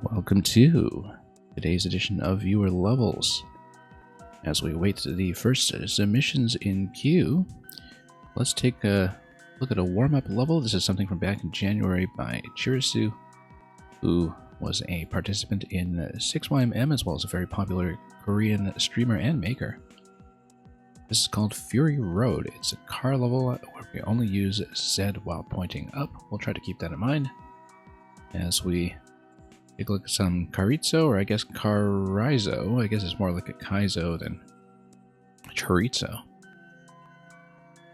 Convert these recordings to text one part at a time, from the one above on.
Welcome to today's edition of Viewer Levels. As we wait the first submissions in queue, let's take a look at a warm-up level. This is something from back in January by Chirisu, who was a participant in 6YMM as well as a very popular Korean streamer and maker. This is called Fury Road. It's a car level where we only use Z while pointing up. We'll try to keep that in mind as we take a look at some Chorizo, or I guess Carrizo. I guess it's more like a Kaizo than Chorizo.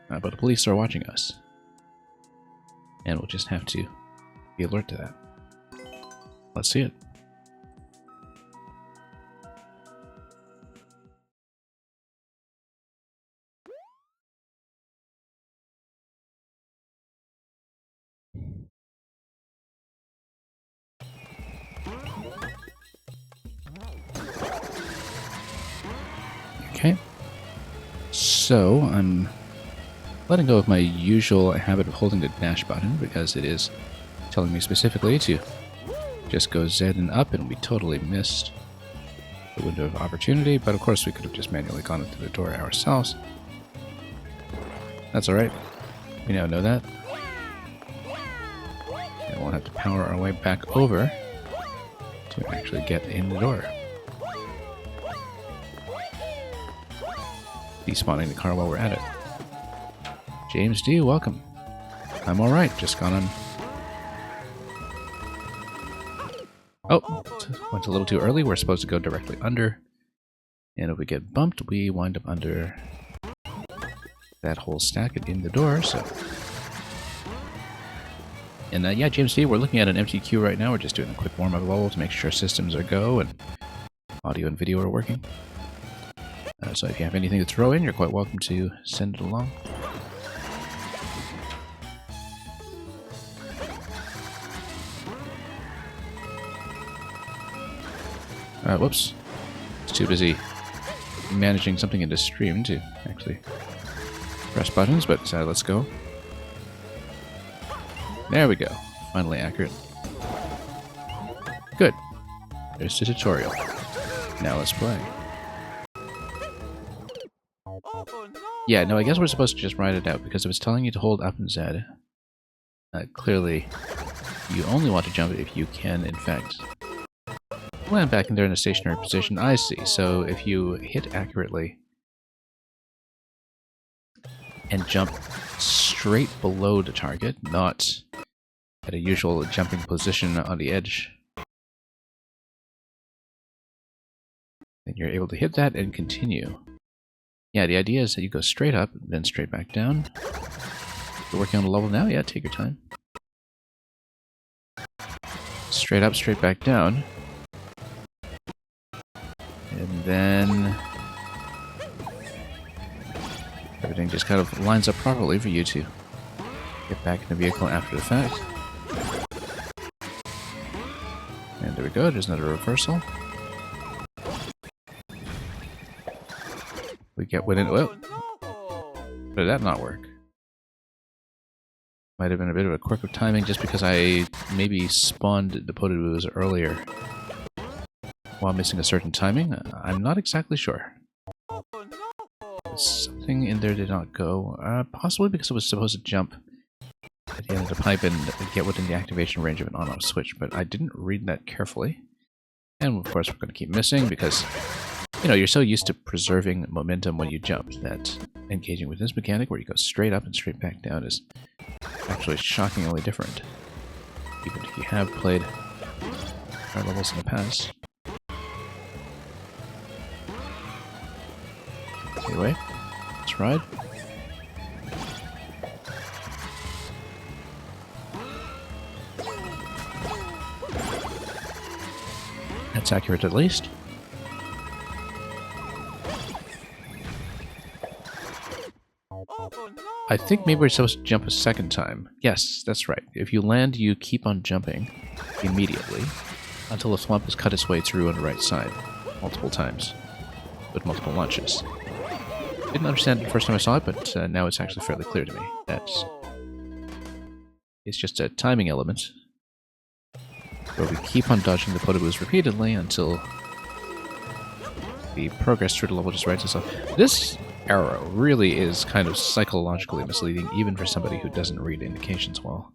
But the police are watching us. And we'll just have to be alert to that. Let's see it. Okay, so I'm letting go of my usual habit of holding the dash button because it is telling me specifically to just go Z and up, and we totally missed the window of opportunity, but of course we could have just manually gone into the door ourselves. That's alright, we now know that. And we'll have to power our way back over to actually get in the door. Despawning the car while we're at it. James D, welcome. I'm alright, just gone on. Oh, went a little too early. We're supposed to go directly under. And if we get bumped, we wind up under that whole stack and in the door, so. And yeah, James D, we're looking at an empty queue right now. We're just doing a quick warm-up level to make sure systems are go and audio and video are working. So if you have anything to throw in, you're quite welcome to send it along. Whoops. It's too busy managing something in the stream to actually press buttons, but let's go. There we go. Finally accurate. Good. There's the tutorial. Now let's play. Yeah, no, I guess we're supposed to just ride it out, because if it's telling you to hold up and Z, clearly you only want to jump if you can, in fact, land back in there in a stationary position. I see. So if you hit accurately and jump straight below the target, not at a usual jumping position on the edge, then you're able to hit that and continue. Yeah, the idea is that you go straight up, then straight back down. You're working on a level now? Yeah, take your time. Straight up, straight back down. And then everything just kind of lines up properly for you to get back in the vehicle after the fact. And there we go, there's another reversal. We get within. Well, did that not work? Might have been a bit of a quirk of timing just because I maybe spawned the Potoboos earlier while missing a certain timing. I'm not exactly sure. Something in there did not go. Possibly because it was supposed to jump at the end of the pipe and get within the activation range of an on-off switch, but I didn't read that carefully. And of course we're going to keep missing because, you know, you're so used to preserving momentum when you jump that engaging with this mechanic where you go straight up and straight back down is actually shockingly different, even if you have played our levels in the past. Anyway, let's ride. That's accurate at least. I think maybe we're supposed to jump a second time. Yes, that's right. If you land, you keep on jumping immediately until the swamp has cut its way through on the right side multiple times with multiple launches. Didn't understand it the first time I saw it, but now it's actually fairly clear to me that it's just a timing element where we keep on dodging the Podoboos repeatedly until the progress through the level just writes itself. This arrow really is kind of psychologically misleading, even for somebody who doesn't read indications well.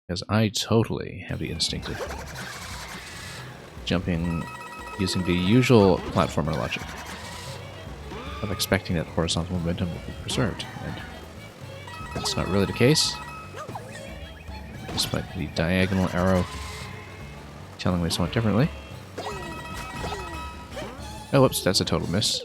Because I totally have the instinct of jumping using the usual platformer logic of expecting that horizontal momentum will be preserved, and that's not really the case, despite the diagonal arrow telling me somewhat differently. Oh, whoops, that's a total miss.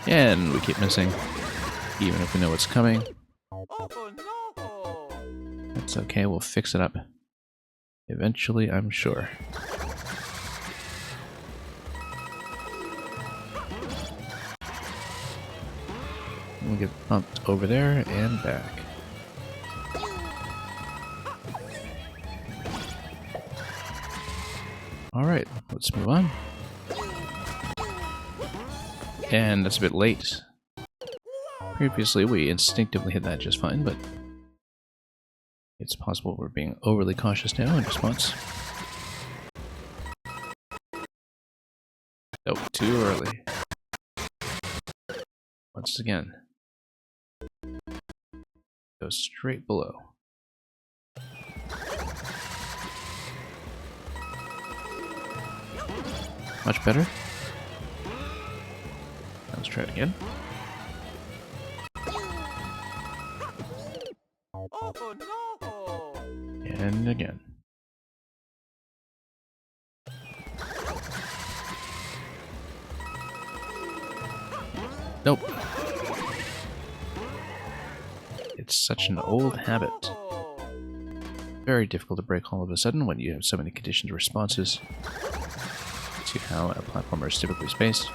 And we keep missing, even if we know what's coming. That's okay, we'll fix it up. Eventually, I'm sure. We'll get bumped over there and back. Alright, let's move on. And that's a bit late. Previously, we instinctively hit that just fine, but it's possible we're being overly cautious now in response. Nope, too early. Once again. Go straight below. Much better. Let's try it again. And again. Nope. It's such an old habit. Very difficult to break all of a sudden when you have so many conditioned responses to how a platformer is typically spaced.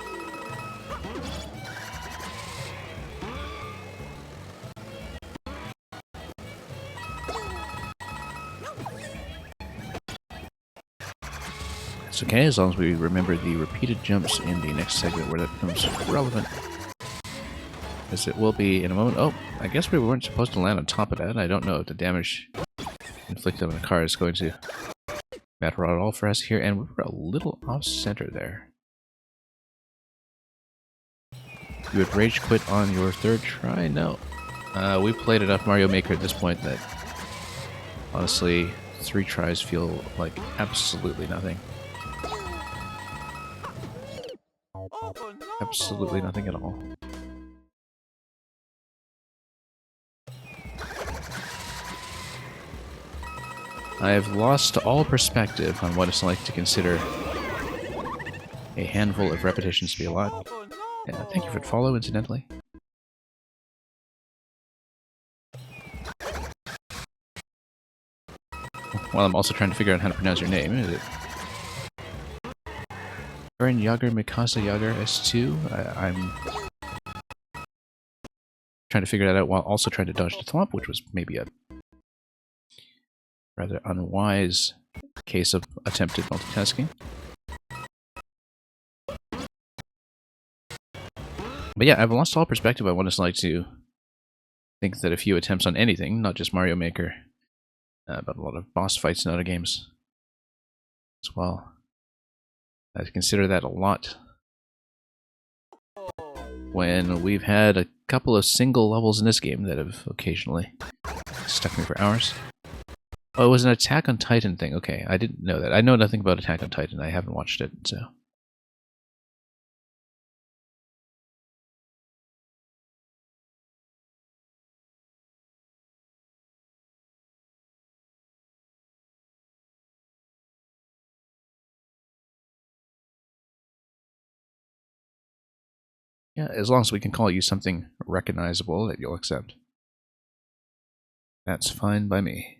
It's okay, as long as we remember the repeated jumps in the next segment where that becomes relevant. As it will be in a moment. Oh, I guess we weren't supposed to land on top of that. I don't know if the damage inflicted on the car is going to matter at all for us here, and we were a little off-center there. You would rage quit on your third try? No. We played enough Mario Maker at this point that, honestly, 3 tries feel like absolutely nothing. Absolutely nothing at all. I have lost all perspective on what it's like to consider a handful of repetitions to be a lot. Yeah, thank you for the follow, incidentally. Well, I'm also trying to figure out how to pronounce your name. Is it Eren Yager Mikasa Yager S2? I'm trying to figure that out while also trying to dodge the thwomp, which was maybe a rather unwise case of attempted multitasking. But yeah, I've lost all perspective on what it's like to think that a few attempts on anything, not just Mario Maker, but a lot of boss fights in other games as well. I consider that a lot when we've had a couple of single levels in this game that have occasionally stuck me for hours. Oh, it was an Attack on Titan thing. Okay, I didn't know that. I know nothing about Attack on Titan. I haven't watched it, so... Yeah, as long as we can call you something recognizable that you'll accept. That's fine by me.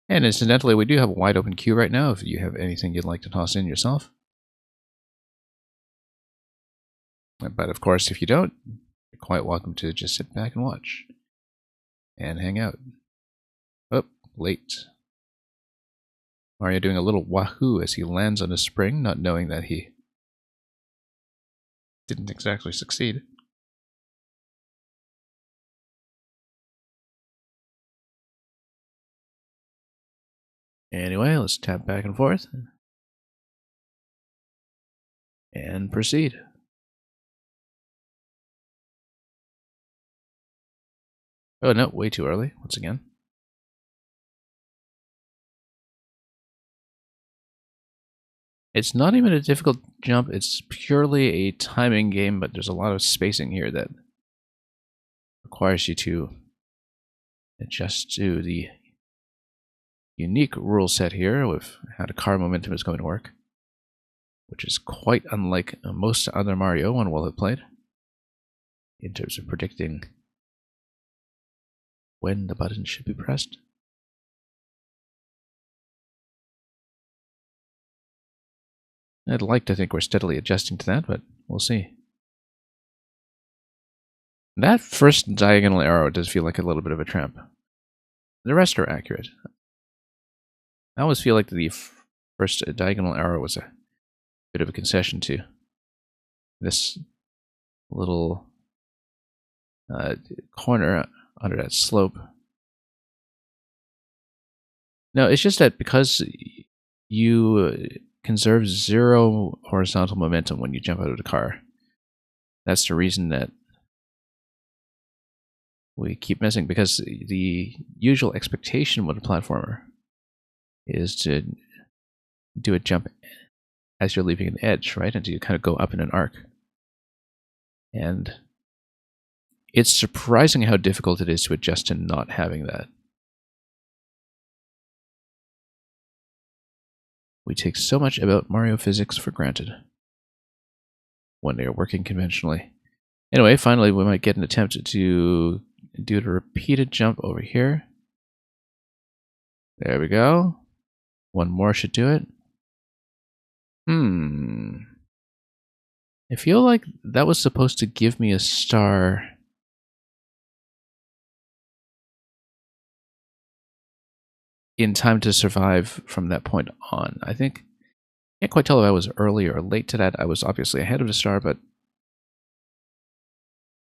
And incidentally, we do have a wide open queue right now if you have anything you'd like to toss in yourself. But of course, if you don't, you're quite welcome to just sit back and watch. And hang out. Oh, late. Mario doing a little wahoo as he lands on a spring, not knowing that he didn't exactly succeed. Anyway, let's tap back and forth. And proceed. Oh no, way too early, once again. It's not even a difficult jump, it's purely a timing game, but there's a lot of spacing here that requires you to adjust to the unique rule set here with how the car momentum is going to work, which is quite unlike most other Mario one will have played in terms of predicting when the button should be pressed. I'd like to think we're steadily adjusting to that, but we'll see. That first diagonal arrow does feel like a little bit of a tramp. The rest are accurate. I always feel like the first diagonal arrow was a bit of a concession to this little corner under that slope. No, it's just that because you conserve 0 horizontal momentum when you jump out of the car, that's the reason that we keep missing, because the usual expectation with a platformer is to do a jump as you're leaving an edge, right? And you kind of go up in an arc. And it's surprising how difficult it is to adjust to not having that. We take so much about Mario physics for granted when they are working conventionally. Anyway, finally, we might get an attempt to do the repeated jump over here. There we go. One more should do it. I feel like that was supposed to give me a star. In time to survive from that point on. I think, can't quite tell if I was early or late to that. I was obviously ahead of the star, but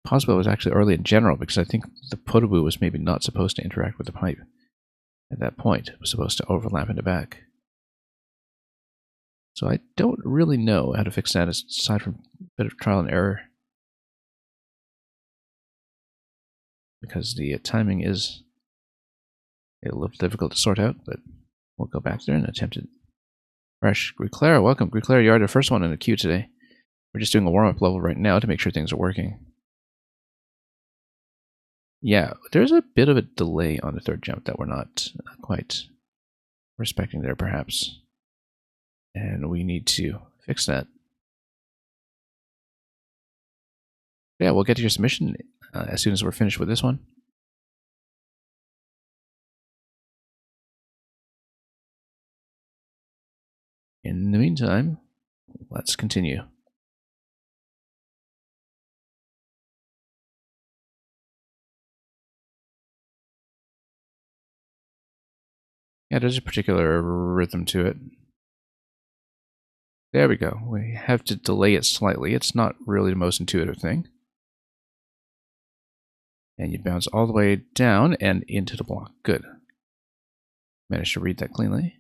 possibly I was actually early in general, because I think the Podoboo was maybe not supposed to interact with the pipe at that point. It was supposed to overlap in the back. So I don't really know how to fix that aside from a bit of trial and error, because the timing is a little difficult to sort out, but we'll go back there and attempt it. Fresh. Griclair, welcome. Griclair, you are the first one in the queue today. We're just doing a warm-up level right now to make sure things are working. Yeah, there's a bit of a delay on the third jump that we're not quite respecting there, perhaps. And we need to fix that. Yeah, we'll get to your submission as soon as we're finished with this one. In the meantime, let's continue. Yeah, there's a particular rhythm to it. There we go. We have to delay it slightly. It's not really the most intuitive thing. And you bounce all the way down and into the block. Good. Managed to read that cleanly.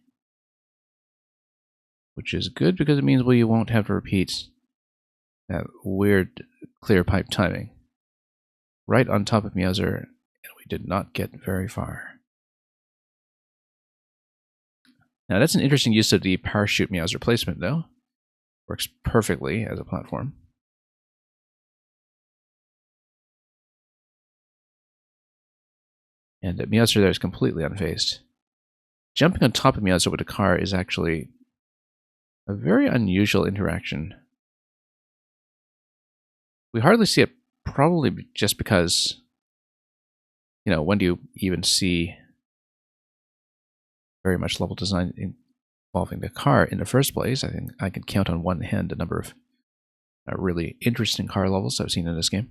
Which is good because it means we won't have to repeat that weird clear pipe timing. Right on top of Meowser, and we did not get very far. Now that's an interesting use of the parachute Meowser placement, though. Works perfectly as a platform. And Meowser there is completely unfazed. Jumping on top of Meowser with a car is actually a very unusual interaction. We hardly see it, probably just because, you know, when do you even see very much level design involving the car in the first place? I think I can count on one hand the number of really interesting car levels I've seen in this game.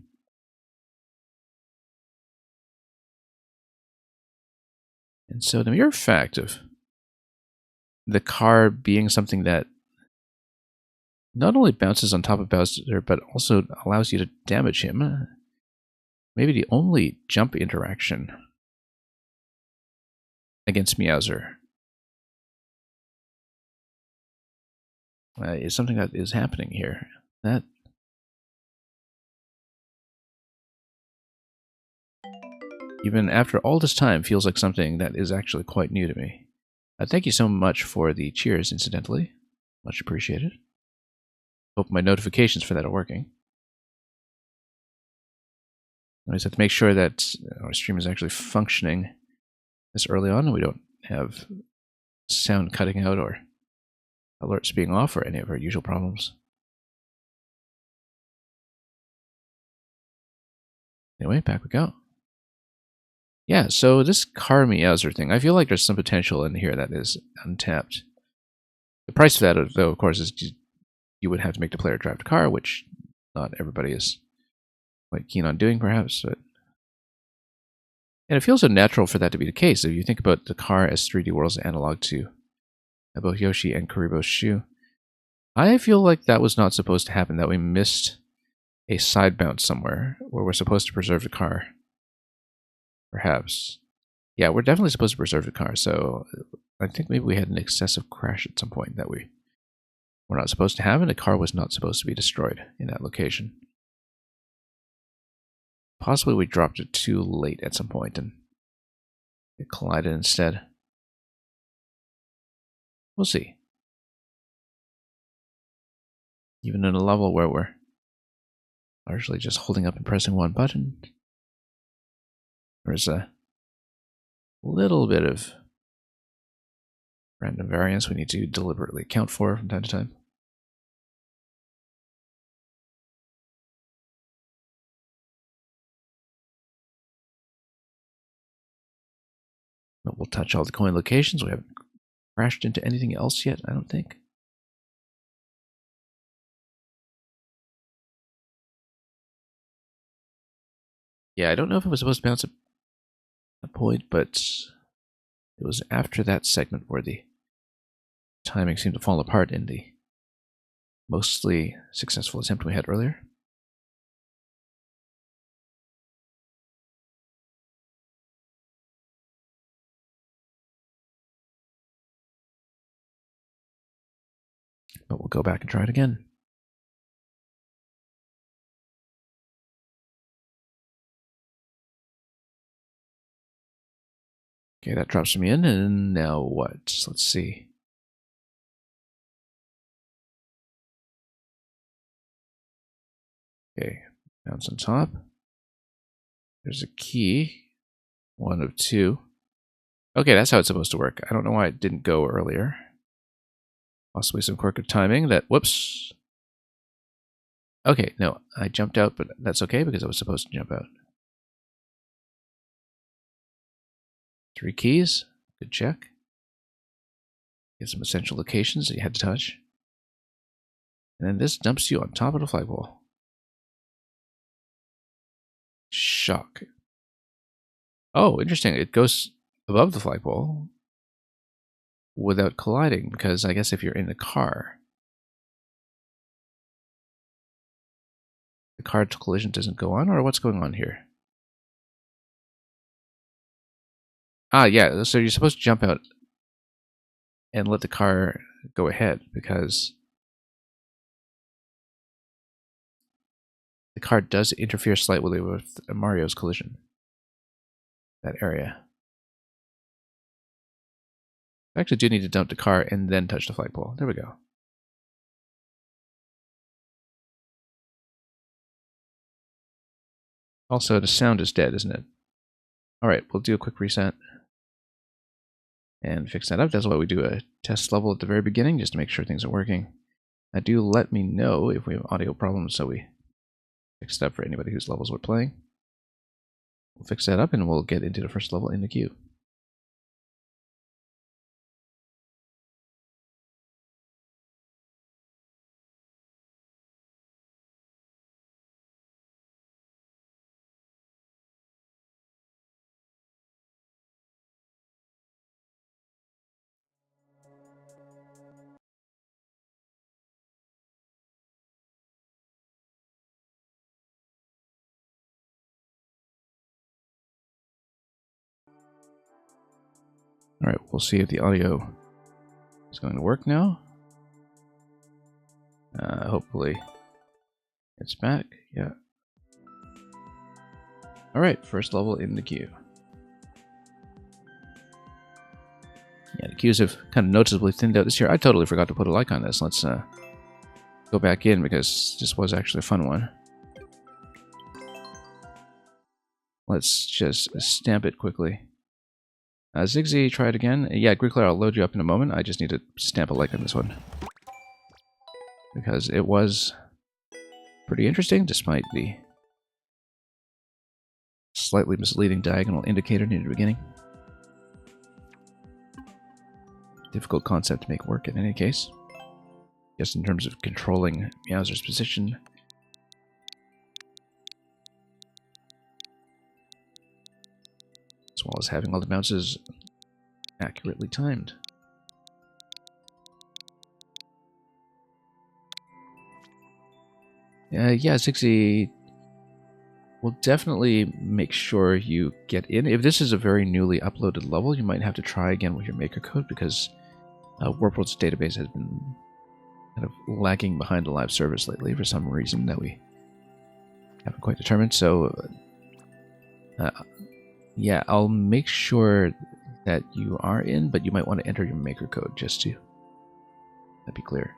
And so the mere fact of the car being something that not only bounces on top of Bowser, but also allows you to damage him. Maybe the only jump interaction against Meowser is something that is happening here. That even after all this time feels like something that is actually quite new to me. Thank you so much for the cheers, incidentally. Much appreciated. Hope my notifications for that are working. I just have to make sure that our stream is actually functioning this early on and we don't have sound cutting out or alerts being off or any of our usual problems. Anyway, back we go. Yeah, so this car Meowser thing, I feel like there's some potential in here that is untapped. The price of that, though, of course, is you would have to make the player drive the car, which not everybody is quite keen on doing, perhaps. But and it feels so natural for that to be the case. If you think about the car as 3D World's analog to both Yoshi and Karibo's shoe, I feel like that was not supposed to happen, that we missed a side bounce somewhere where we're supposed to preserve the car. Perhaps. Yeah, we're definitely supposed to preserve the car, so I think maybe we had an excessive crash at some point that we were not supposed to have, and the car was not supposed to be destroyed in that location. Possibly we dropped it too late at some point and it collided instead. We'll see. Even in a level where we're largely just holding up and pressing one button, there's a little bit of random variance we need to deliberately account for from time to time. But we'll touch all the coin locations. We haven't crashed into anything else yet, I don't think. Yeah, I don't know if it was supposed to bounce at that point, but it was after that segment where the timing seemed to fall apart in the mostly successful attempt we had earlier. But we'll go back and try it again. Okay, that drops me in, and now what? Let's see. Okay, bounce on top. There's a key. One of two. Okay, that's how it's supposed to work. I don't know why it didn't go earlier. Possibly some quirk of timing that, whoops. Okay, no, I jumped out, but that's okay because I was supposed to jump out. 3 keys, good check. Get some essential locations that you had to touch. And then this dumps you on top of the flagpole. Shock. Oh, interesting. It goes above the flagpole without colliding, because I guess if you're in the car, the car collision doesn't go on, or what's going on here? Ah, yeah, so you're supposed to jump out and let the car go ahead, because the car does interfere slightly with Mario's collision. That area. I actually do need to dump the car and then touch the flagpole. There we go. Also, the sound is dead, isn't it? Alright, we'll do a quick reset and fix that up. That's why we do a test level at the very beginning, just to make sure things are working. Do let me know if we have audio problems so we fix it up for anybody whose levels we're playing. We'll fix that up and we'll get into the first level in the queue. Alright, we'll see if the audio is going to work now. Hopefully it's back. Yeah. Alright, first level in the queue. Yeah, the queues have kind of noticeably thinned out this year. I totally forgot to put a like on this. Let's go back in because this was actually a fun one. Let's just stamp it quickly. Zigzy, try it again. Yeah, Greekler, I'll load you up in a moment. I just need to stamp a like on this one. Because it was pretty interesting, despite the slightly misleading diagonal indicator near the beginning. Difficult concept to make work in any case. Just in terms of controlling Meowser's position. As well as having all the bounces accurately timed. Yeah, Zigzy will definitely make sure you get in. If this is a very newly uploaded level, you might have to try again with your maker code because Warp World's database has been kind of lagging behind the live service lately for some reason that we haven't quite determined. So, yeah, I'll make sure that you are in, but you might want to enter your maker code just to be clear.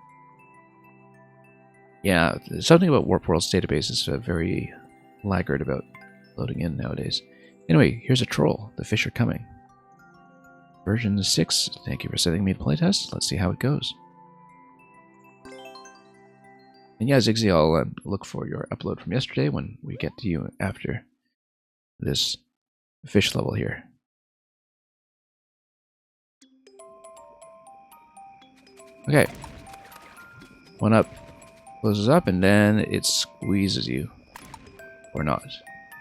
Yeah, something about Warp World's database is very laggard about loading in nowadays. Anyway, here's a troll. The fish are coming. Version 6. Thank you for sending me to playtest. Let's see how it goes. And yeah, Zigzy, I'll look for your upload from yesterday when we get to you after this fish level here. Okay. One up. Closes up, and then it squeezes you. Or not.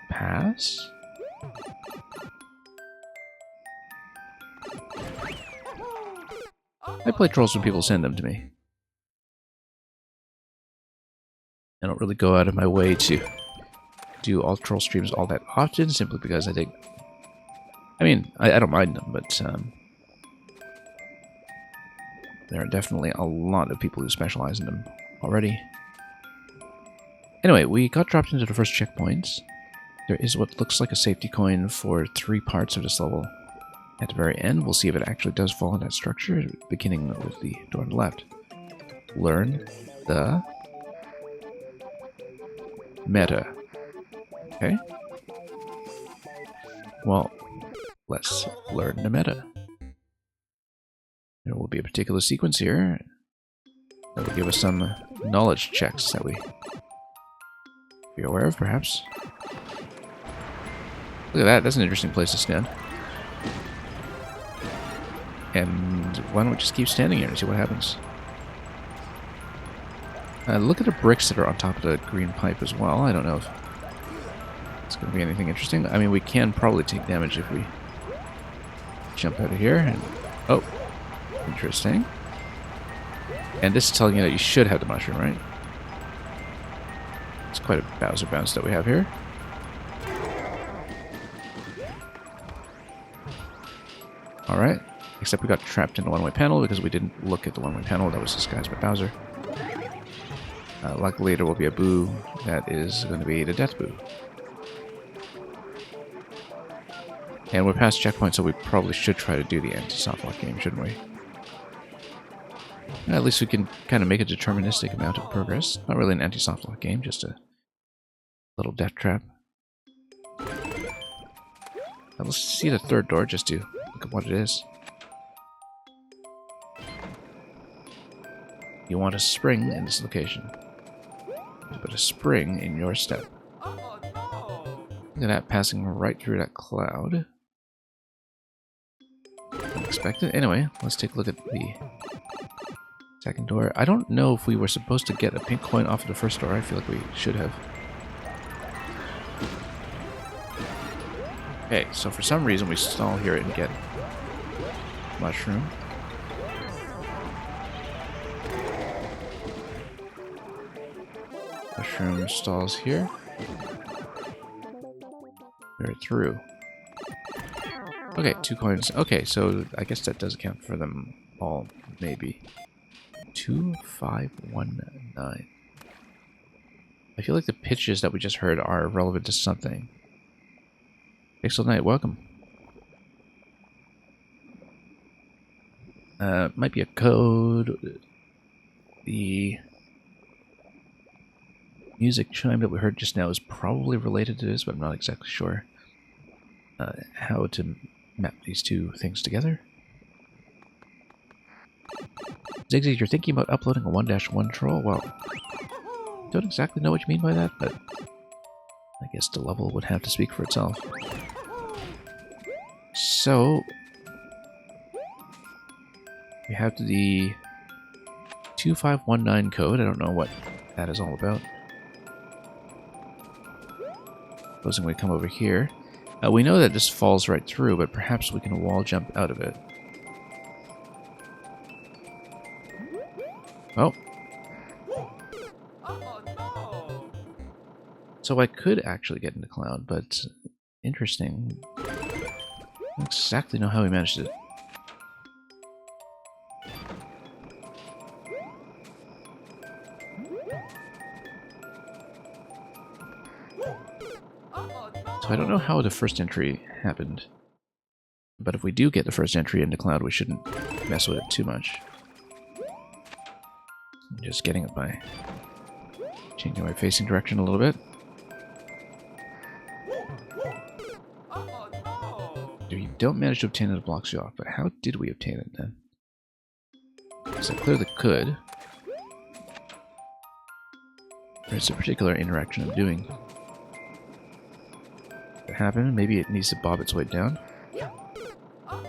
Pass? I play trolls when people send them to me. I don't really go out of my way to do all troll streams all that often, simply because I think... I mean, I don't mind them, but there are definitely a lot of people who specialize in them already. Anyway, we got dropped into the first checkpoint. There is what looks like a safety coin for 3 parts of this level. At the very end, we'll see if it actually does fall in that structure, beginning with the door on the left. Learn the meta. Okay? Well, let's learn the meta. There will be a particular sequence here that will give us some knowledge checks that we be aware of, perhaps. Look at that, that's an interesting place to stand. And why don't we just keep standing here and see what happens? Look at the bricks that are on top of the green pipe as well. I don't know if it's going to be anything interesting. I mean, we can probably take damage if we jump out of here. And, oh, interesting. And this is telling you that you should have the mushroom, right? It's quite a Bowser bounce that we have here. Alright. Except we got trapped in the one-way panel because we didn't look at the one-way panel that was disguised by Bowser. Luckily, there will be a Boo that is going to be the Death Boo. And we're past checkpoint, so we probably should try to do the anti-softlock game, shouldn't we? At least we can kind of make a deterministic amount of progress. Not really an anti-softlock game, just a little death trap. Now let's see the third door just to look at what it is. You want a spring in this location. Put a spring in your step. Look at that, passing right through that cloud. Unexpected. Anyway, let's take a look at the second door. I don't know if we were supposed to get a pink coin off of the first door. I feel like we should have. Okay, so for some reason we stall here and get mushroom. Mushroom stalls here. We're through. Okay, 2 coins. Okay, so I guess that does account for them all, maybe. 2519. I feel like the pitches that we just heard are relevant to something. Pixel Knight, welcome. Might be a code. The music chime that we heard just now is probably related to this, but I'm not exactly sure how to map these two things together. Zigzag, you're thinking about uploading a 1-1 troll? Well, don't exactly know what you mean by that, but I guess the level would have to speak for itself. So, we have the 2519 code. I don't know what that is all about. Supposing we come over here. We know that this falls right through, but perhaps we can wall jump out of it. Oh. So I could actually get into Cloud, but interesting. I don't exactly know how we managed it. So I don't know how the first entry happened. But if we do get the first entry into Cloud, we shouldn't mess with it too much. I'm just getting it by changing my facing direction a little bit. If you don't manage to obtain it, it blocks you off. But how did we obtain it then? Because I clearly could. There's a particular interaction I'm doing. What happened? Maybe it needs to bob its way down. I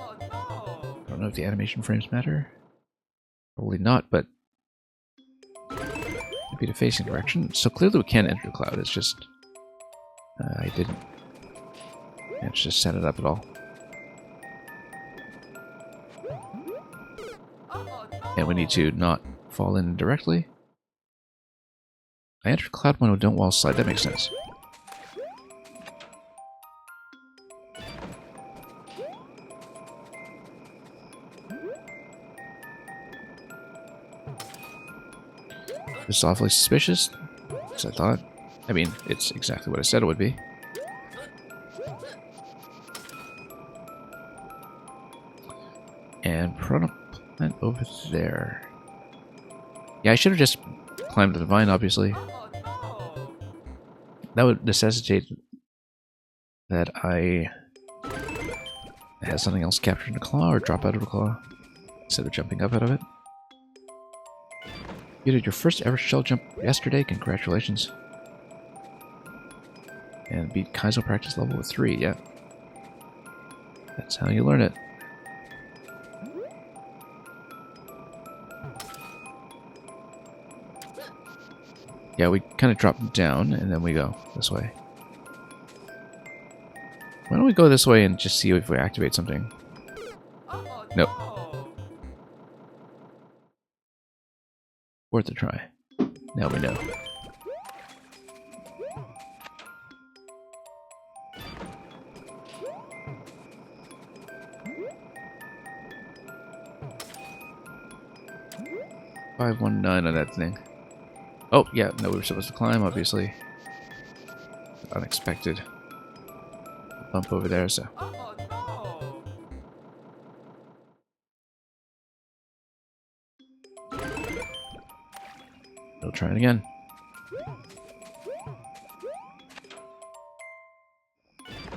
don't know if the animation frames matter. Probably not, but maybe the facing direction. So clearly we can enter Cloud. It's just I didn't manage to set it up at all. And we need to not fall in directly. I entered Cloud when we don't wall slide. That makes sense. It's awfully suspicious, as I thought. I mean, it's exactly what I said it would be. And Piranha Plant over there. Yeah, I should have just climbed the vine, obviously. That would necessitate that I have something else captured in a claw or drop out of a claw instead of jumping up out of it. You did your first ever shell jump yesterday. Congratulations. And beat Kaizo practice level with 3, yeah. That's how you learn it. Yeah, we kind of drop down and then we go this way. Why don't we go this way and just see if we activate something? Nope. Worth a try. Now we know. $519 on that thing. Oh, yeah, no, we were supposed to climb, obviously. Unexpected bump over there, so. We'll try it again.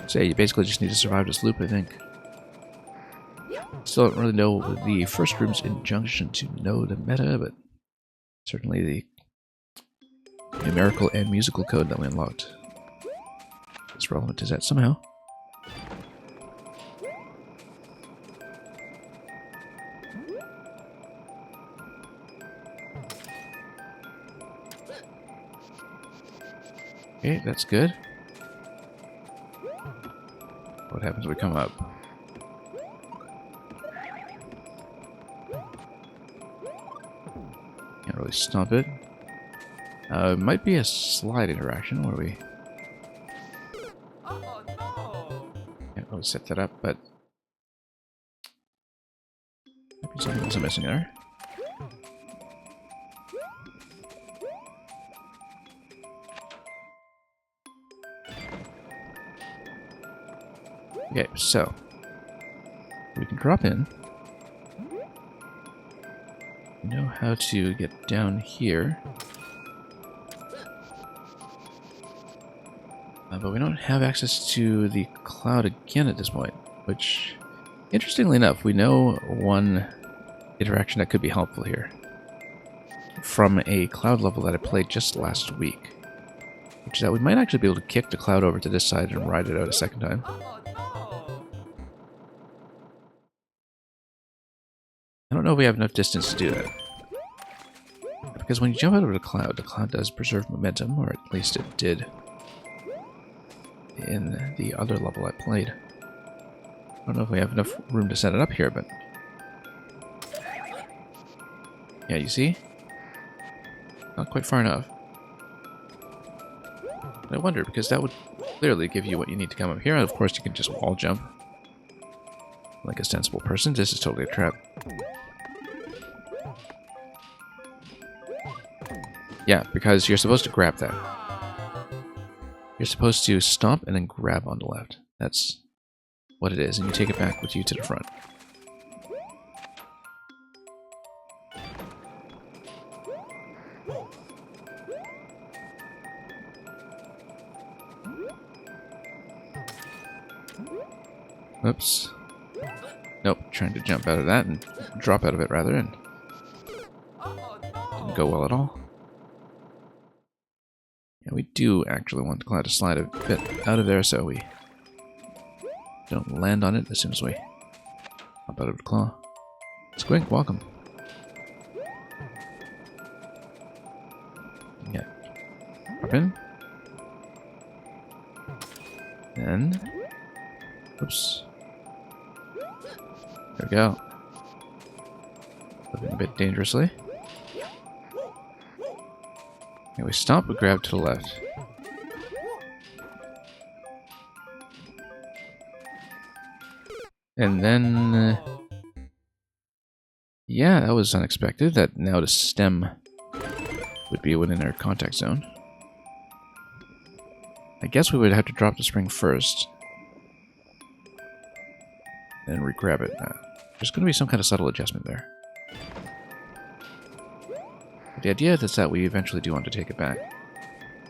So yeah, you basically just need to survive this loop, I think. Still don't really know the first room's injunction to know the meta, but certainly the numerical and musical code that we unlocked is relevant to that somehow. Okay, that's good. What happens when we come up? Can't really stomp it. It might be a slide interaction where we can't really set that up, but Might be something else I'm missing there. Okay, so we can drop in. We know how to get down here. But we don't have access to the cloud again at this point, which, interestingly enough, we know one interaction that could be helpful here from a cloud level that I played just last week, which is that we might actually be able to kick the cloud over to this side and ride it out a second time. I don't know if we have enough distance to do that. Because when you jump out of the cloud does preserve momentum, or at least it did in the other level I played. I don't know if we have enough room to set it up here, but... yeah, you see? Not quite far enough. But I wonder, because that would clearly give you what you need to come up here, and of course you can just wall jump. Like a sensible person. This is totally a trap. Yeah, because you're supposed to grab that. You're supposed to stomp and then grab on the left. That's what it is, and you take it back with you to the front. Oops. Nope, trying to jump out of that and drop out of it rather, and didn't go well at all. Yeah, we do actually want the cloud to slide a bit out of there so we don't land on it as soon as we hop out of the claw. Squink, welcome. Yeah. Hop in. And... oops. There we go. Moving a bit dangerously. Okay, we stomp, we grab to the left. And then... yeah, that was unexpected. That now the stem would be within our contact zone. I guess we would have to drop the spring first. And re-grab it. There's going to be some kind of subtle adjustment there. But the idea is that we eventually do want to take it back.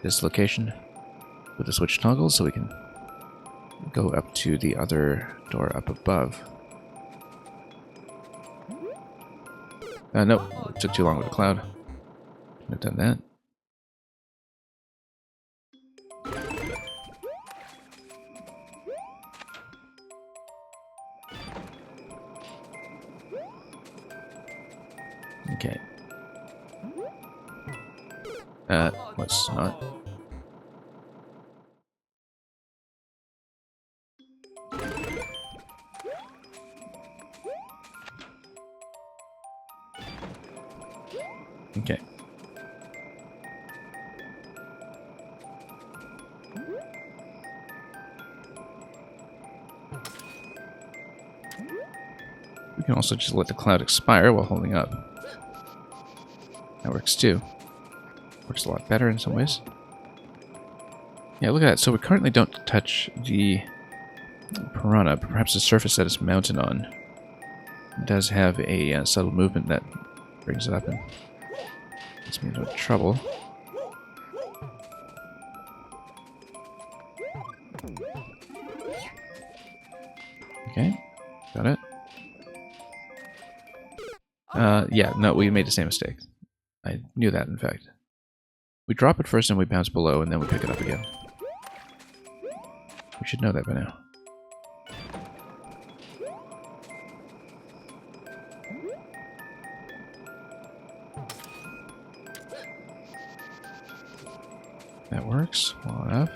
This location with the switch toggle so we can go up to the other door up above. Nope, it took too long with the cloud. Shouldn't have done that. Okay. Let's not. Okay. We can also just let the cloud expire while holding up. That works too. Works a lot better in some ways. Yeah, look at that. So we currently don't touch the piranha, but perhaps the surface that it's mounted on does have a subtle movement that brings it up and gets me into trouble. Okay, got it. Yeah, no, we made the same mistake. I knew that, in fact. We drop it first and we bounce below, and then we pick it up again. We should know that by now. That works well enough.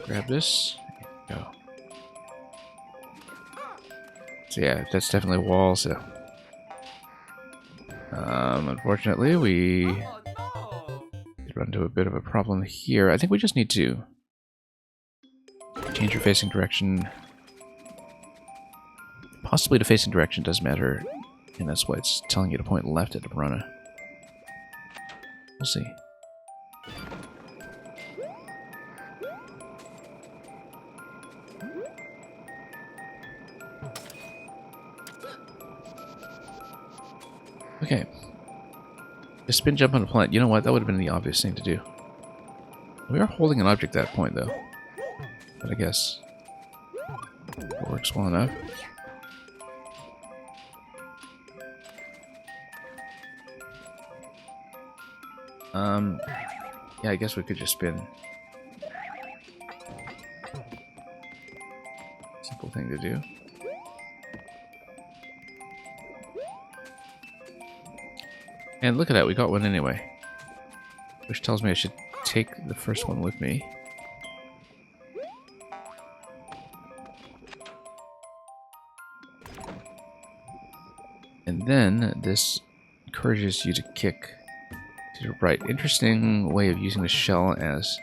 Grab this. Go. So yeah, that's definitely a wall, so... unfortunately, we run into a bit of a problem here. I think we just need to change your facing direction. Possibly the facing direction does matter, and that's why it's telling you to point left at the piranha. We'll see. Okay. The spin jump on a plant. You know what? That would have been the obvious thing to do. We are holding an object at that point, though. But I guess it works well enough. Yeah, I guess we could just spin. Simple thing to do. And look at that, we got one anyway. Which tells me I should take the first one with me. And then this encourages you to kick to the right. Interesting way of using the shell as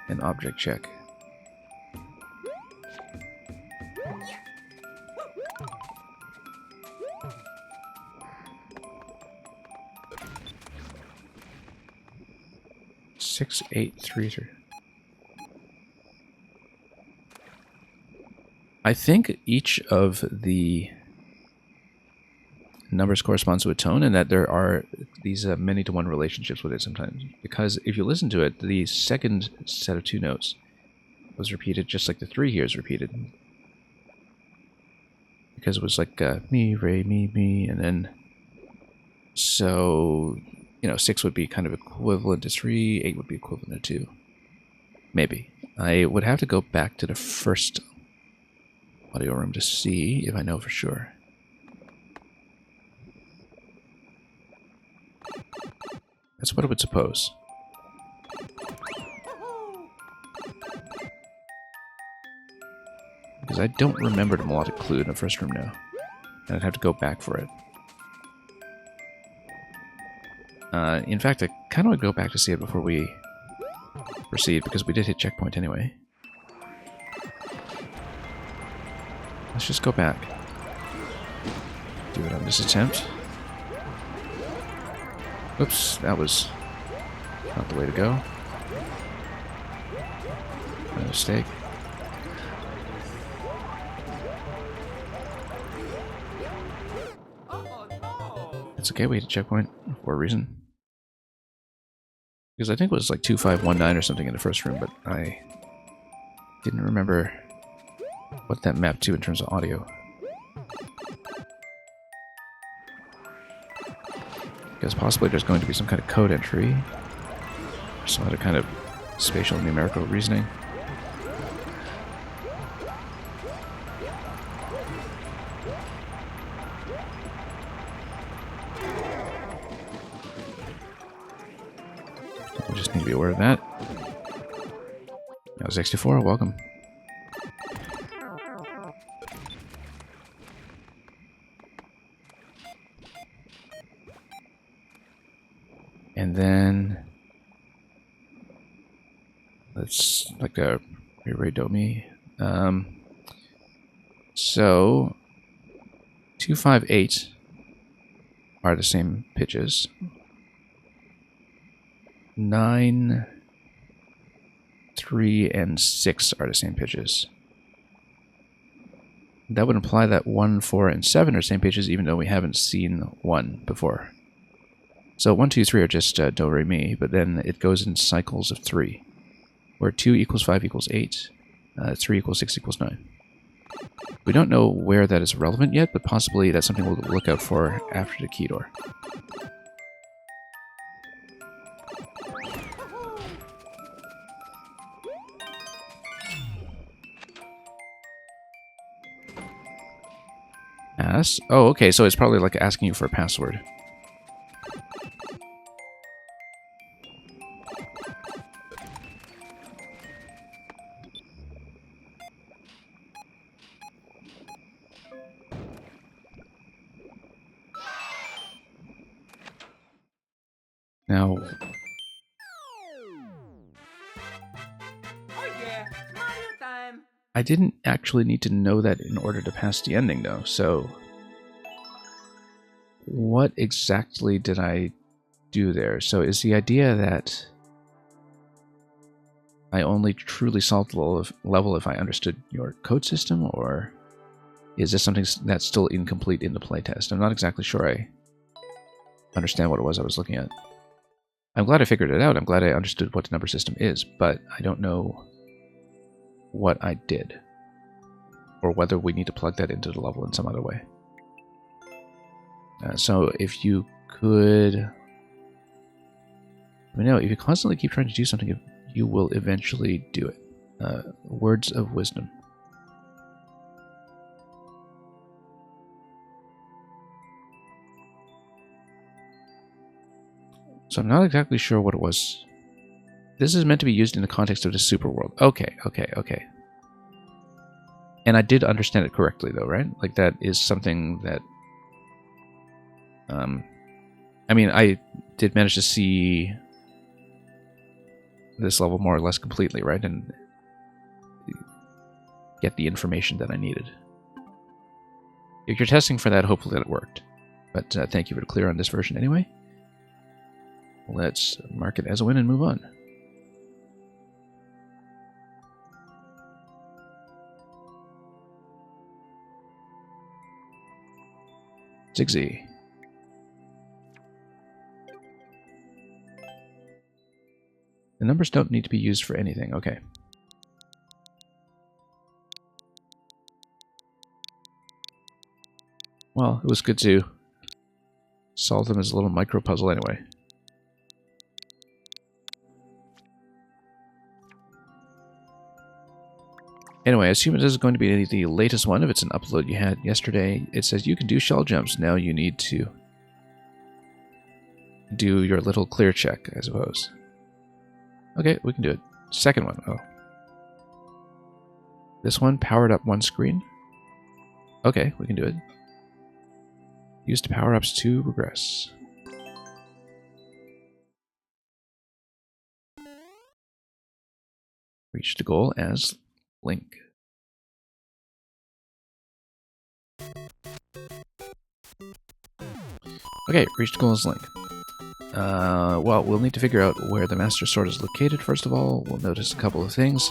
an object check. Six, 8, 3, 3. I think each of the numbers corresponds to a tone, and that there are these many-to-one relationships with it sometimes. Because if you listen to it, the second set of 2 notes was repeated just like the 3 here is repeated. Because it was like mi, re, mi, and then... So, you know, 6 would be kind of equivalent to 3, 8 would be equivalent to 2. Maybe. I would have to go back to the first audio room to see if I know for sure. That's what I would suppose. Because I don't remember the melodic clue in the first room now. And I'd have to go back for it. In fact, I kind of want to go back to see it before we proceed, because we did hit checkpoint anyway. Let's just go back. Do it on this attempt. Oops, that was not the way to go. My mistake. It's okay, we hit a checkpoint for a reason. Because I think it was like 2519 or something in the first room, but I didn't remember what that mapped to in terms of audio. Because possibly there's going to be some kind of code entry, or some other kind of spatial numerical reasoning. We just need to be aware of that. That was X24, welcome. And then let's like a re do mi. So 2, 5, 8 are the same pitches. 9, 3, and 6 are the same pitches. That would imply that 1, 4, and 7 are the same pitches, even though we haven't seen 1 before. So 1, 2, 3 are just do, re, mi, but then it goes in cycles of 3, where 2 equals 5 equals 8, 3 equals 6 equals 9. We don't know where that is relevant yet, but possibly that's something we'll look out for after the key door. Pass? Oh, okay, so it's probably like asking you for a password. Now, oh yeah, Mario time! I didn't actually need to know that in order to pass the ending, though, so... What exactly did I do there? So is the idea that I only truly solved the level if I understood your code system, or is this something that's still incomplete in the playtest? I'm not exactly sure I understand what it was I was looking at. I'm glad I figured it out. I'm glad I understood what the number system is, but I don't know what I did, or whether we need to plug that into the level in some other way. So if you could... I mean, no, if you constantly keep trying to do something, you will eventually do it. Words of wisdom. So I'm not exactly sure what it was. This is meant to be used in the context of the super world. Okay. And I did understand it correctly, though, right? Like, that is something that... I mean, I did manage to see this level more or less completely, right? And get the information that I needed. If you're testing for that, hopefully that worked. But thank you for the clear on this version anyway. Let's mark it as a win and move on. Zigzee. The numbers don't need to be used for anything. Okay. Well, it was good to solve them as a little micro puzzle anyway. Anyway, I assume it is going to be the latest one. If it's an upload you had yesterday, it says you can do shell jumps. Now you need to do your little clear check, I suppose. Okay, we can do it. Second one. Oh. This one powered up one screen. Okay, we can do it. Use the power-ups to progress. Reach the goal as Link. Okay, reach the goal as Link. Well, we'll need to figure out where the Master Sword is located, first of all. We'll notice a couple of things.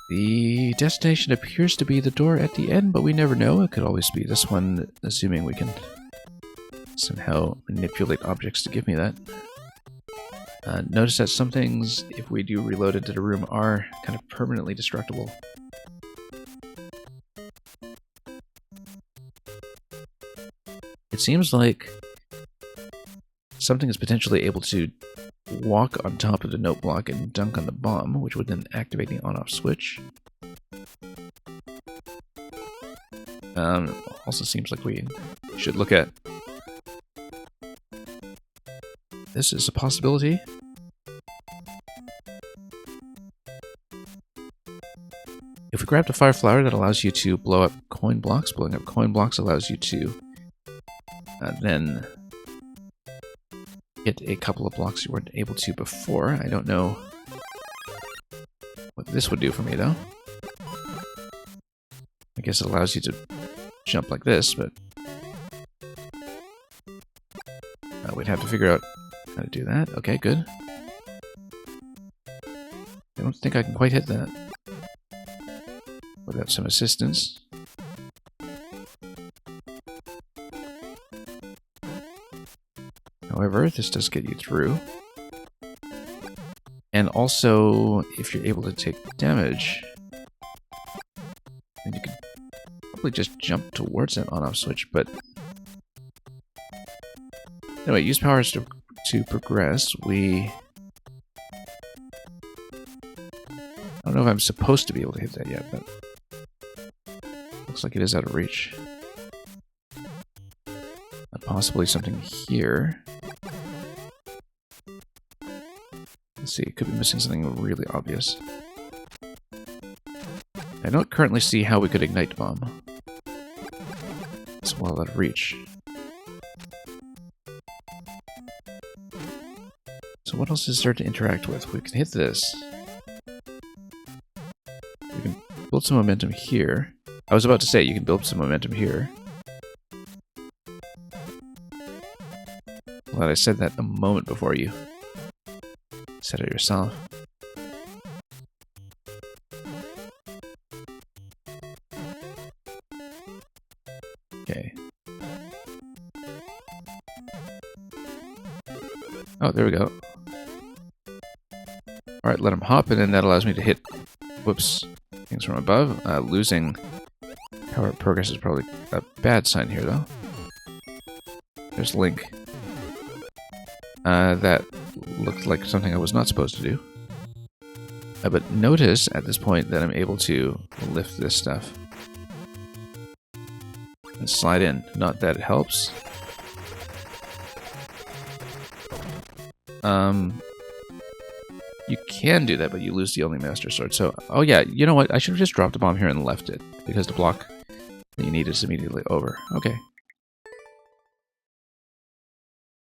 The destination appears to be the door at the end, but we never know. It could always be this one, assuming we can somehow manipulate objects to give me that. Notice that some things, if we do reload into the room, are kind of permanently destructible. It seems like something is potentially able to walk on top of the note block and dunk on the bomb, which would then activate the on-off switch. Also seems like we should look at... This is a possibility. If we grab the fire flower, that allows you to blow up coin blocks. Blowing up coin blocks allows you to then hit a couple of blocks you weren't able to before. I don't know what this would do for me, though. I guess it allows you to jump like this, but we'd have to figure out how to do that. Okay, good. I don't think I can quite hit that without some assistance. However, this does get you through. And also, if you're able to take damage, then you can probably just jump towards that on-off switch, but... Anyway, use powers to progress. I don't know if I'm supposed to be able to hit that yet, but... Looks like it is out of reach. And possibly something here. Let's see, it could be missing something really obvious. I don't currently see how we could ignite bomb. It's well out of reach. So what else is there to interact with? We can hit this. We can build some momentum here. I was about to say you can build some momentum here. Glad I said that a moment before you said it yourself. Okay. Oh, there we go. Alright, let him hop, and then that allows me to hit, whoops, things from above. Losing power progress is probably a bad sign here, though. There's Link. That looked like something I was not supposed to do. But notice at this point that I'm able to lift this stuff and slide in. Not that it helps. You can do that, but you lose the only Master Sword. So, oh yeah, you know what? I should have just dropped a bomb here and left it, because the block that you need is immediately over. Okay.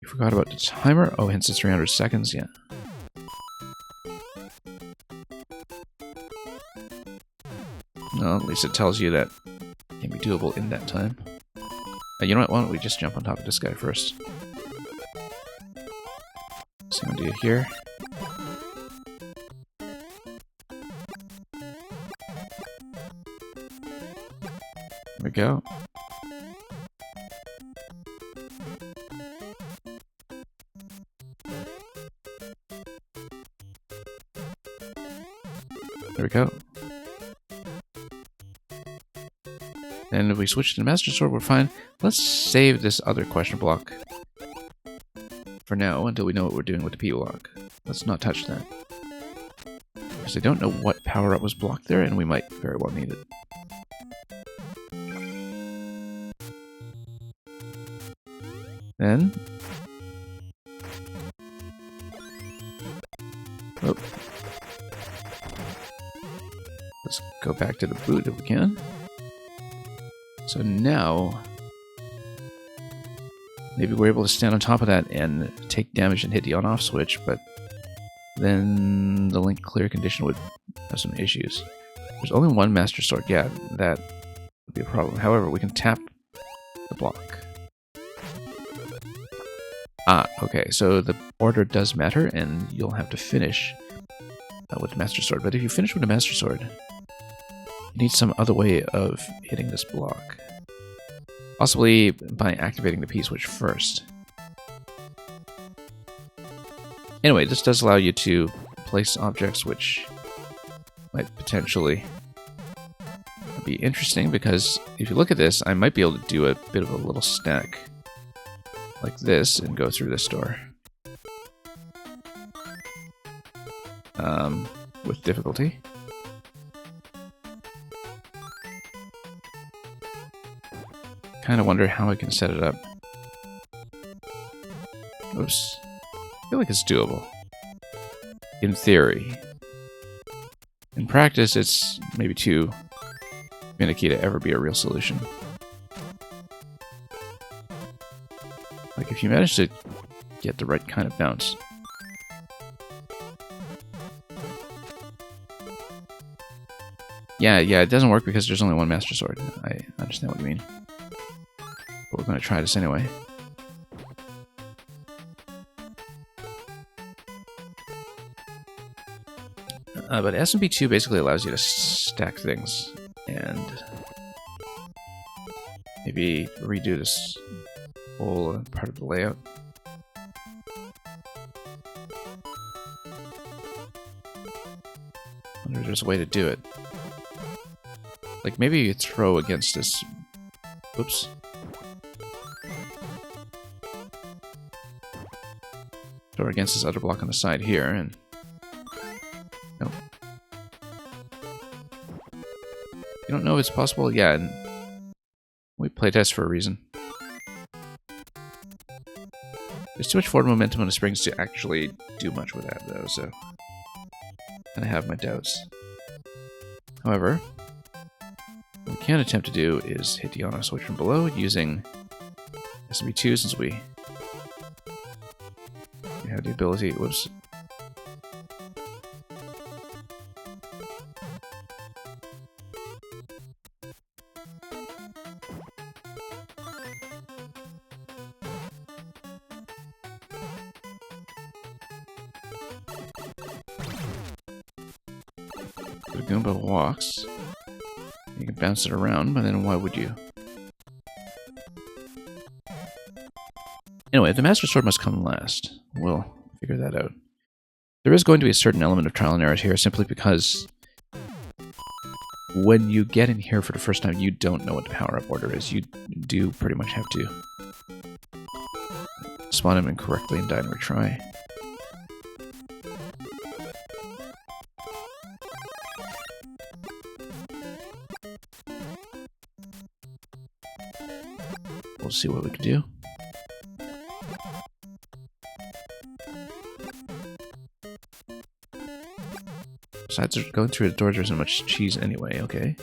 You forgot about the timer? Oh, hence it's 300 seconds, yeah. Well, at least it tells you that it can be doable in that time. You know what? Why don't we just jump on top of this guy first? So I'm gonna do it here. There we go. There we go. And if we switch to the Master Sword, we're fine. Let's save this other question block for now until we know what we're doing with the P block. Let's not touch that. Because I don't know what power-up was blocked there, and we might very well need it. Then... oh. Let's go back to the boot if we can. So now... maybe we're able to stand on top of that and take damage and hit the on-off switch, but then the Link clear condition would have some issues. There's only one Master Sword, yeah, that would be a problem. However, we can tap the block. Ah, okay, so the order does matter, and you'll have to finish with the Master Sword. But if you finish with the Master Sword, you need some other way of hitting this block. Possibly by activating the P-switch first. Anyway, this does allow you to place objects which might potentially be interesting, because if you look at this, I might be able to do a bit of a little stack like this and go through this door. With difficulty. Kind of wonder how I can set it up. Oops. I feel like it's doable. In theory. In practice, it's maybe too finicky to ever be a real solution. Like, if you manage to get the right kind of bounce. Yeah, it doesn't work because there's only one Master Sword. I understand what you mean. But we're going to try this anyway. But SMP2 basically allows you to stack things and maybe redo this whole part of the layout. I wonder if there's a way to do it. Like, maybe you throw against this... oops. Throw against this other block on the side here, and... no. You don't know if it's possible? Yeah, and we playtest for a reason. There's too much forward momentum on the springs to actually do much with that, though, so... I have my doubts. However, what we can attempt to do is hit the on-off switch from below using SMP2, since we have the ability... whoops. Goomba walks. You can bounce it around, but then why would you? Anyway, the Master Sword must come last. We'll figure that out. There is going to be a certain element of trial and error here, simply because when you get in here for the first time, you don't know what the power-up order is. You do pretty much have to spawn him incorrectly and die and retry. We'll see what we can do. Besides, going through the door, there isn't much cheese anyway, okay.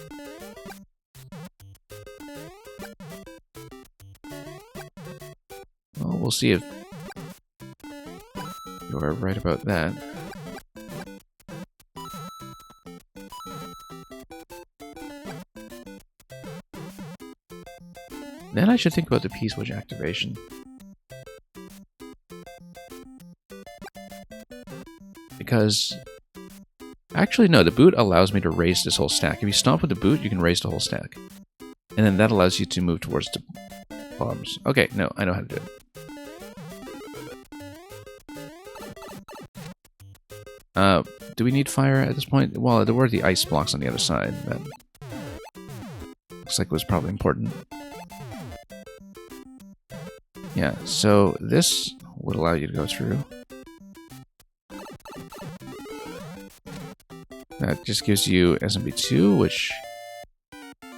Well, we'll see if you're right about that. Then I should think about the P-switch activation. Because... actually, no, the boot allows me to raise this whole stack. If you stomp with the boot, you can raise the whole stack. And then that allows you to move towards the bombs. Okay, no, I know how to do it. Do we need fire at this point? Well, there were the ice blocks on the other side. That looks like it was probably important. Yeah, so this would allow you to go through. That just gives you SMB2, which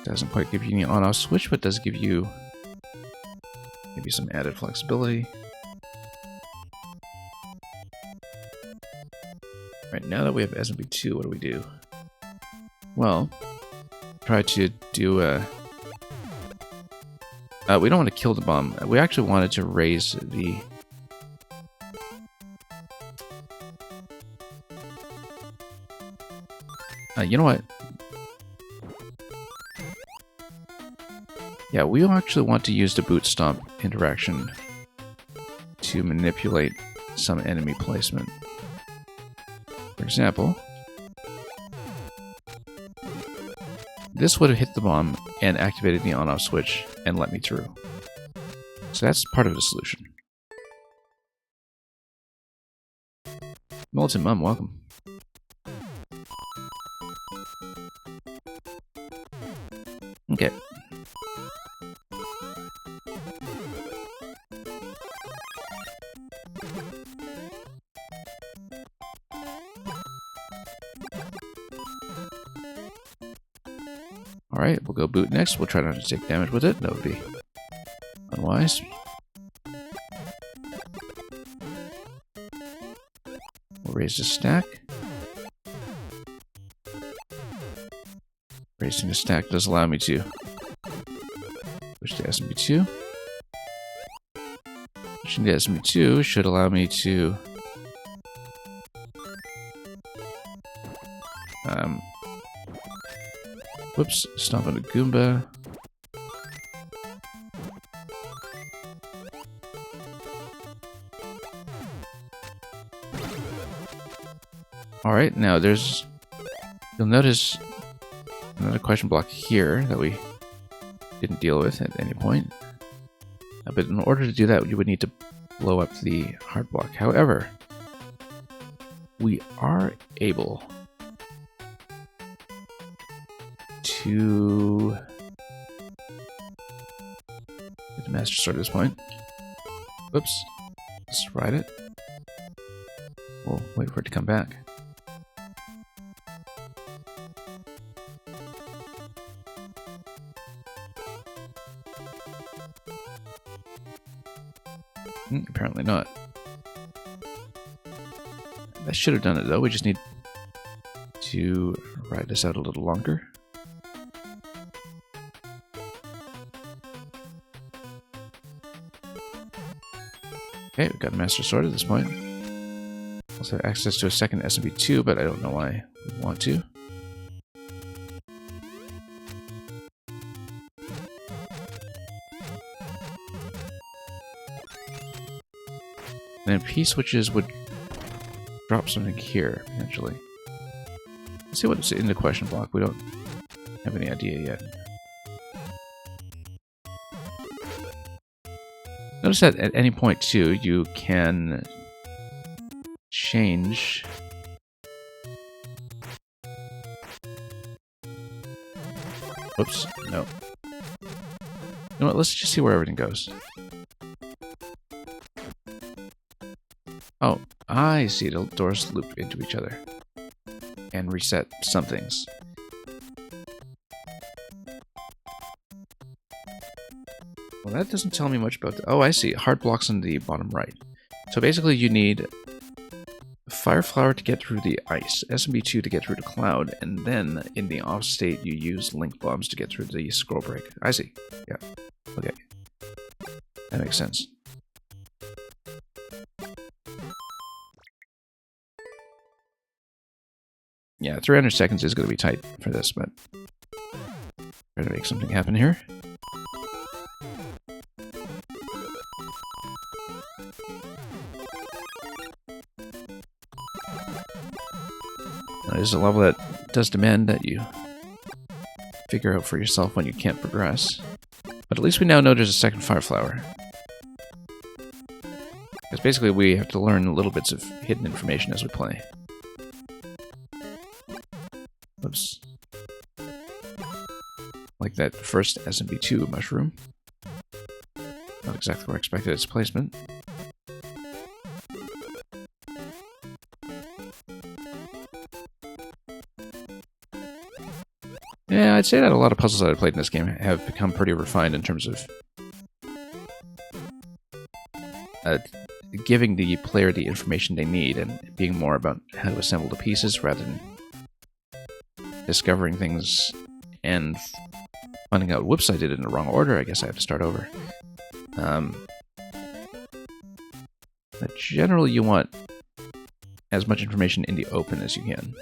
doesn't quite give you any on-off switch, but does give you maybe some added flexibility. Right, now that we have SMB2, what do we do? Well, try to do we don't want to kill the bomb. We actually wanted to raise the... you know what? Yeah, we actually want to use the boot stomp interaction to manipulate some enemy placement. For example, this would have hit the bomb and activated the on-off switch and let me through. So that's part of the solution. Molten Mum, welcome. Okay. Alright, we'll go boot next. We'll try not to take damage with it. That would be unwise. We'll raise the stack. Raising the stack does allow me to push to SMB2. Pushing to SMB2 should allow me to whoops, stomp on a Goomba. Alright, now you'll notice another question block here that we didn't deal with at any point. But in order to do that, you would need to blow up the hard block. However, we are able to get the Master Sword at this point. Whoops. Let's ride it. We'll wait for it to come back. Apparently not. That should have done it though. We just need to ride this out a little longer. Okay, we've got a Master Sword at this point. Also have access to a second SMB2, but I don't know why we want to. And then P-switches would drop something here, potentially. Let's see what's in the question block. We don't have any idea yet. Notice that at any point, too, you can change Oops, no. You know what, let's just see where everything goes. Oh, I see the doors loop into each other. And reset some things. Well, that doesn't tell me much about the... Oh, I see. Hard blocks on the bottom right. So basically you need Fire Flower to get through the ice, SMB2 to get through the cloud, and then in the off state you use Link Bombs to get through the scroll break. I see. Yeah. Okay. That makes sense. Yeah, 300 seconds is going to be tight for this, but try to make something happen here. Now, this is a level that does demand that you figure out for yourself when you can't progress. But at least we now know there's a second Fire Flower. Because basically we have to learn little bits of hidden information as we play. Oops. Like that first SMB2 mushroom. Not exactly where I expected its placement. Yeah, I'd say that a lot of puzzles that I've played in this game have become pretty refined in terms of giving the player the information they need and being more about how to assemble the pieces rather than discovering things and finding out, whoops, I did it in the wrong order, I guess I have to start over. But generally you want as much information in the open as you can.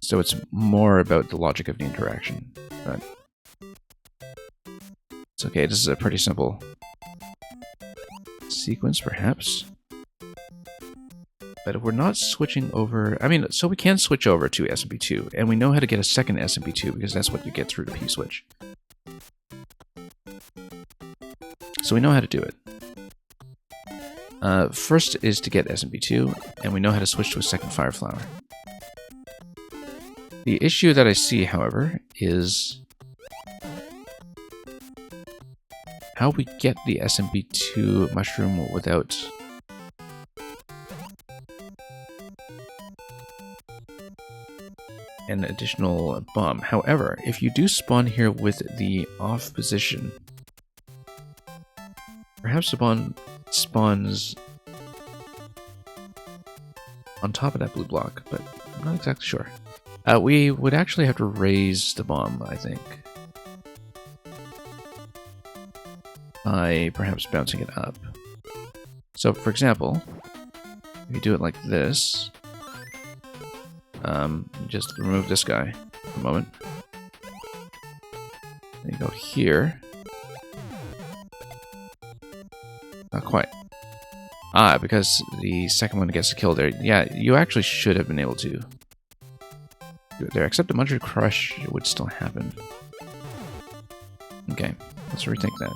So it's more about the logic of the interaction. But it's okay, this is a pretty simple sequence, perhaps. But if we're not switching over... I mean, so we can switch over to SMB2, and we know how to get a second SMB2, because that's what you get through the P-switch. So we know how to do it. First is to get SMB2, and we know how to switch to a second Fire Flower. The issue that I see, however, is how we get the SMB2 mushroom without an additional bomb. However, if you do spawn here with the off position, perhaps the bomb spawns on top of that blue block, but I'm not exactly sure. We would actually have to raise the bomb, I think, by perhaps bouncing it up. So, for example, if you do it like this, just remove this guy for a moment. Then you go here. Not quite. Ah, because the second one gets killed there. Yeah, you actually should have been able to do it there, except the Muncher Crush would still happen. Okay, let's rethink that.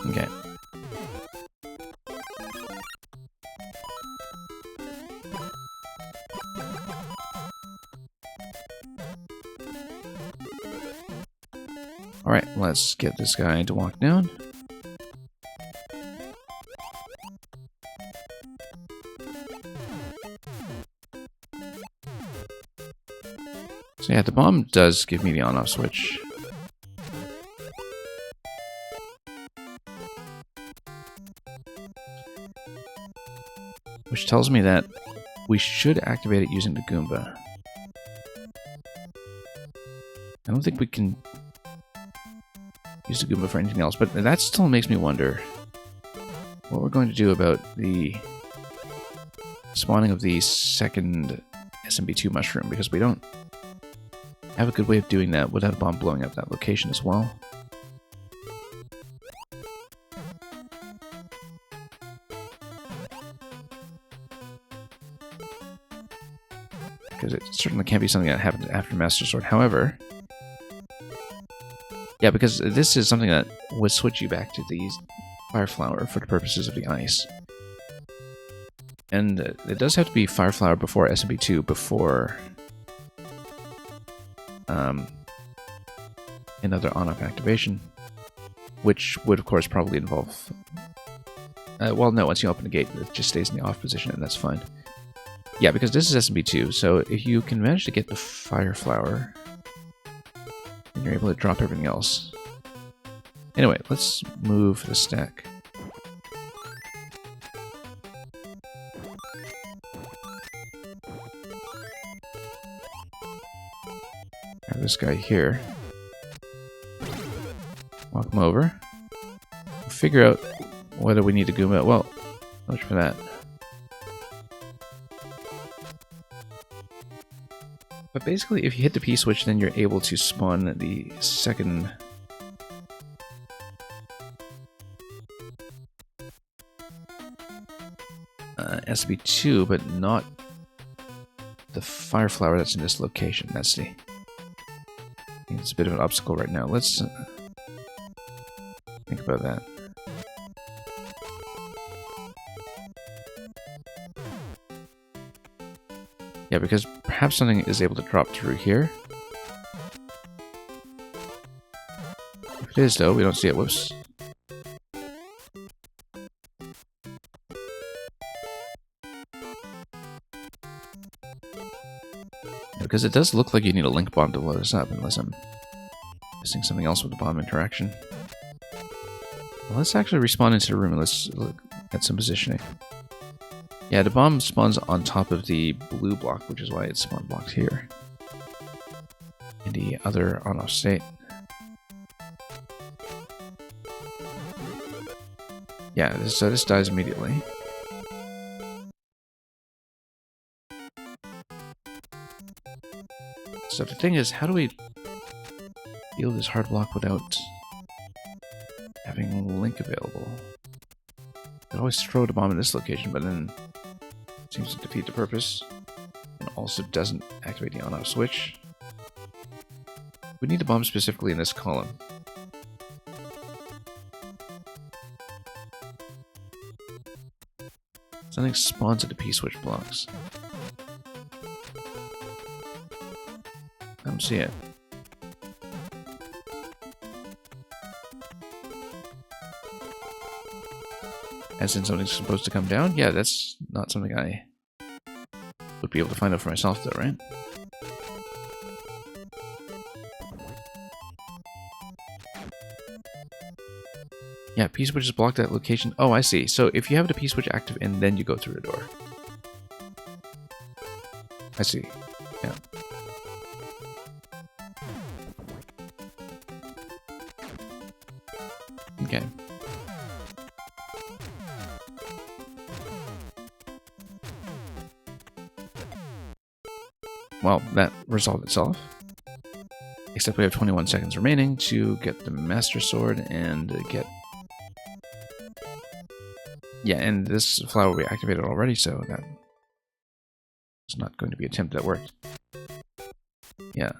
Okay. Alright, let's get this guy to walk down. So yeah, the bomb does give me the on-off switch. Which tells me that we should activate it using the Goomba. I don't think we can use the Goomba for anything else, but that still makes me wonder what we're going to do about the spawning of the second SMB2 mushroom, because we don't have a good way of doing that without a bomb blowing up that location as well. Because it certainly can't be something that happens after Master Sword. However, yeah, because this is something that would switch you back to the Fire Flower for the purposes of the ice. And it does have to be Fire Flower before SMP2, before another on-off activation, which would of course probably involve... well, no, once you open the gate, it just stays in the off position, and that's fine. Yeah, because this is SMP2, so if you can manage to get the Fire Flower, then you're able to drop everything else. Anyway, let's move the stack. Have this guy here. Walk him over. We'll figure out whether we need to Goomba. Well, how much for that? But basically, if you hit the P-switch, then you're able to spawn the second... SB2, but not the Fire Flower that's in this location. That's the... I think it's a bit of an obstacle right now. Let's think about that. Yeah, because perhaps something is able to drop through here. If it is, though, we don't see it. Whoops. Because it does look like you need a link bomb to blow this up, unless I'm missing something else with the bomb interaction. Well, let's actually respawn into the room and let's look at some positioning. Yeah, the bomb spawns on top of the blue block, which is why it's spawn blocked here. In the other on-off state. Yeah, so this dies immediately. So the thing is, how do we deal this hard block without having Link available? I always throw the bomb in this location, but then it seems to defeat the purpose, and also doesn't activate the on-off switch. We need the bomb specifically in this column. Something spawns at the P-switch blocks. I don't see it. As in something's supposed to come down? Yeah, that's not something I would be able to find out for myself though, right? Yeah, P-switch is blocked at that location. Oh, I see. So if you have the P-switch active and then you go through the door. I see. Yeah. Okay. Well, that resolved itself. Except we have 21 seconds remaining to get the Master Sword and get... Yeah, and this flower we activated already, so that is not going to be an attempt that worked. Yeah.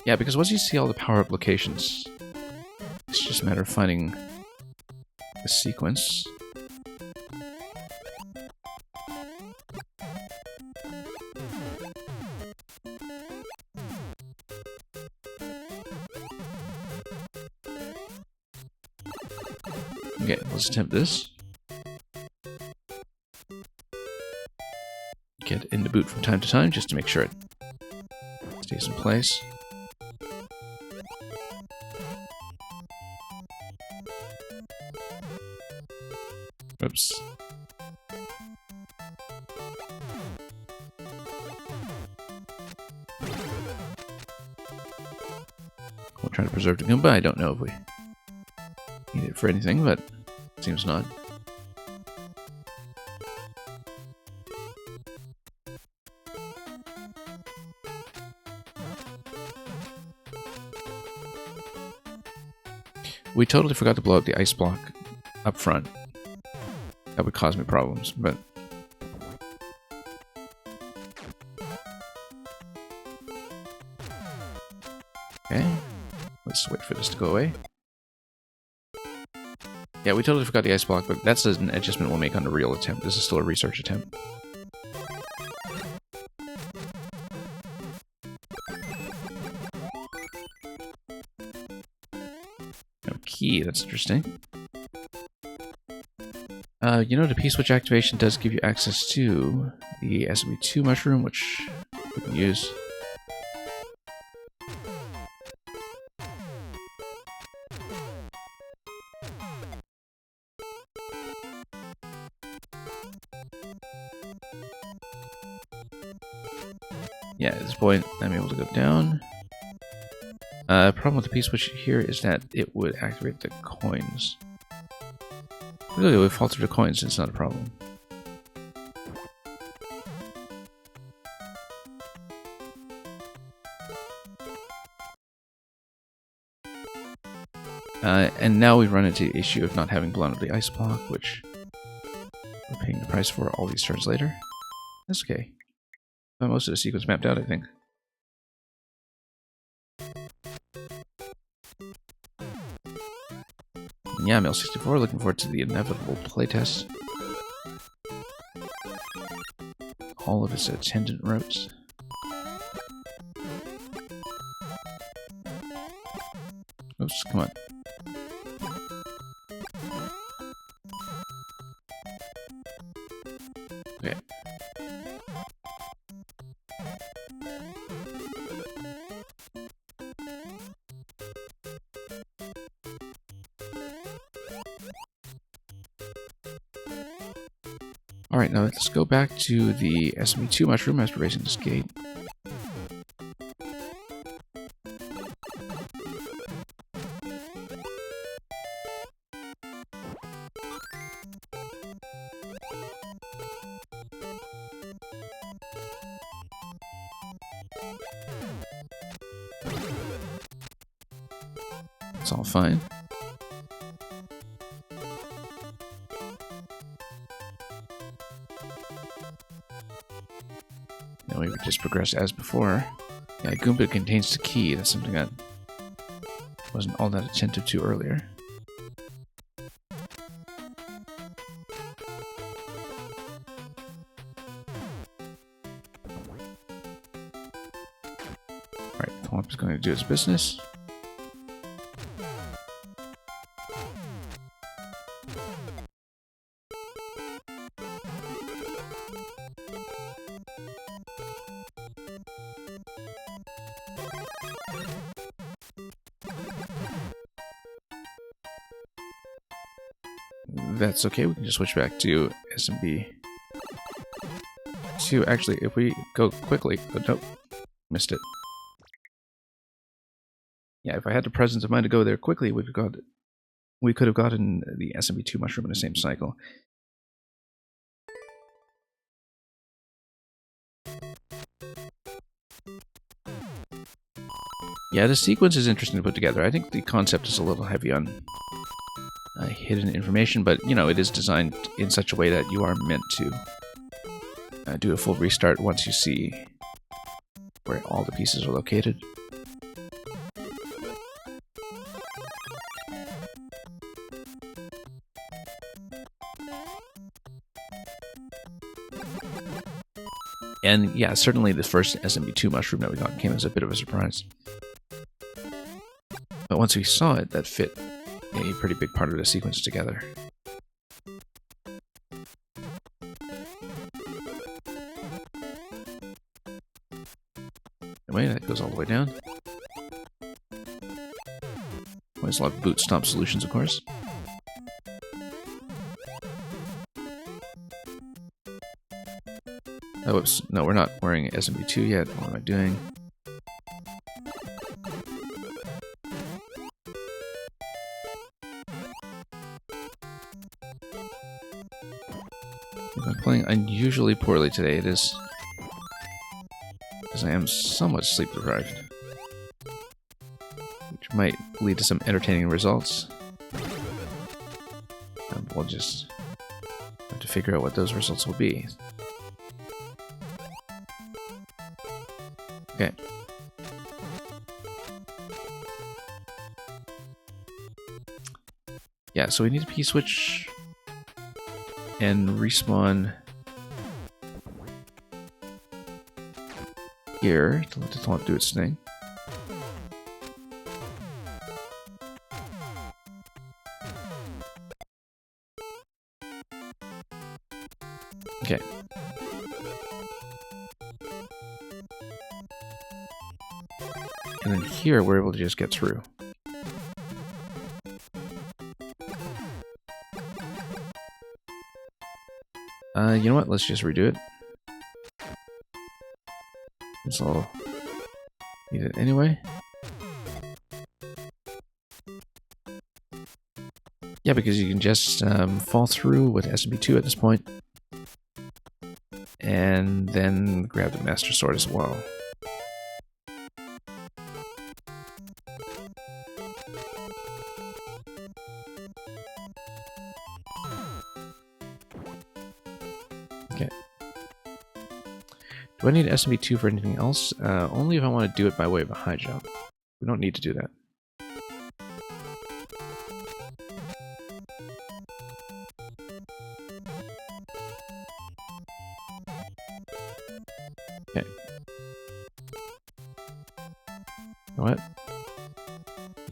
Yeah, because once you see all the power-up locations, it's just a matter of finding the sequence. Okay, let's attempt this. Get in the boot from time to time just to make sure it stays in place. Oops. try to preserve the Goomba. I don't know if we need it for anything, but it seems not. We totally forgot to blow up the ice block up front. That would cause me problems, but... Okay. Let's wait for this to go away. Yeah, we totally forgot the ice block, but that's an adjustment we'll make on the real attempt. This is still a research attempt. No key, that's interesting. You know, the P-switch activation does give you access to the SMB2 mushroom, which we can use. Yeah, at this point, I'm able to go down. Problem with the P-switch here is that it would activate the coins. Really, it would falter the coins, it's not a problem. And now we run into the issue of not having blown up the ice block, which we're paying the price for all these turns later. That's okay. But most of the sequence mapped out, I think. Yeah, Mel64, looking forward to the inevitable playtest. All of its attendant ropes. Oops, come on. Okay. Alright, now let's go back to the SMB2 mushroom after raising this gate. It's all fine. Now we would just progress as before. Yeah, Goomba contains the key. That's something that wasn't all that attentive to earlier. Alright, Thwomp is going to do his business. That's okay, we can just switch back to SMB2. Actually, if we go quickly... Oh, nope. Missed it. Yeah, if I had the presence of mind to go there quickly, we could have gotten the SMB2 mushroom in the same cycle. Yeah, the sequence is interesting to put together. I think the concept is a little heavy on hidden information, but, you know, it is designed in such a way that you are meant to do a full restart once you see where all the pieces are located. And yeah, certainly the first SMB2 mushroom that we got came as a bit of a surprise. But once we saw it, that fit a pretty big part of the sequence together. Anyway, that goes all the way down. Always love boot stomp solutions, of course. Oh, whoops. No, we're not wearing SMB2 yet. What am I doing? If I'm playing unusually poorly today, it is because I am somewhat sleep deprived, which might lead to some entertaining results. And we'll just have to figure out what those results will be. Okay. Yeah, so we need a P-switch and respawn here to let the taunt do its thing. Okay. And then here we're able to just get through. You know what? Let's just redo it. This all need it anyway. Yeah, because you can just fall through with SMB2 at this point, and then grab the Master Sword as well. Okay. Do I need SMB2 for anything else? Only if I want to do it by way of a high jump. We don't need to do that. Okay. You know what?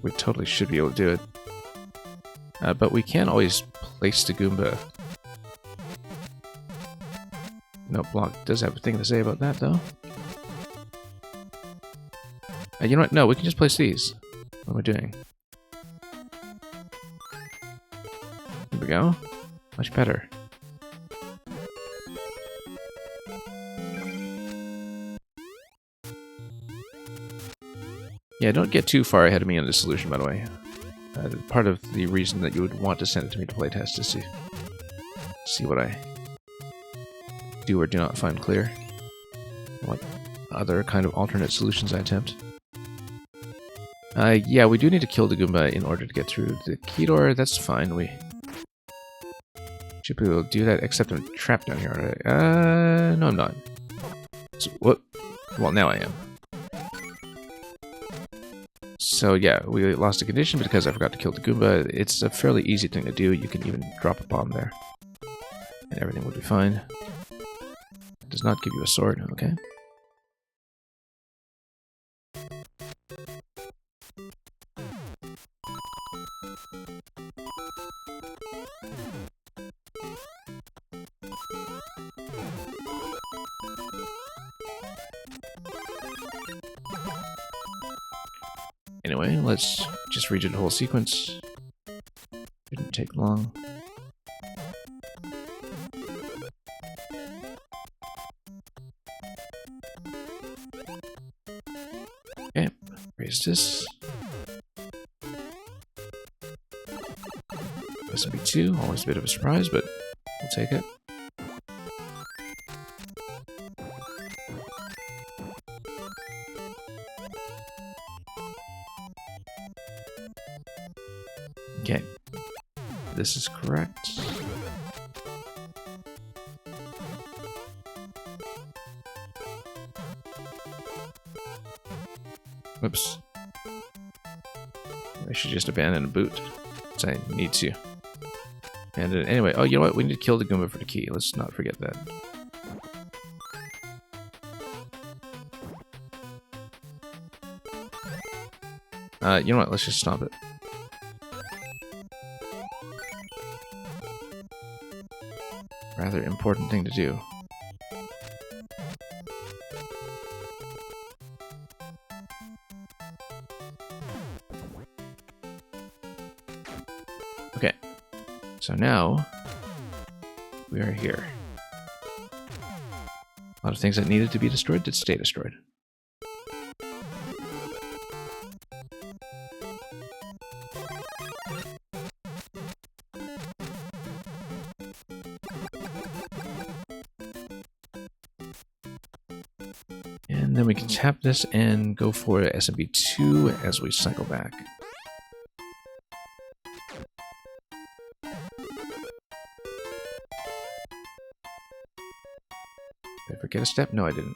We totally should be able to do it. But we can always place the Goomba. No, Block does have a thing to say about that, though. You know what? No, we can just place these. What am I doing? Here we go. Much better. Yeah, don't get too far ahead of me on this solution, by the way. Part of the reason that you would want to send it to me to playtest is to see what I do or do not find clear. What other kind of alternate solutions I attempt. Yeah, we do need to kill the Goomba in order to get through the key door. That's fine. We should be able to do that, except I'm trapped down here. No, I'm not. So, what? Well, now I am. So yeah, we lost a condition because I forgot to kill the Goomba. It's a fairly easy thing to do. You can even drop a bomb there, and everything will be fine. It does not give you a sword, okay? Anyway, let's just redo the whole sequence. Didn't take long. Okay, raise this. SMB2, always a bit of a surprise, but we'll take it. Okay, this is correct. Whoops. I should just abandon a boot, since I need to. And anyway, oh, you know what? We need to kill the Goomba for the key. Let's not forget that. You know what? Let's just stop it. Rather important thing to do. Okay, so now we are here. A lot of things that needed to be destroyed did stay destroyed. And then we can tap this and go for SMB 2 as we cycle back. Did I forget a step? No, I didn't.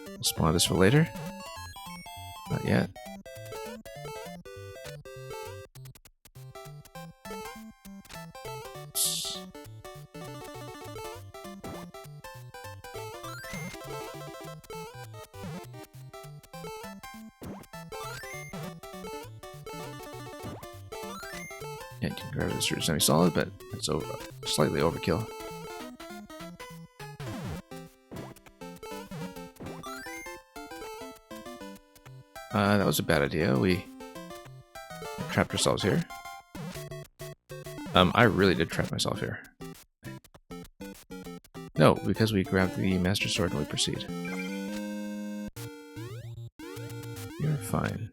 We'll spawn this for later. Not yet. Yeah, you can grab this through semi-solid, but it's slightly overkill. That was a bad idea. We trapped ourselves here. I really did trap myself here. No, because we grabbed the Master Sword and we proceed. You're fine.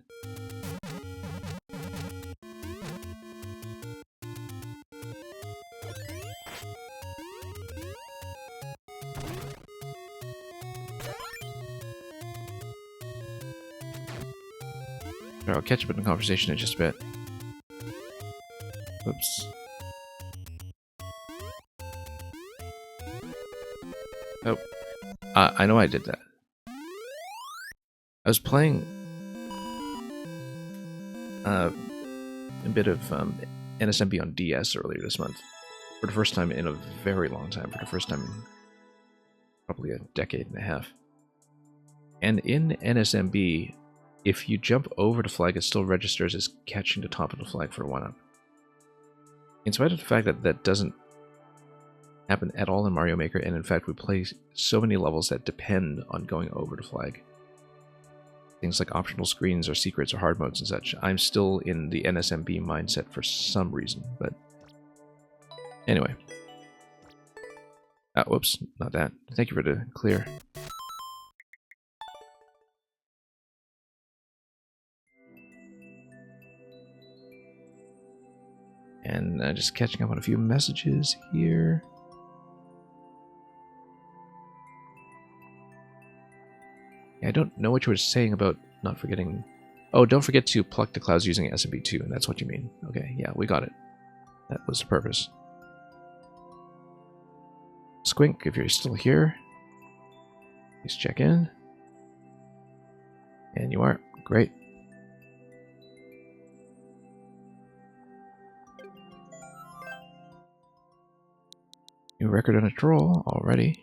I'll catch up in the conversation in just a bit. Oops. Oh. I know I did that. I was playing a bit of NSMB on DS earlier this month. For the first time in a very long time. For the first time in probably a decade and a half. And in NSMB, if you jump over the flag, it still registers as catching the top of the flag for a 1-up. In spite of the fact that that doesn't happen at all in Mario Maker, and in fact we play so many levels that depend on going over the flag. Things like optional screens or secrets or hard modes and such. I'm still in the NSMB mindset for some reason, but anyway. Whoops, not that. Thank you for the clear. And just catching up on a few messages here. Yeah, I don't know what you were saying about not forgetting. Oh, don't forget to pluck the clouds using SMB2, and that's what you mean. Okay, yeah, we got it. That was the purpose. Squink, if you're still here, please check in. And you are. Great. New record on a troll already.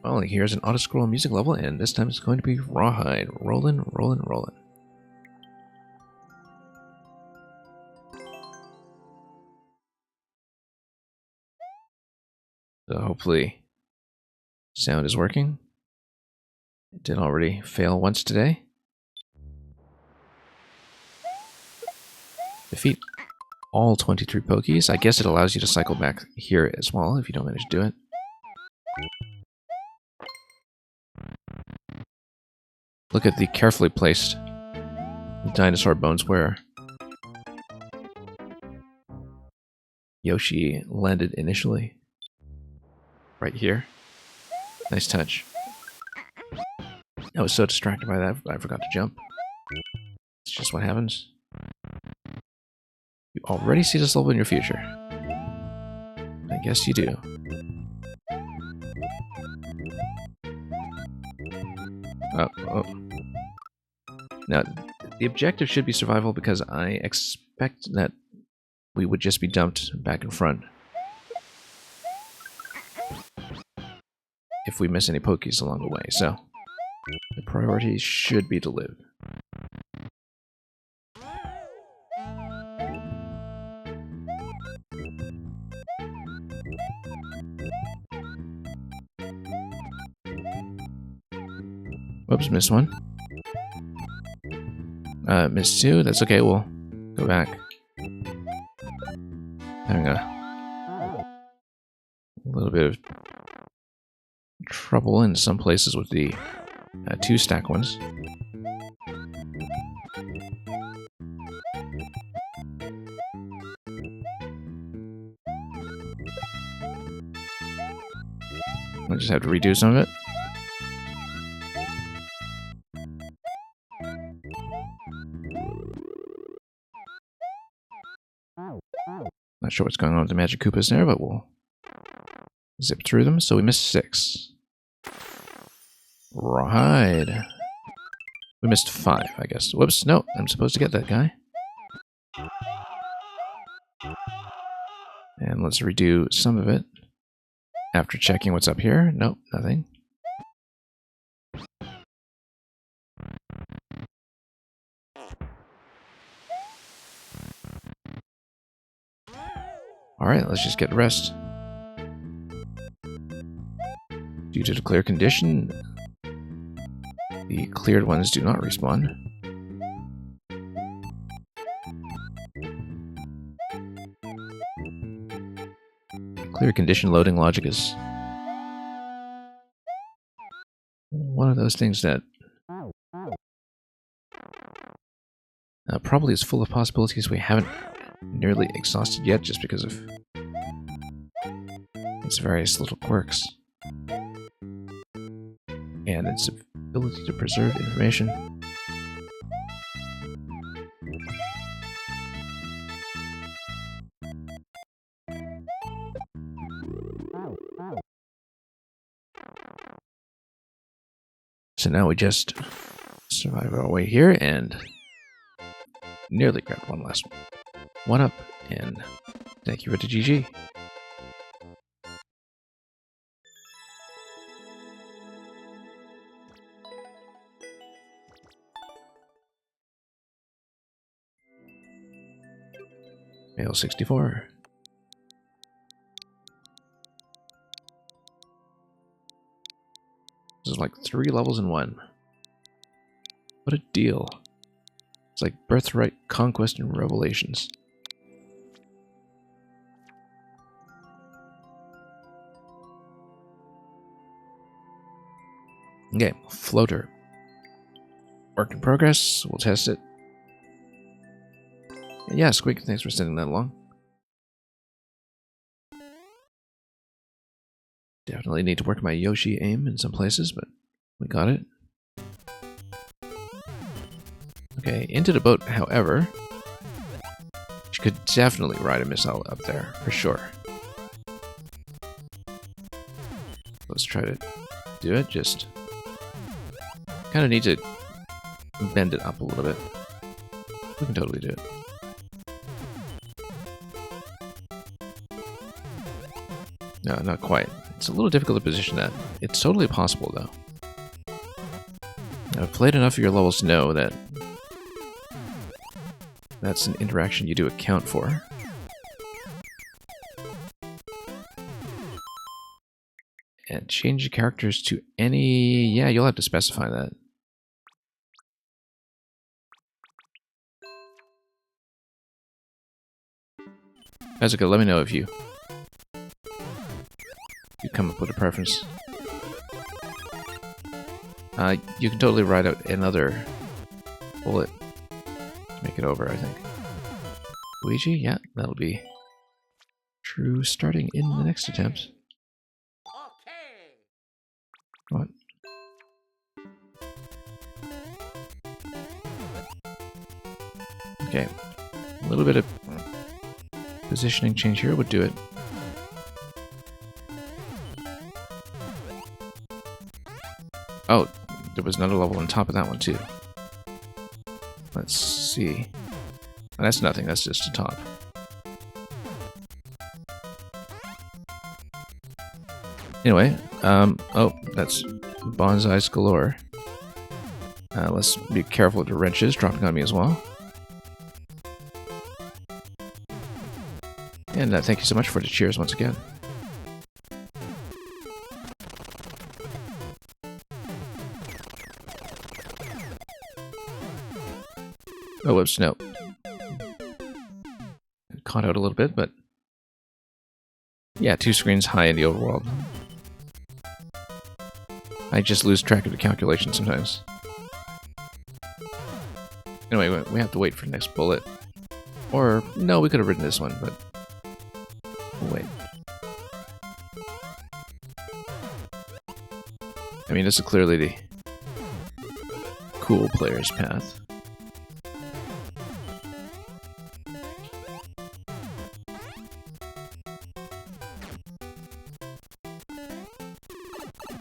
Well, here's an auto-scroll music level, and this time it's going to be Rawhide. Rollin', rollin', rollin'. So hopefully sound is working. It did already fail once today. Defeat all 23 Pokies. I guess it allows you to cycle back here as well if you don't manage to do it. Look at the carefully placed dinosaur bones where Yoshi landed initially. Right here. Nice touch. I was so distracted by that, I forgot to jump. It's just what happens. You already see this level in your future. I guess you do. Oh. Now, the objective should be survival because I expect that we would just be dumped back in front if we miss any Pokies along the way, so the priority should be to live. Whoops, missed one. Missed two, that's okay, we'll go back. having a little bit of trouble in some places with the 2-stack ones. I just have to redo some of it. Not sure what's going on with the Magic Koopas there, but we'll zip through them. So we missed 6. Rawhide. We missed 5, I guess. Whoops, no, I'm supposed to get that guy. And let's redo some of it. After checking what's up here. Nope, nothing. Alright, let's just get rest. Due to the clear condition, the cleared ones do not respawn. Clear condition loading logic is one of those things that probably is full of possibilities we haven't nearly exhausted yet, just because of its various little quirks and its ability to preserve information. So now we just survive our way here and nearly grab one last one up, and thank you for the GG. Male 64. This is like 3 levels in 1. What a deal. It's like Birthright, Conquest, and Revelations. Okay, floater. Work in progress. We'll test it. And yeah, Squeak, thanks for sending that along. Definitely need to work my Yoshi aim in some places, but we got it. Okay, into the boat, however. You could definitely ride a missile up there, for sure. Let's try to do it, just kind of need to bend it up a little bit. We can totally do it. No, not quite. It's a little difficult to position that. It's totally possible, though. I've played enough of your levels to know that that's an interaction you do account for. And change your characters to any... Yeah, you'll have to specify that. Ezuka, let me know if you come up with a preference. You can totally write out another bullet to make it over, I think. Luigi? Yeah, that'll be true starting in the next attempt. What? Okay. A little bit of positioning change here would do it. Oh, there was another level on top of that one too. Let's see. Oh, that's nothing, that's just the top. Anyway, oh, that's bonsais galore. Let's be careful with the wrenches dropping on me as well. And thank you so much for the cheers once again. Oh, whoops, no. Caught out a little bit, but Yeah, 2 screens high in the overworld. I just lose track of the calculation sometimes. Anyway, we have to wait for the next bullet. Or, no, we could have written this one, but... we'll wait. I mean, this is clearly the cool player's path.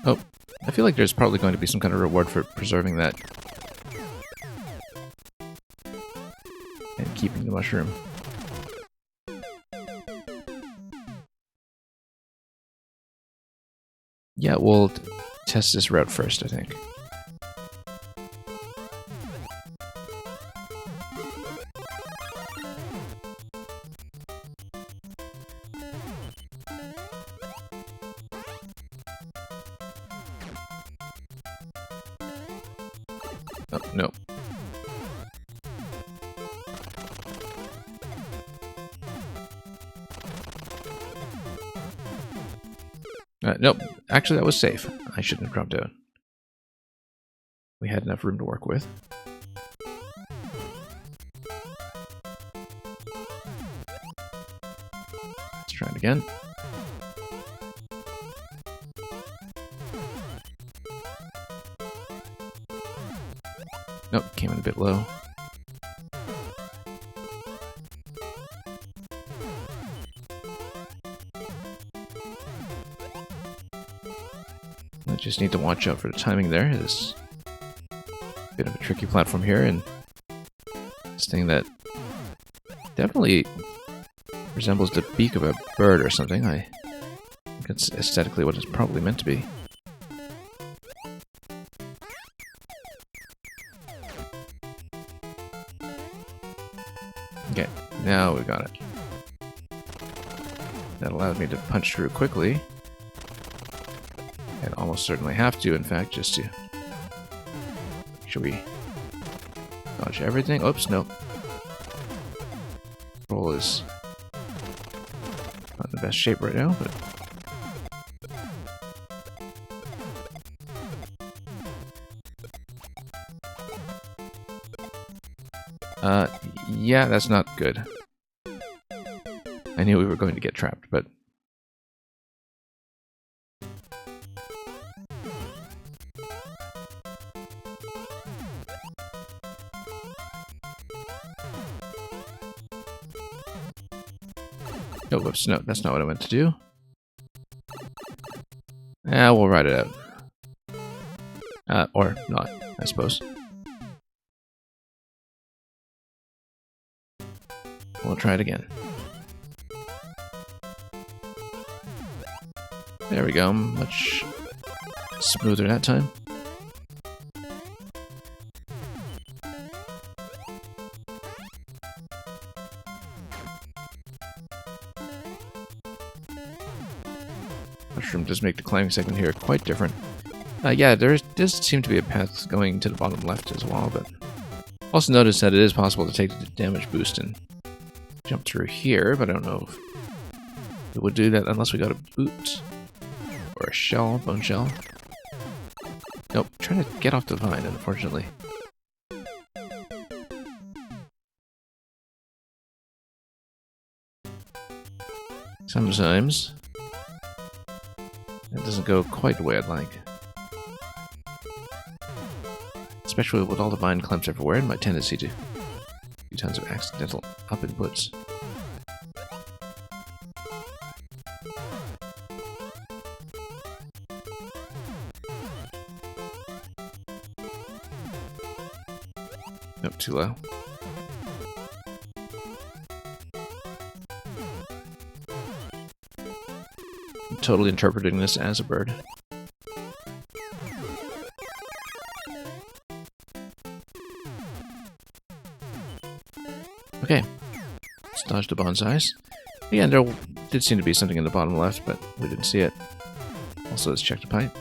Oh, I feel like there's probably going to be some kind of reward for preserving that. And keeping the mushroom. Yeah, we'll test this route first, I think. Oh, no. Nope. Actually, that was safe. I shouldn't have dropped out. We had enough room to work with. Let's try it again. Nope, came in a bit low. I just need to watch out for the timing there. It's a bit of a tricky platform here, and this thing that definitely resembles the beak of a bird or something. I think it's aesthetically what it's probably meant to be. Okay, now we got it. That allowed me to punch through quickly. And almost certainly have to, in fact, just to... Should we dodge everything? Oops, no. Roll is not in the best shape right now, but... yeah, that's not good. I knew we were going to get trapped, but... Oh, whoops, no, that's not what I meant to do. Yeah, we'll ride it out. Or not, I suppose. We'll try it again. There we go, much smoother that time. Mushroom does make the climbing segment here quite different. Yeah, there does seem to be a path going to the bottom left as well, but also notice that it is possible to take the damage boost and jump through here, but I don't know if it would do that unless we got a boot or a shell, bone shell. Nope, trying to get off the vine, unfortunately. Sometimes it doesn't go quite the way I'd like. Especially with all the vine clamps everywhere and my tendency to do tons of accidental up inputs. Nope, too low. I'm totally interpreting this as a bird. Okay, let's dodge the bonsais. Again, there did seem to be something in the bottom left, but we didn't see it. Also, let's check the pipe.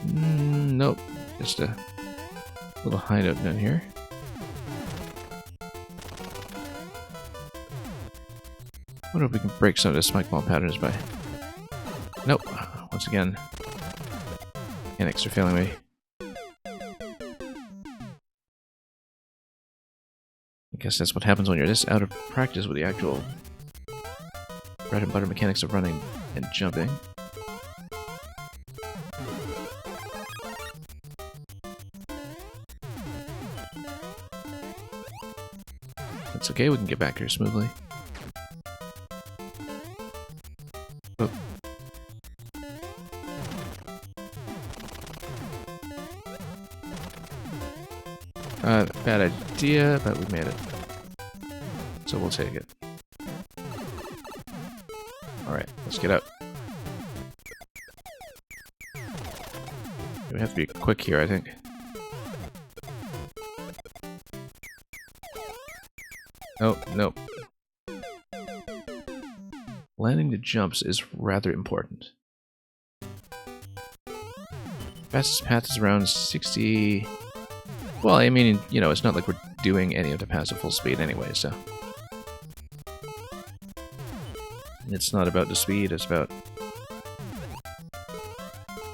Nope, just a little high note down here. wonder if we can break some of the spike ball patterns by... Nope. Once again, mechanics are failing me. I guess that's what happens when you're this out of practice with the actual bread and butter mechanics of running and jumping. It's okay, we can get back here smoothly. Oh. Bad idea, but we made it. So we'll take it. Alright, let's get up. We have to be quick here, I think. Oh, no. Landing the jumps is rather important. Fastest path is around 60... Well, I mean, you know, it's not like we're doing any of the paths at full speed anyway, so... It's not about the speed, it's about...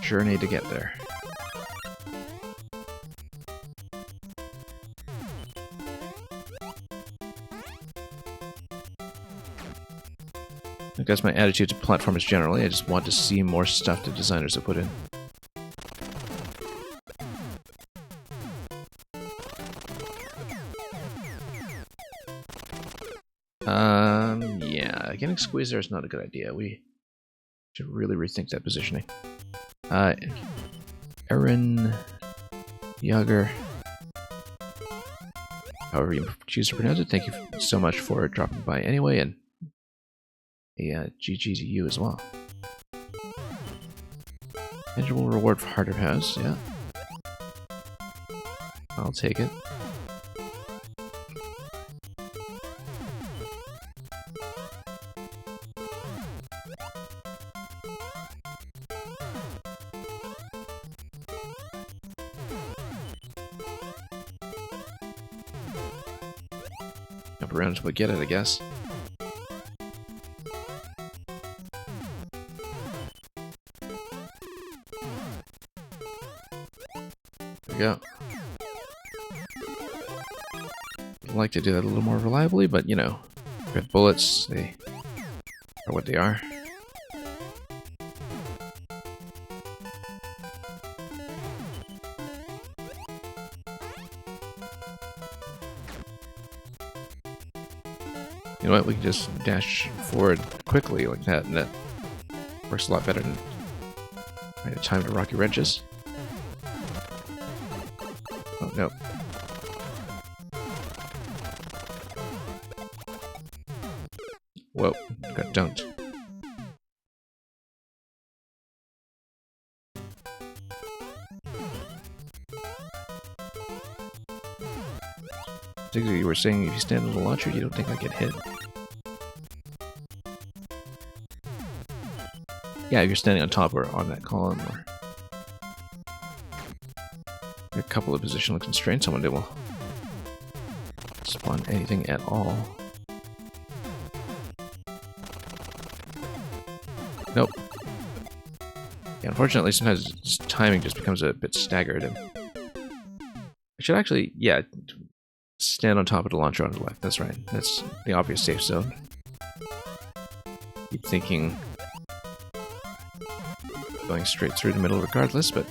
journey to get there. I think that's my attitude to platformers generally. I just want to see more stuff the designers have put in. Yeah, getting squeezed there is not a good idea. We should really rethink that positioning. Aaron Yager, however you choose to pronounce it, thank you so much for dropping by anyway, and a GG to you as well. Tangible reward for Heart of House, yeah. I'll take it. Jump around until we get it, I guess. There we go. I'd like to do that a little more reliably, but you know, red bullets, they are what they are. You know what, we can just dash forward quickly like that, and that works a lot better than trying to time to rocky wrenches. Oh, no. Whoa, got dunked. Particularly, you were saying if you stand on the launcher, you don't think I get hit. Yeah, if you're standing on top or on that column, or a couple of positional constraints, someone will spawn anything at all. Nope. Yeah, unfortunately, sometimes timing just becomes a bit staggered. And I should actually, yeah, stand on top of the launcher on the left. That's right. That's the obvious safe zone. Keep thinking going straight through the middle regardless, but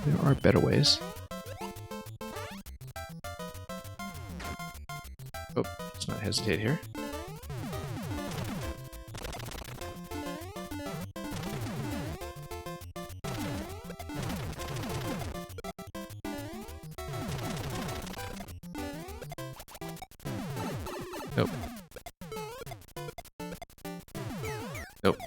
there are better ways. Oh, let's not hesitate here. Nope. Nope.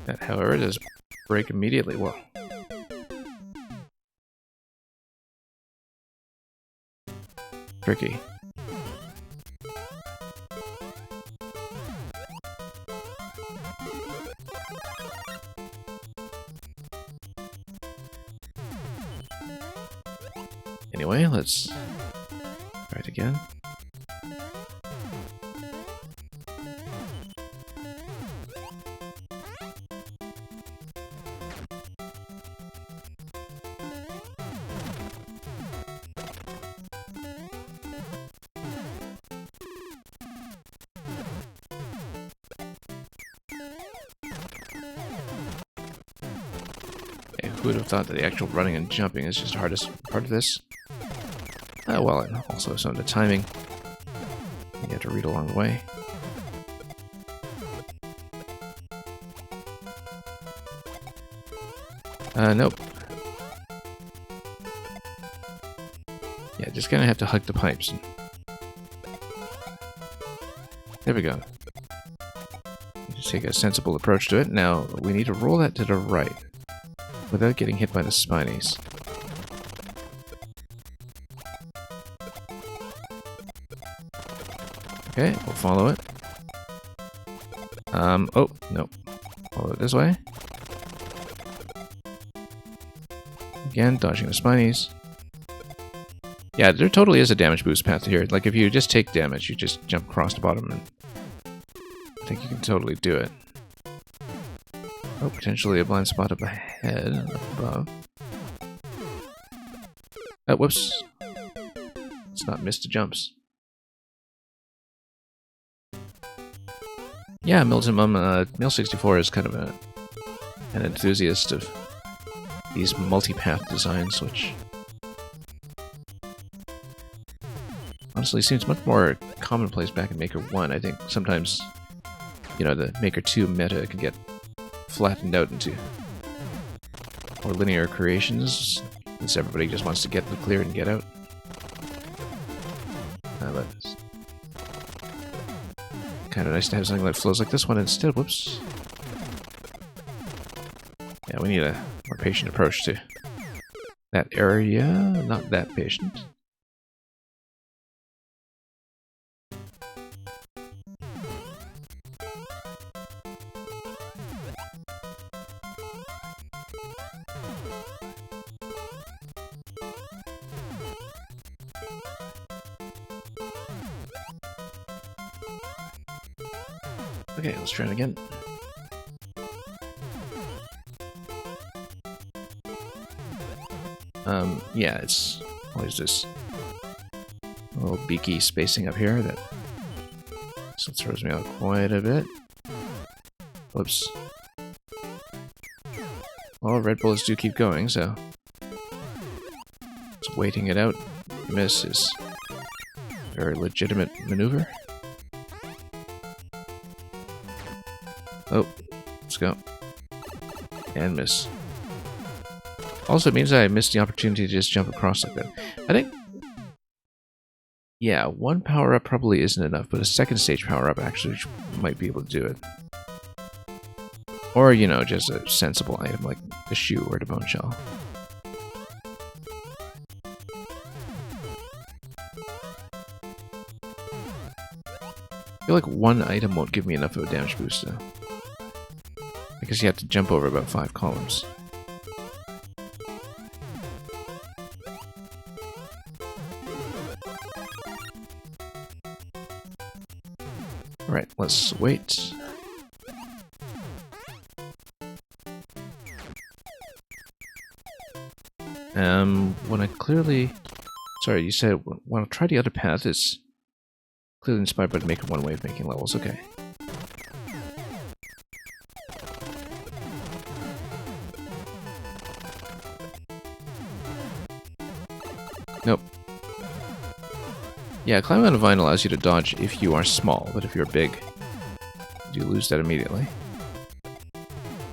That, however, does break immediately. Whoa. Tricky. Anyway, let's try it again. Who would have thought that the actual running and jumping is just the hardest part of this? Well, and also some of the timing. You have to read along the way. Nope. Yeah, just gonna have to hug the pipes. There we go. Just take a sensible approach to it. Now, we need to roll that to the right without getting hit by the spinies. Okay, we'll follow it. Oh, no. Follow it this way. Again, dodging the spinies. Yeah, there totally is a damage boost path here. Like, if you just take damage, you just jump across the bottom, and I think you can totally do it. Oh, potentially a blind spot up ahead, up above. Oh, whoops. Let's not miss the jumps. Yeah, Mil64 is kind of an enthusiast of these multi-path designs, which honestly seems much more commonplace back in Maker 1. I think sometimes, you know, the Maker 2 meta can get flattened out into more linear creations, since everybody just wants to get the clear and get out. But it's kind of nice to have something that flows like this one instead. Whoops. Yeah, we need a more patient approach to that area. Not that patient. Okay, let's try it again. Yeah, it's always this little beaky spacing up here that so it throws me out quite a bit. Whoops. Well, red bullets do keep going, so just waiting it out. Miss is a very legitimate maneuver. Oh, let's go. And miss. Also, it means I missed the opportunity to just jump across like that. I think, yeah, one power-up probably isn't enough, but a second stage power-up actually might be able to do it. Or, you know, just a sensible item like the shoe or the bone shell. I feel like one item won't give me enough of a damage boost, though. Because you have to jump over about 5 columns. Alright, let's wait. When I clearly... Sorry, you said when I try the other path, it's clearly inspired by the Maker 1 way of making levels. Okay. Nope. Yeah, climbing on a vine allows you to dodge if you are small, but if you're big, you lose that immediately.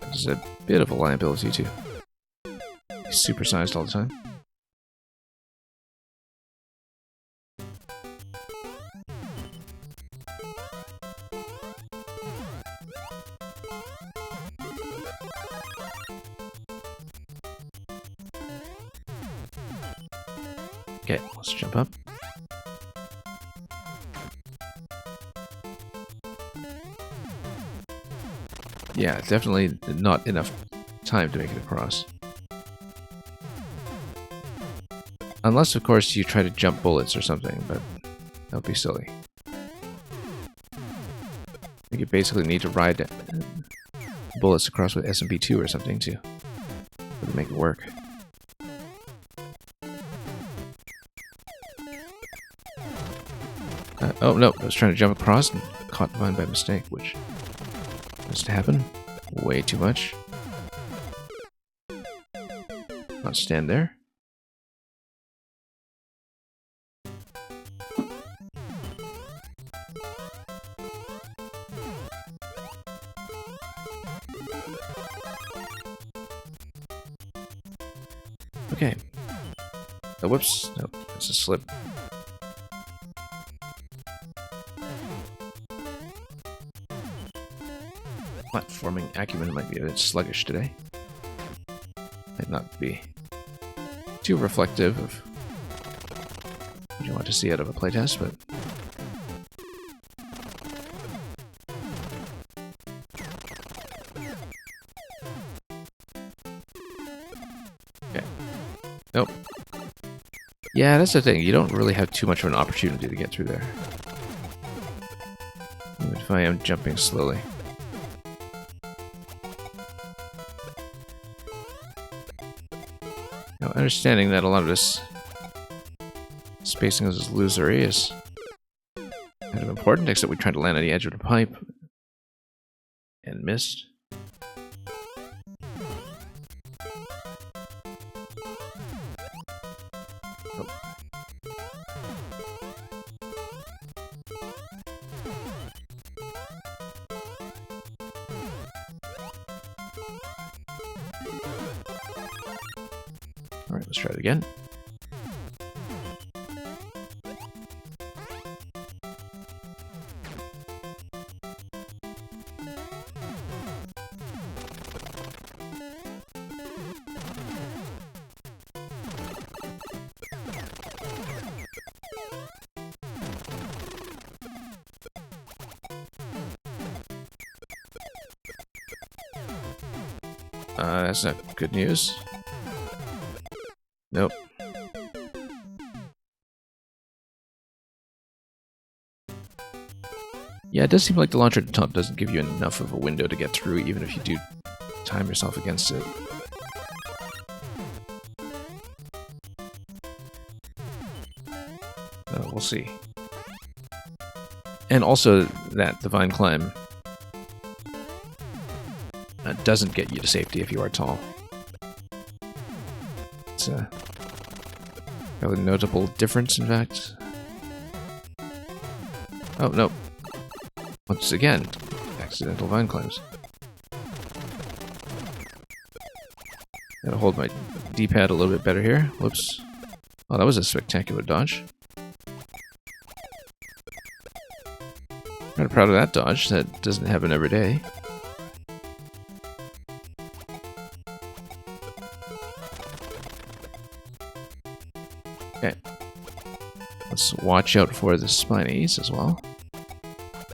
It's a bit of a liability too. He's supersized all the time. Okay, let's jump up. Yeah, definitely not enough time to make it across. Unless, of course, you try to jump bullets or something, but that would be silly. I think you basically need to ride bullets across with SMP2 or something to make it work. Oh no, I was trying to jump across and caught the vine by mistake, which must happen way too much. Not stand there. Okay. Oh, whoops. No, that's a slip. Platforming acumen might be a bit sluggish today. Might not be too reflective of what you want to see out of a playtest, but okay. Nope. Yeah, that's the thing. You don't really have too much of an opportunity to get through there. Even if I am jumping slowly. Now, understanding that a lot of this spacing is illusory is kind of important, except we tried to land on the edge of the pipe and missed. Oh. Alright, let's try it again. That's not good news. Nope. Yeah, it does seem like the launcher at the top doesn't give you enough of a window to get through, even if you do time yourself against it. We'll see. And also that the vine climb doesn't get you to safety if you are tall. It's a fairly notable difference, in fact. Oh, no. Once again, accidental vine climbs. Gotta hold my D-pad a little bit better here. Whoops. Oh, that was a spectacular dodge. Kind of proud of that dodge. That doesn't happen every day. Okay. Let's watch out for the spinies as well.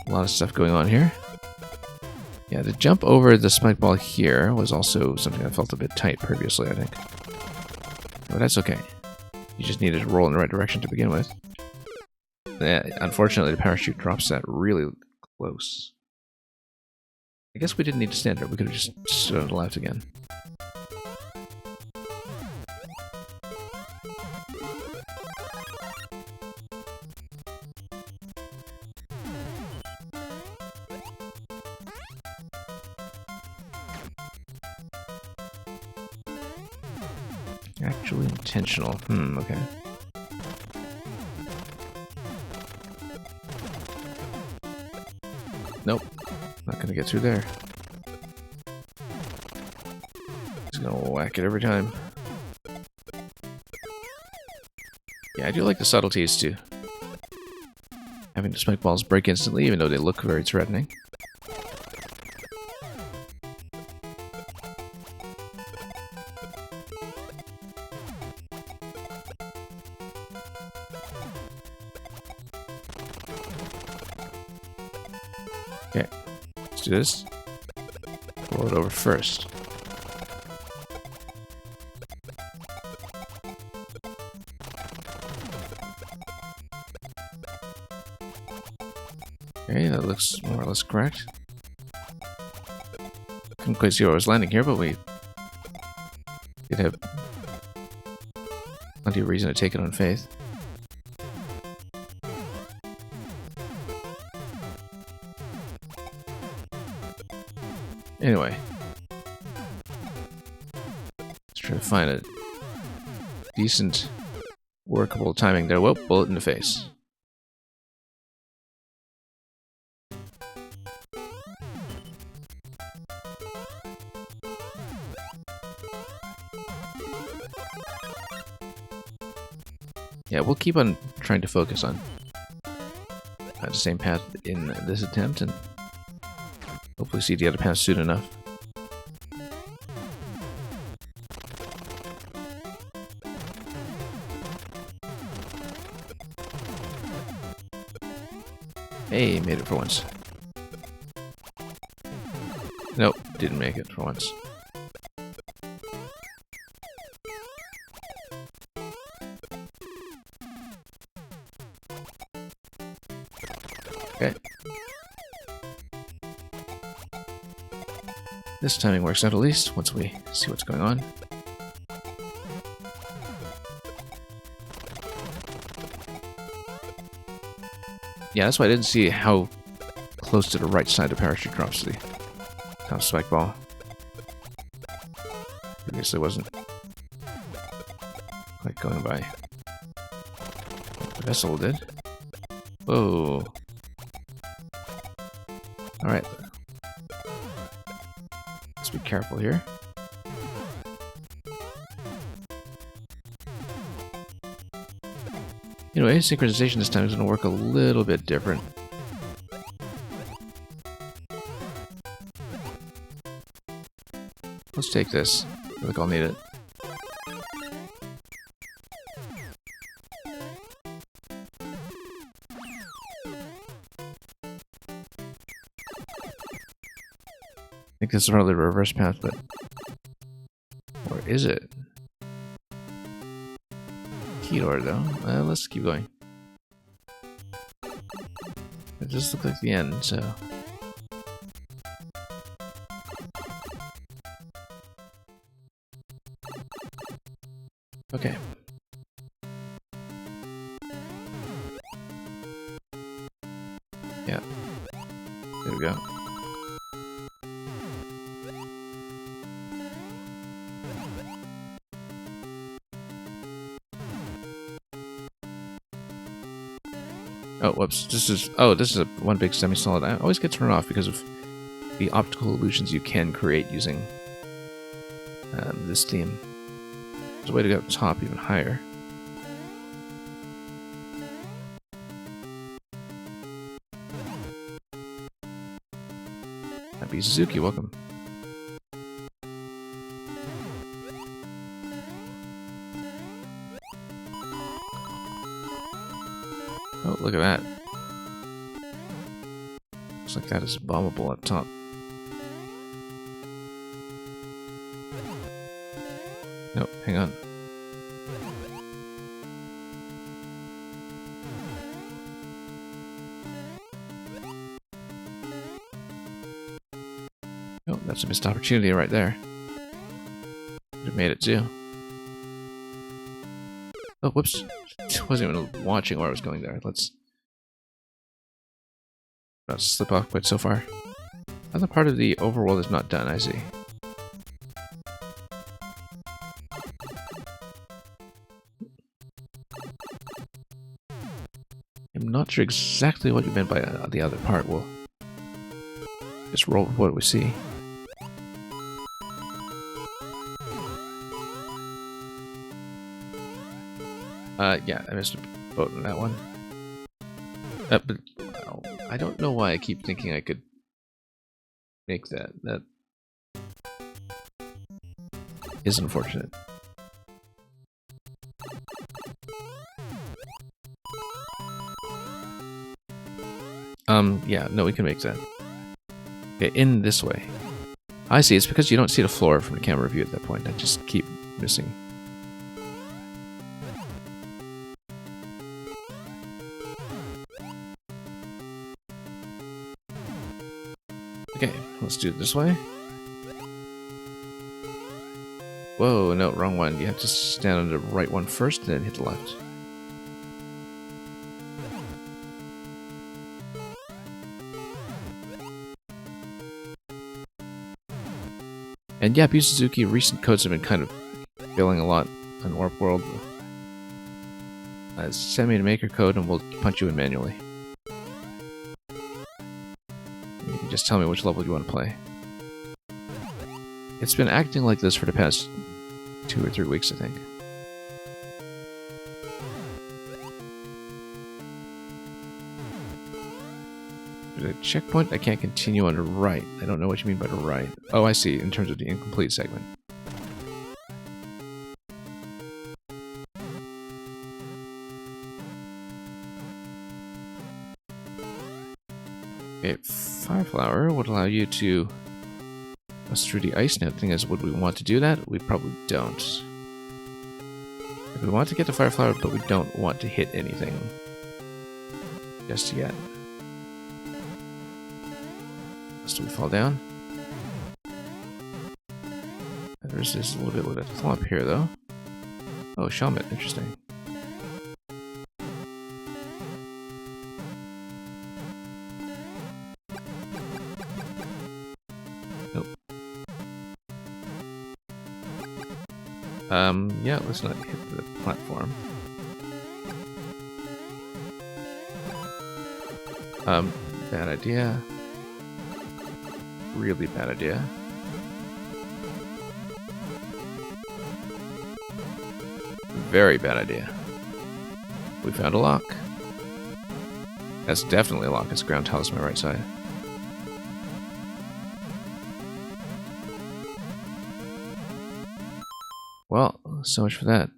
A lot of stuff going on here. Yeah, to jump over the spike ball here was also something that felt a bit tight previously, I think. But that's okay. You just needed to roll in the right direction to begin with. Yeah, unfortunately, the parachute drops that really close. I guess we didn't need to stand there. We could have just stood on the left again. Actually intentional. Okay. Nope. Not gonna get through there. Just gonna whack it every time. Yeah, I do like the subtleties too. Having the spike balls break instantly, even though they look very threatening. Okay, let's do this. Roll it over first. That looks more or less correct. Couldn't quite see where I was landing here, but we did have plenty of reason to take it on faith. Anyway, let's try to find a decent, workable timing there. Whoop, bullet in the face. Yeah, we'll keep on trying to focus on the same path in this attempt, and hopefully see the other path soon enough. Hey, made it for once. Nope, didn't make it for once. Okay. This timing works out at least, once we see what's going on. Yeah, that's why I didn't see how close to the right side the parachute drops to the top spike ball. I guess it wasn't quite going by. The vessel did. Whoa. Alright. Let's be careful here. Anyway, synchronization this time is going to work a little bit different. Let's take this. I think I'll need it. I think this is probably the reverse path, but... Or is it? Key door, though. Let's keep going. It just looked like the end, so... Okay. Yeah. There we go. Oh, whoops. This is a one big semi-solid. I always get turned off because of the optical illusions you can create using this theme. There's a way to go up top even higher. Happy Suzuki, welcome. Oh, look at that. Looks like that is bombable up top. Nope, hang on. Oh, that's a missed opportunity right there. Could have made it too. Oh, whoops. Wasn't even watching where I was going there. Let's not slip off quite so far. Other part of the overworld is not done, I see. I'm not sure exactly what you meant by the other part. We'll just roll with what we see. Yeah, I missed a boat in that one. But well, I don't know why I keep thinking I could make that. That is unfortunate. Yeah, no, we can make that. Okay, in this way. I see, it's because you don't see the floor from the camera view at that point. I just keep missing. Okay, let's do it this way. Whoa, no, wrong one. You have to stand on the right one first, then hit the left. And yeah, Yu Suzuki, recent codes have been kind of failing a lot on Warp World. Send me a maker code and we'll punch you in manually. You can just tell me which level you want to play. It's been acting like this for the past 2 or 3 weeks, I think. There's a checkpoint. I can't continue on the right. I don't know what you mean by the right. Oh, I see, in terms of the incomplete segment. Okay, Fireflower would allow you to us through the ice. Now, the thing is, would we want to do that? We probably don't. If we want to get the Fireflower, but we don't want to hit anything just yet. So we fall down. There's this little bit with a thwomp here, though. Oh, Shaman, interesting. Nope. Yeah, let's not hit the platform. Bad idea. Really bad idea. Very bad idea. We found a lock. That's definitely a lock. It's ground talisman on my right side. Well, so much for that.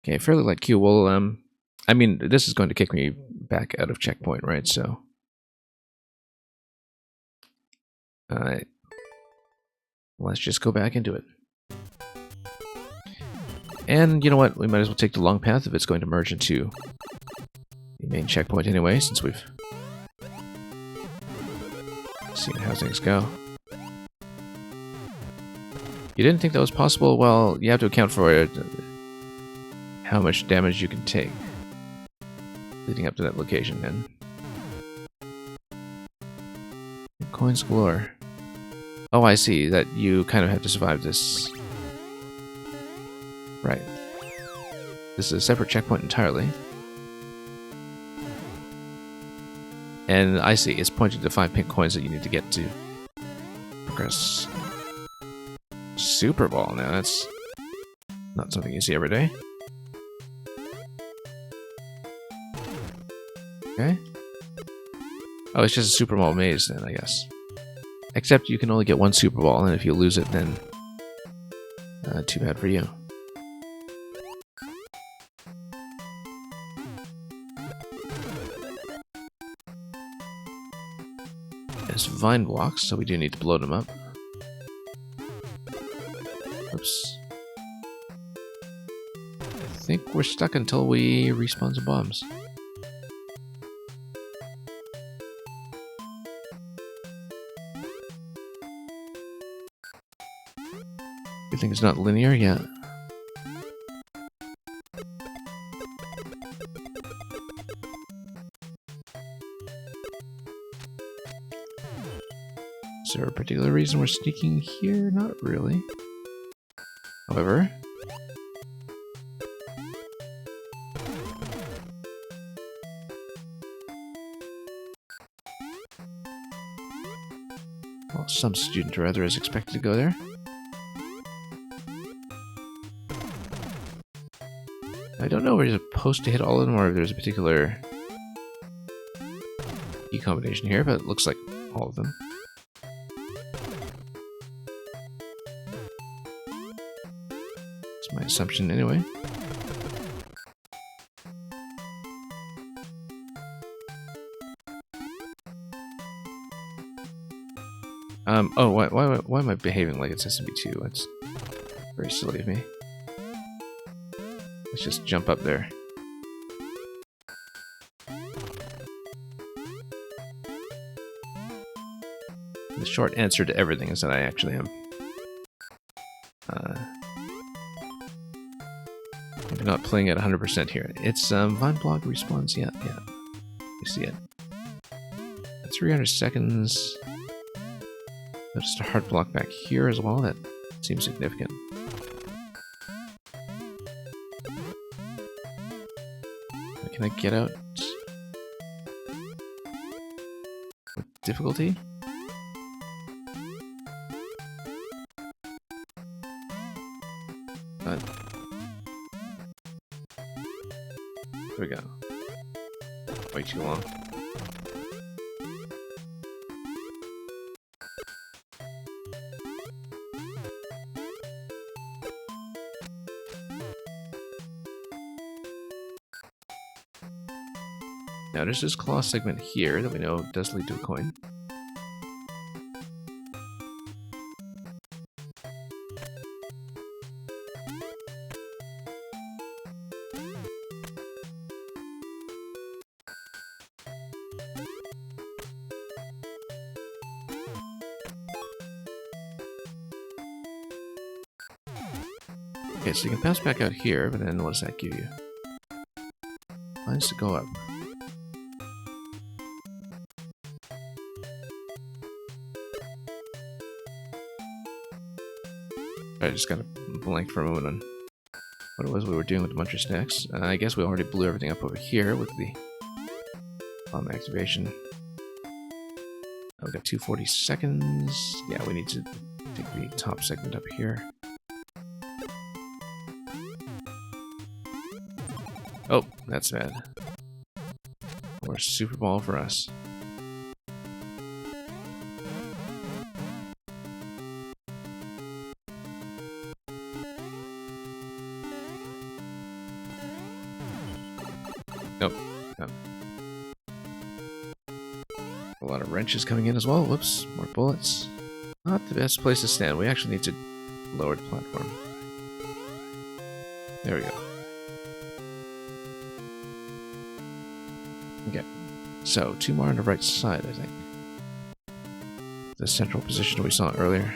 Okay, fairly like Q. Well, I mean, this is going to kick me back out of checkpoint, right? So, let's just go back into it. And you know what? We might as well take the long path if it's going to merge into the main checkpoint anyway, since we've seen how things go. You didn't think that was possible? Well, you have to account for it. How much damage you can take leading up to that location, then. Coins galore. Oh, I see. That you kind of have to survive this. Right. This is a separate checkpoint entirely. And I see. It's pointing to 5 pink coins that you need to get to progress. Super Ball. Now, that's not something you see every day. Okay. Oh, it's just a Super Ball maze then, I guess. Except you can only get 1 Super Ball, and if you lose it, then too bad for you. There's vine blocks, so we do need to blow them up. Oops. I think we're stuck until we respawn some bombs. Good thing it's not linear yet. Is there a particular reason we're sneaking here? Not really. However, well, some student or other is expected to go there. I don't know if we're supposed to hit all of them or if there's a particular key combination here, but it looks like all of them. That's my assumption anyway. Oh, why am I behaving like it's SMB2? That's very silly of me. Let's just jump up there. The short answer to everything is that I actually am. Maybe not playing at 100% here. It's VineBlog response. Yeah. You see it. 300 seconds. Just a hard block back here as well. That seems significant. Can I get out with difficulty? Here we go. Way too long. Now there's this claw segment here that we know does lead to a coin. Okay, so you can pass back out here, but then what does that give you? Lines to go up. I just got blanked for a moment on what it was we were doing with the Muncher Snacks. I guess we already blew everything up over here with the bomb activation. We got 240 seconds. Yeah, we need to take the top segment up here. Oh, that's bad. More Super Ball for us. Nope. No. A lot of wrenches coming in as well. Whoops, more bullets. Not the best place to stand. We actually need to lower the platform. There we go. Okay. So, 2 more on the right side, I think. The central position we saw earlier.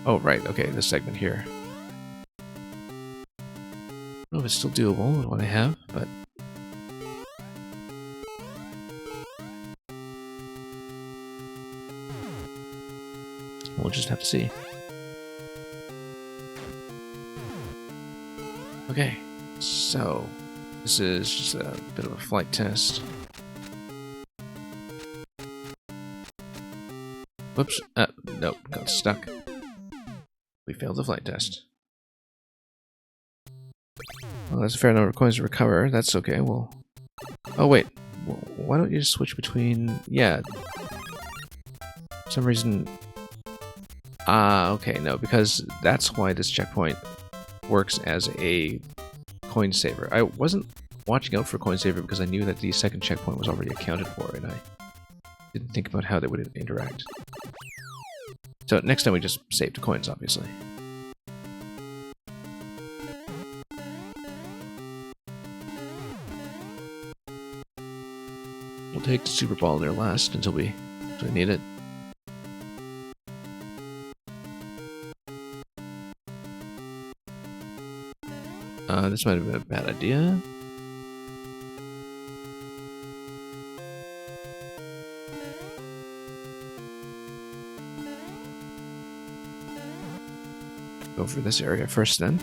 Oh, right, okay, this segment here. I don't know if it's still doable with what I have, but... we'll just have to see. Okay, so... this is just a bit of a flight test. Whoops, nope, got stuck. We failed the flight test. Well, that's a fair number of coins to recover. That's okay. Well, oh wait, why don't you just switch between? Yeah, for some reason. Okay, no, because that's why this checkpoint works as a coin saver. I wasn't watching out for coin saver because I knew that the second checkpoint was already accounted for, and I didn't think about how they would interact. So next time we just save the coins, obviously. We'll take the Super Ball there last until we need it. This might have been a bad idea. Go for this area first then.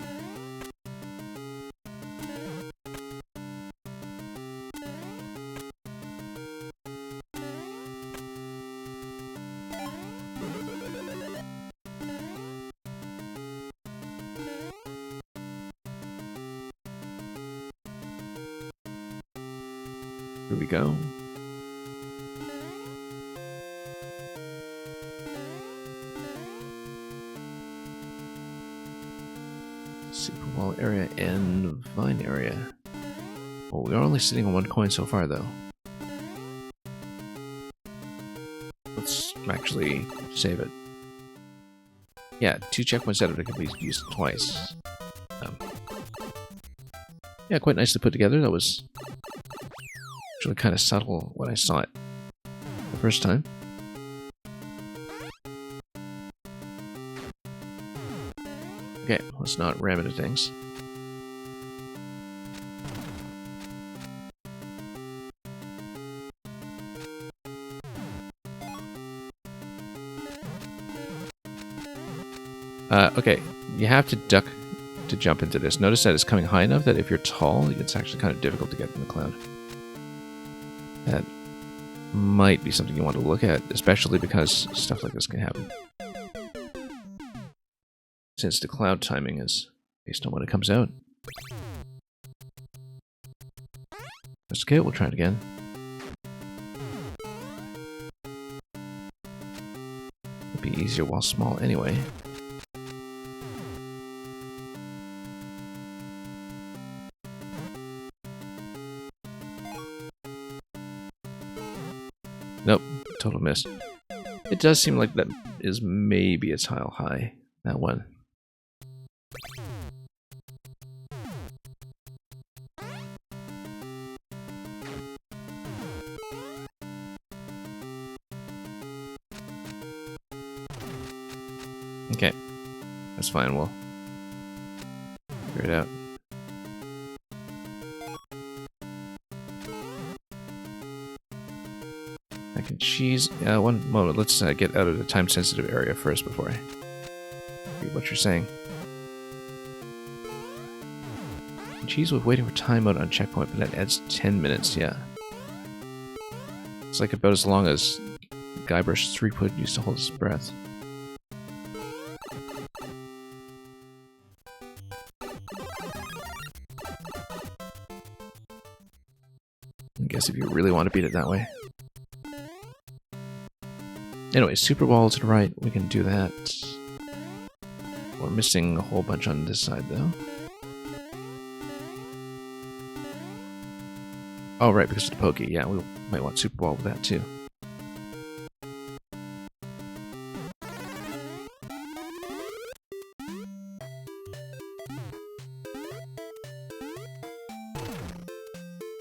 Here we go. Super Ball area and Vine area. Well, we're only sitting on 1 coin so far, though. Let's actually save it. Yeah, 2 checkpoints set up that can be used twice. Yeah, quite nice to put together. That was Actually kind of subtle when I saw it the first time. Okay, let's not ram into things. Okay, you have to duck to jump into this. Notice that it's coming high enough that if you're tall, it's actually kind of difficult to get in the cloud. That might be something you want to look at, especially because stuff like this can happen. Since the cloud timing is based on when it comes out. That's okay, we'll try it again. It'll be easier while small anyway. Nope, total miss. It does seem like that is maybe a tile high, that one. Okay, that's fine, we'll figure it out. Mac and cheese. One moment, let's get out of the time-sensitive area first before I read what you're saying. Cheese was waiting for timeout on checkpoint, but that adds 10 minutes, yeah. It's like about as long as Guybrush Threepwood used to hold his breath. I guess if you really want to beat it that way. Anyway, Super Ball to the right, we can do that. We're missing a whole bunch on this side, though. Oh, right, because of the Pokey. Yeah, we might want Super Ball with that, too.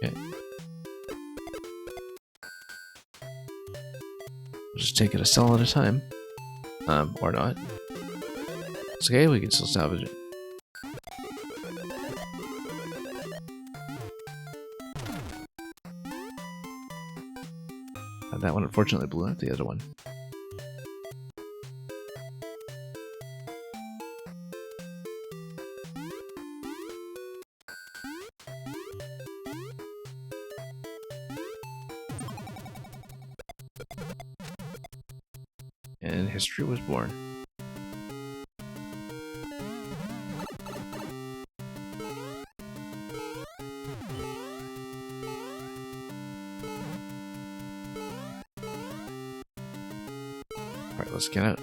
Okay. We'll just take it a cell at a time. Or not. It's okay, we can still salvage it. That one unfortunately blew out the other one. And history was born. Alright, let's get out.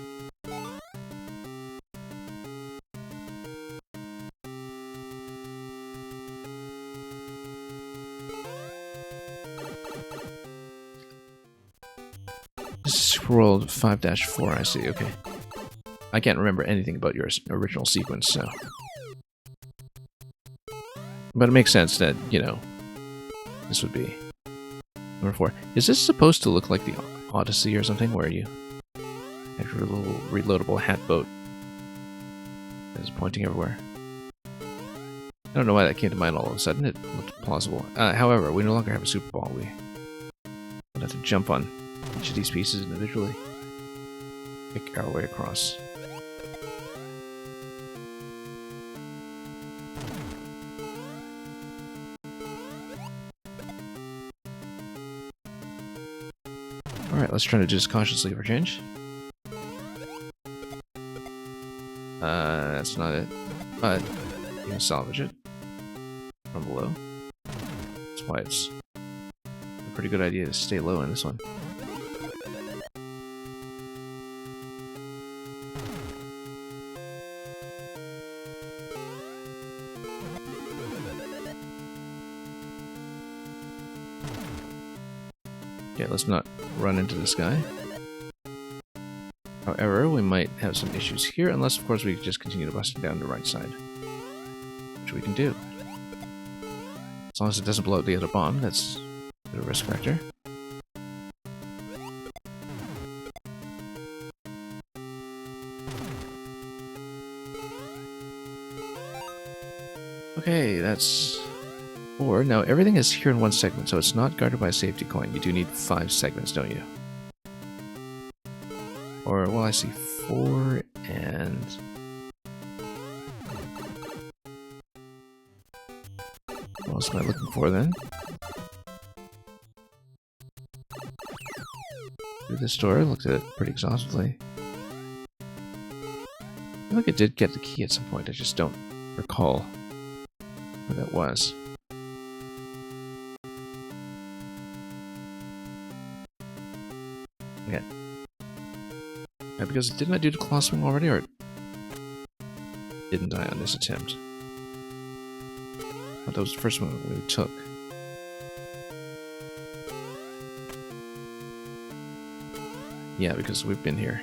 This is Super World 5-4, I see, okay. I can't remember anything about your original sequence, so... But it makes sense that, you know, this would be number 4. Is this supposed to look like the Odyssey or something, where you have your little reloadable hat boat that is pointing everywhere? I don't know why that came to mind all of a sudden. It looked plausible. However, we no longer have a Super Ball. We would have to jump on each of these pieces individually. Pick our way across. Alright, let's try to do this cautiously for change. That's not it. But you can salvage it from below. That's why it's a pretty good idea to stay low in this one. Okay, let's not run into this guy. However, we might have some issues here, unless, of course, we just continue to bust it down the right side. Which we can do. As long as it doesn't blow out the other bomb, that's The risk factor. Okay, that's 4. Now everything is here in one segment, so it's not guarded by a safety coin. You do need 5 segments, don't you? Or, well, I see 4 and... What else am I looking for then? Through this door, looked at it pretty exhaustively. I feel like I did get the key at some point, I just don't recall where that was. Okay. Yeah, because didn't I do the claw swing already, or didn't I on this attempt? I thought that was the first one we took. Yeah, because we've been here.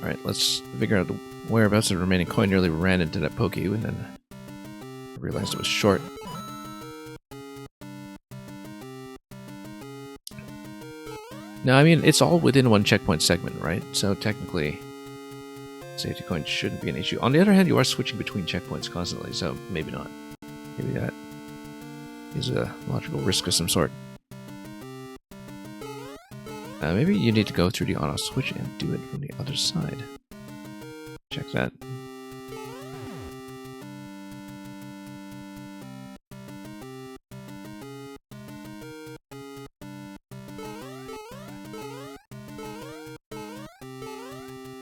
Alright, let's figure out the whereabouts of the remaining coin. Nearly ran into that Pokey, and then I realized it was short. No, I mean, it's all within one checkpoint segment, right? So technically, safety coin shouldn't be an issue. On the other hand, you are switching between checkpoints constantly, so maybe not. Maybe that is a logical risk of some sort. Maybe you need to go through the on-off switch and do it from the other side. Check that.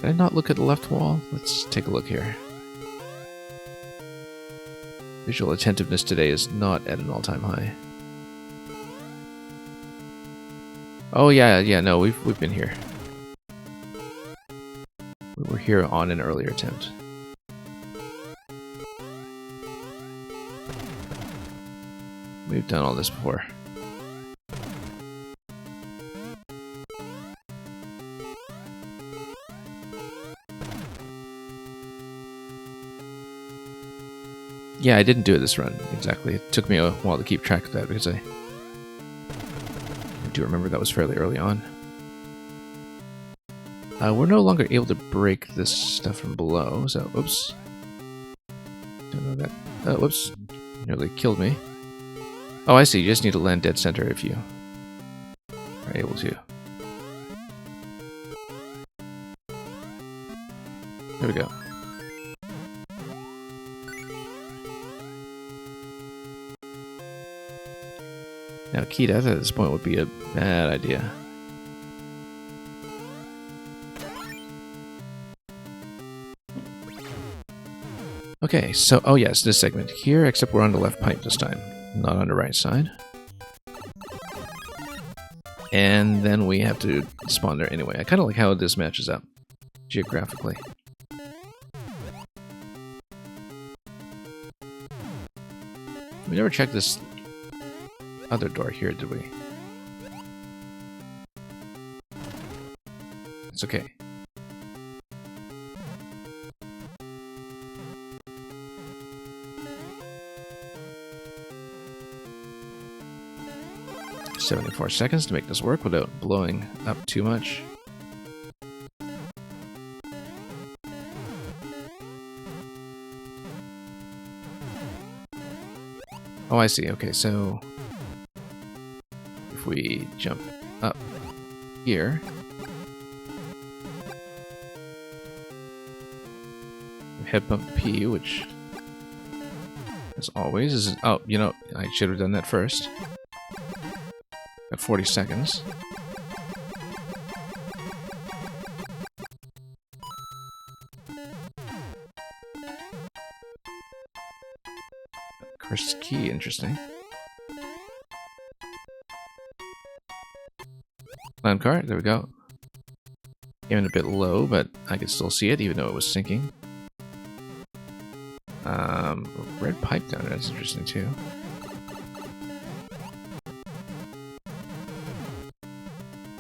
Did I not look at the left wall? Let's take a look here. Visual attentiveness today is not at an all-time high. Oh yeah, no, we've been here. We were here on an earlier attempt. We've done all this before. Yeah, I didn't do it this run, exactly. It took me a while to keep track of that because I do remember that was fairly early on. We're no longer able to break this stuff from below, so oops. Don't know that. Whoops. Nearly killed me. Oh, I see. You just need to land dead center if you are able to. There we go. Now, key death at this point would be a bad idea. Okay, so, oh yes, this segment here, except we're on the left pipe this time, not on the right side. And then we have to spawn there anyway. I kind of like how this matches up, geographically. We never checked this other door here, did we? It's okay. "74 seconds to make this work without blowing up too much." Oh, I see. Okay, so if we jump up here, head bump P, which, as always, is... Oh, you know, I should have done that first. At 40 seconds. Cursed key, interesting. Land cart, there we go. Came in a bit low, but I could still see it even though it was sinking. Red pipe down there, that's interesting too.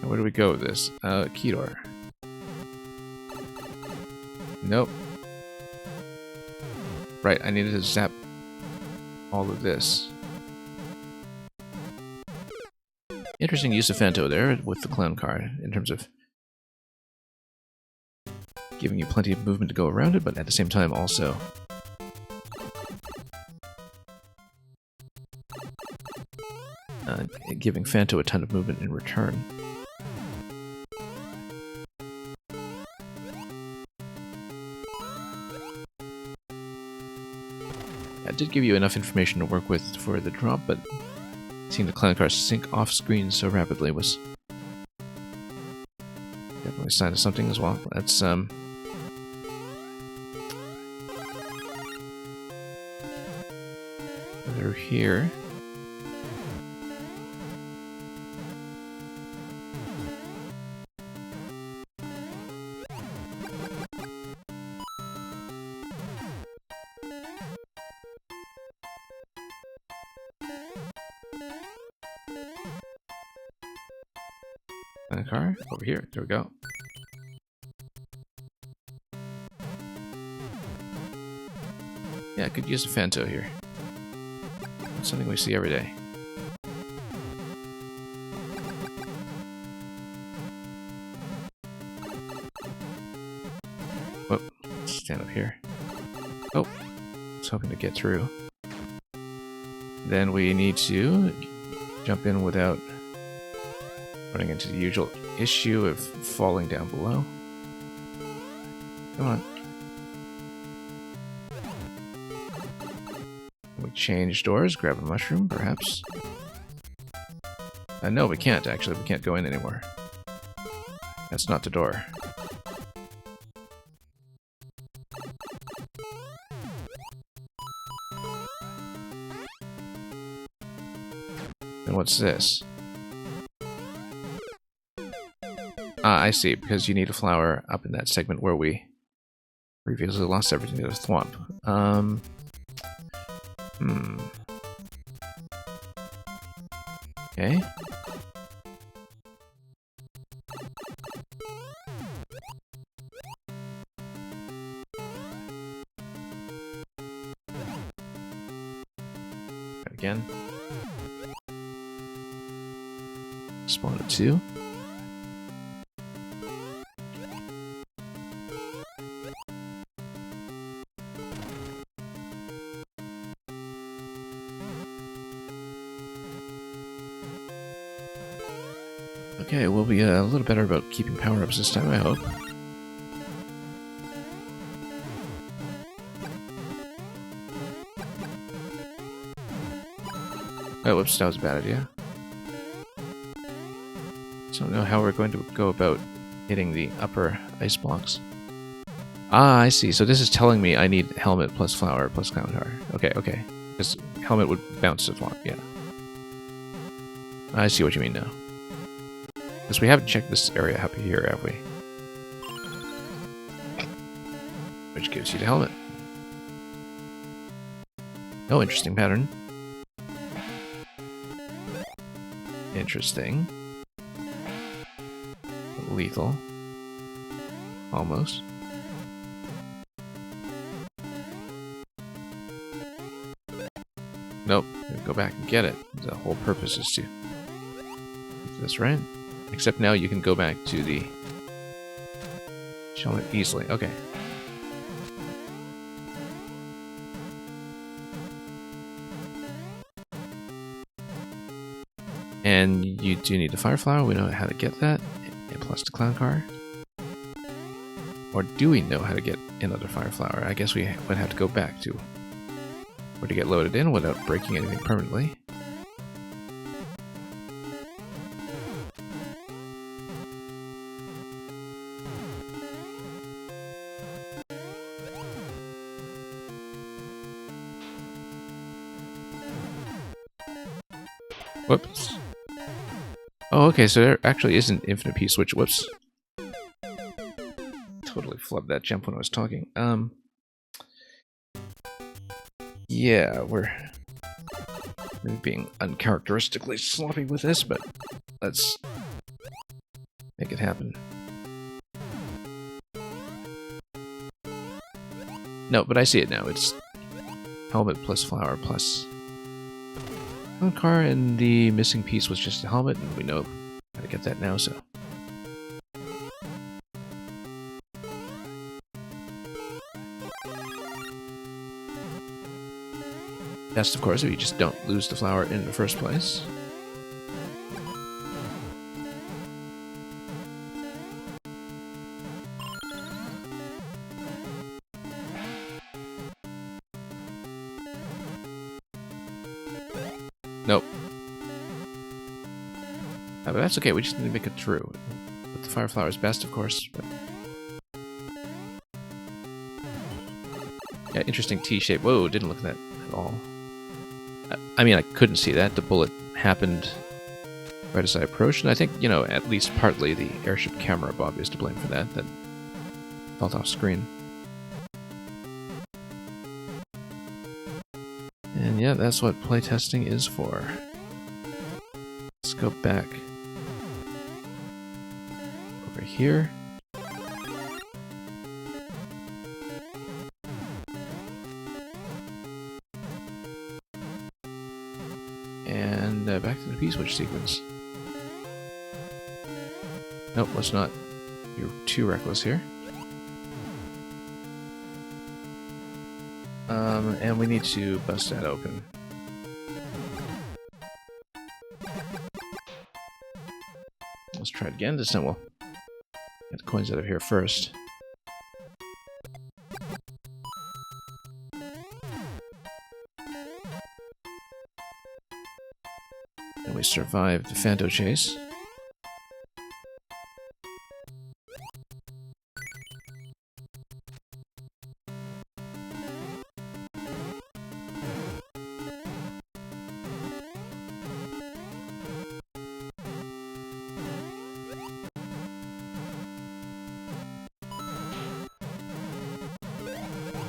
Where do we go with this? Key door. Nope. Right, I needed to zap all of this. Interesting use of Phanto there with the clown car in terms of giving you plenty of movement to go around it, but at the same time also giving Phanto a ton of movement in return. It did give you enough information to work with for the drop, but seeing the clown car sink off screen so rapidly was definitely a sign of something as well. That's through here. Car over here. There we go. Yeah, I could use a Phanto here. That's something we see every day. Whoop. Stand up here. Oh, I was hoping to get through. Then we need to jump in without running into the usual issue of falling down below. Come on. We change doors, grab a mushroom, perhaps. No, we can't, actually. We can't go in anymore. That's not the door. And what's this? Ah, I see, because you need a flower up in that segment where we previously lost everything to the thwomp. Okay. Again. Spawn at 2. Okay, we'll be a little better about keeping power-ups this time, I hope. Oh, whoops, that was a bad idea. So I don't know how we're going to go about hitting the upper ice blocks. Ah, I see. So this is telling me I need helmet plus flower plus clown car. Okay, okay. Because helmet would bounce the thwomp, yeah. I see what you mean now. Because we haven't checked this area up here, have we? Which gives you the helmet. Oh, interesting pattern. Interesting. Lethal. Almost. Nope. Go back and get it. The whole purpose is to do this, right? Except now you can go back to the helmet easily. Okay. And you do need the fire flower. We know how to get that. And plus the clown car. Or do we know how to get another fire flower? I guess we would have to go back to where to get loaded in without breaking anything permanently. Whoops. Oh, okay, so there actually is an infinite P switch. Whoops. Totally flubbed that jump when I was talking. Yeah, we're maybe being uncharacteristically sloppy with this, but let's make it happen. No, but I see it now. It's helmet plus flower plus car, and the missing piece was just a helmet, and we know how to get that now, so. Best, of course, if you just don't lose the flower in the first place. Nope. But that's okay, we just need to make it through. But the fire flower is best, of course. But... yeah, interesting T-shape. Whoa, didn't look at that at all. I mean, I couldn't see that. The bullet happened right as I approached, and I think, you know, at least partly the airship camera Bob is to blame for that. That fell off screen. And yeah, that's what playtesting is for. Let's go back over here. And back to the P-switch sequence. Nope, let's not. You're too reckless here. And we need to bust that open. Let's try it again. This time we'll get the coins out of here first. And we survived the Phanto chase.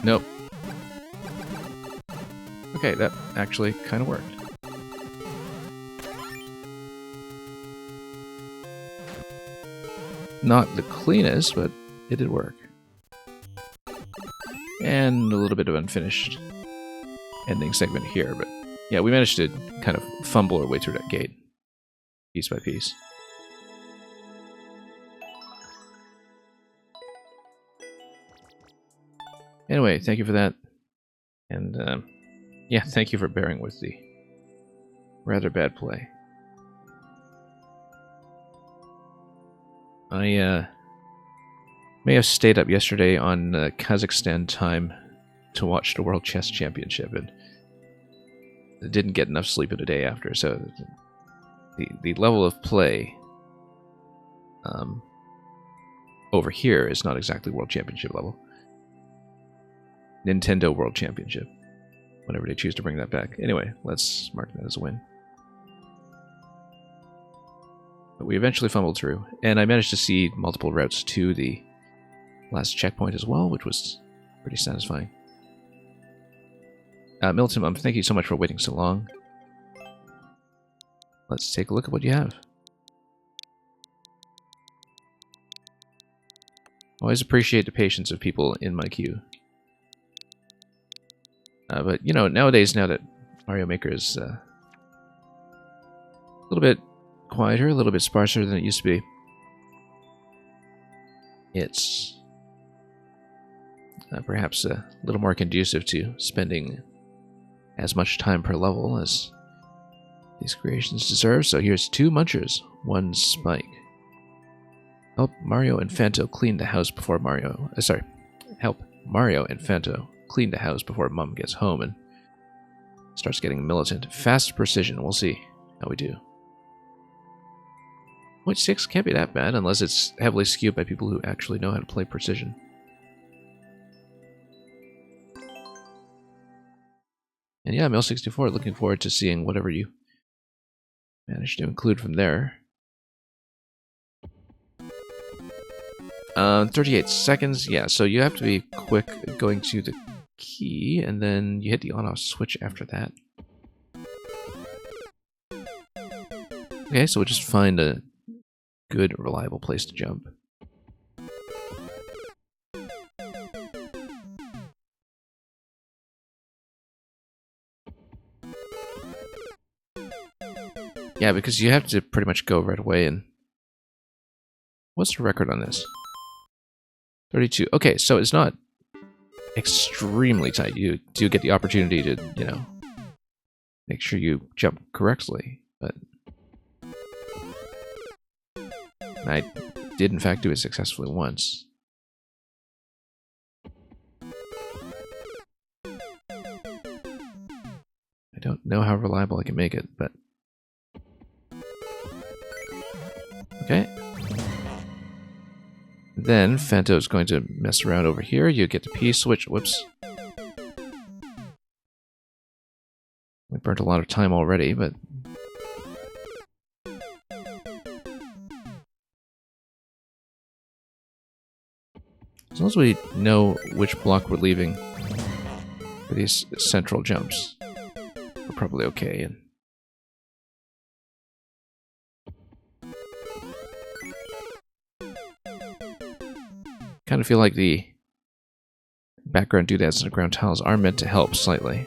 Nope. Okay, that actually kind of worked. Not the cleanest, but it did work. And a little bit of unfinished ending segment here, but yeah, we managed to kind of fumble our way through that gate, piece by piece. Anyway, thank you for that. And, yeah, thank you for bearing with the rather bad play. I, may have stayed up yesterday on Kazakhstan time to watch the World Chess Championship, and didn't get enough sleep in the day after, so the level of play over here is not exactly World Championship level. Nintendo World Championship, whenever they choose to bring that back. Anyway, let's mark that as a win. But we eventually fumbled through, and I managed to see multiple routes to the last checkpoint as well, which was pretty satisfying. Milton, thank you so much for waiting so long. Let's take a look at what you have. Always appreciate the patience of people in my queue. But, you know, nowadays, now that Mario Maker is a little bit quieter, a little bit sparser than it used to be, it's perhaps a little more conducive to spending as much time per level as these creations deserve. So here's 2 munchers, 1 spike. Help Mario and Phanto clean the house before help Mario and Phanto clean the house before Mum gets home and starts getting militant. Fast precision. We'll see how we do. 0.6 can't be that bad unless it's heavily skewed by people who actually know how to play precision. And yeah, Mil64, looking forward to seeing whatever you manage to include from there. 38 seconds. Yeah, so you have to be quick going to the key, and then you hit the on-off switch after that. Okay, so we'll just find a good, reliable place to jump. Yeah, because you have to pretty much go right away. And what's the record on this? 32. Okay, so it's not extremely tight. You do get the opportunity to, you know, make sure you jump correctly. But I did, in fact, do it successfully once. I don't know how reliable I can make it, but... Okay. Then, Fanto's going to mess around over here. You get the P-switch. Whoops. We burnt a lot of time already, but... as long as we know which block we're leaving for these central jumps, we're probably okay. And kind of feel like the background doodads and the ground tiles are meant to help slightly.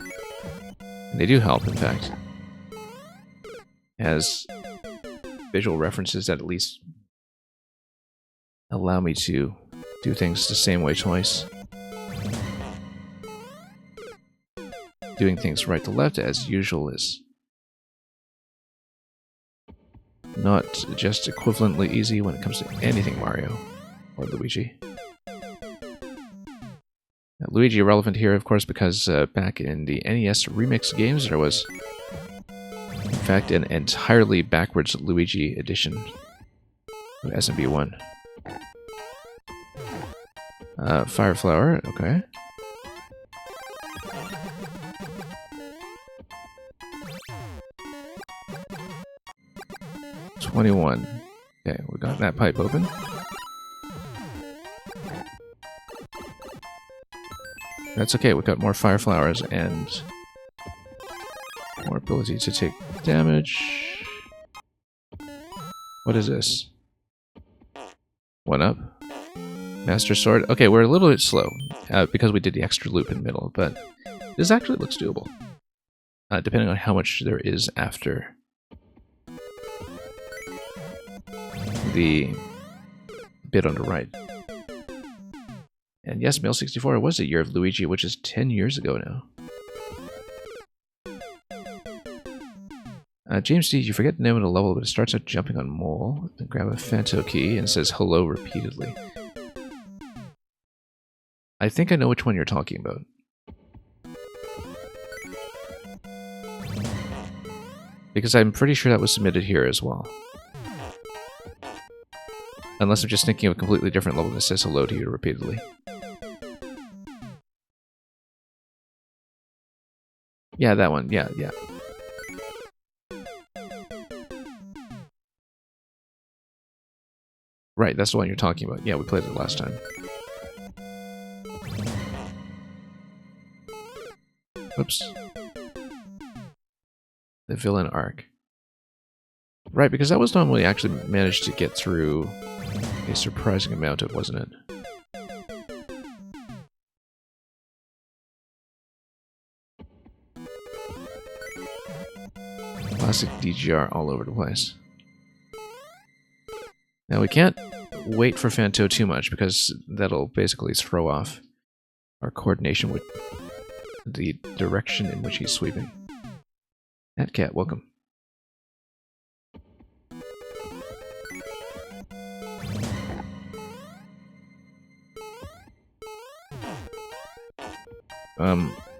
And they do help, in fact, as visual references that at least allow me to do things the same way twice. Doing things right to left as usual is not just equivalently easy when it comes to anything Mario or Luigi. Now, Luigi relevant here, of course, because back in the NES remix games there was, in fact, an entirely backwards Luigi edition of SMB1. Fire Flower, okay. $21. Okay, we got that pipe open. That's okay, we've got more Fire Flowers and more ability to take damage. What is this? 1 up. Master Sword. Okay, we're a little bit slow because we did the extra loop in the middle, but this actually looks doable. Depending on how much there is after the bit on the right. And yes, Mail 64 was a year of Luigi, which is 10 years ago now. James D, you forget the name of the level, but it starts out jumping on Mole, then grab a Fanto key and says hello repeatedly. I think I know which one you're talking about. Because I'm pretty sure that was submitted here as well. Unless I'm just thinking of a completely different level that says hello to you repeatedly. Yeah, that one. Yeah. Right, that's the one you're talking about. Yeah, we played it last time. Oops. The villain arc. Right, because that was the one we actually managed to get through a surprising amount of, wasn't it? Classic DGR all over the place. Now we can't wait for Fanto too much because that'll basically throw off our coordination with the direction in which he's sweeping. Cat, welcome.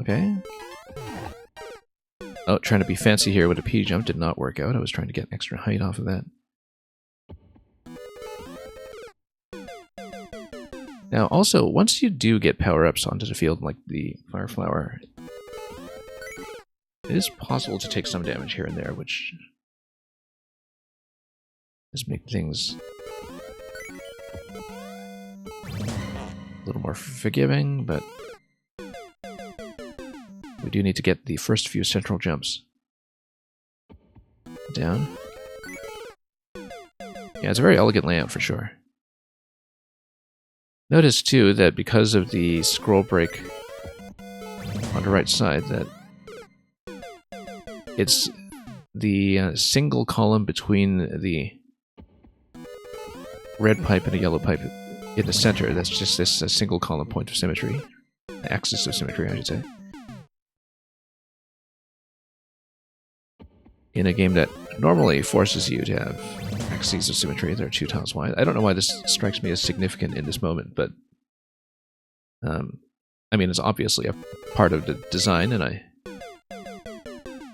Okay. Oh, trying to be fancy here with a P jump did not work out. I was trying to get extra height off of that. Now, also, once you do get power-ups onto the field, like the Fire Flower, it is possible to take some damage here and there, which does make things a little more forgiving, but we do need to get the first few central jumps down. Yeah, it's a very elegant layout for sure. Notice too that because of the scroll break on the right side, that it's the single column between the red pipe and a yellow pipe in the center, that's just this single column point of symmetry. Axis of symmetry, I should say. In a game that normally forces you to have axes of symmetry, they're 2 tiles wide. I don't know why this strikes me as significant in this moment, but I mean, it's obviously a part of the design, and I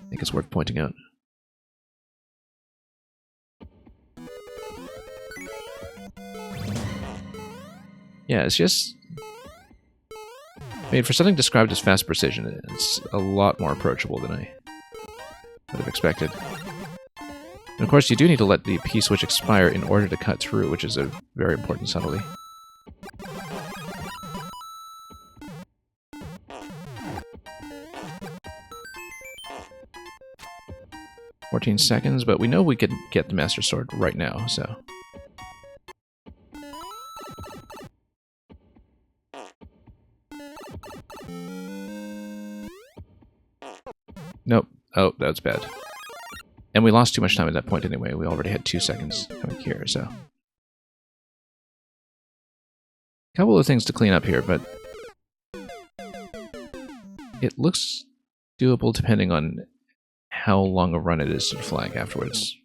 think it's worth pointing out. Yeah, it's just... I mean, for something described as fast precision, it's a lot more approachable than I would have expected. And of course, you do need to let the P-switch expire in order to cut through, which is a very important subtlety. "14 seconds, but we know we can get the Master Sword right now, so... Nope. Oh, that's bad. And we lost too much time at that point anyway. We already had 2 seconds coming here, so... A couple of things to clean up here, but... It looks doable depending on how long a run it is to the flag afterwards.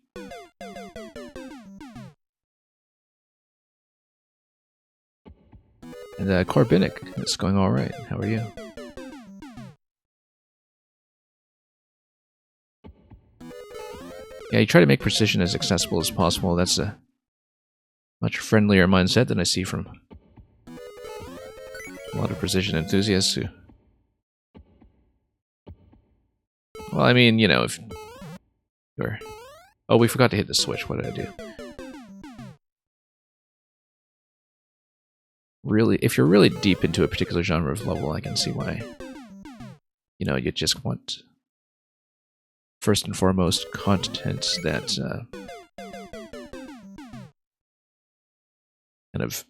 And Corbinic, it's going alright. How are you? Yeah, you try to make precision as accessible as possible. That's a much friendlier mindset than I see from a lot of precision enthusiasts who... Well, I mean, you know, if you're... Oh, we forgot to hit the switch. What did I do? Really, if you're really deep into a particular genre of level, I can see why. You know, you just want... first and foremost, content that kind of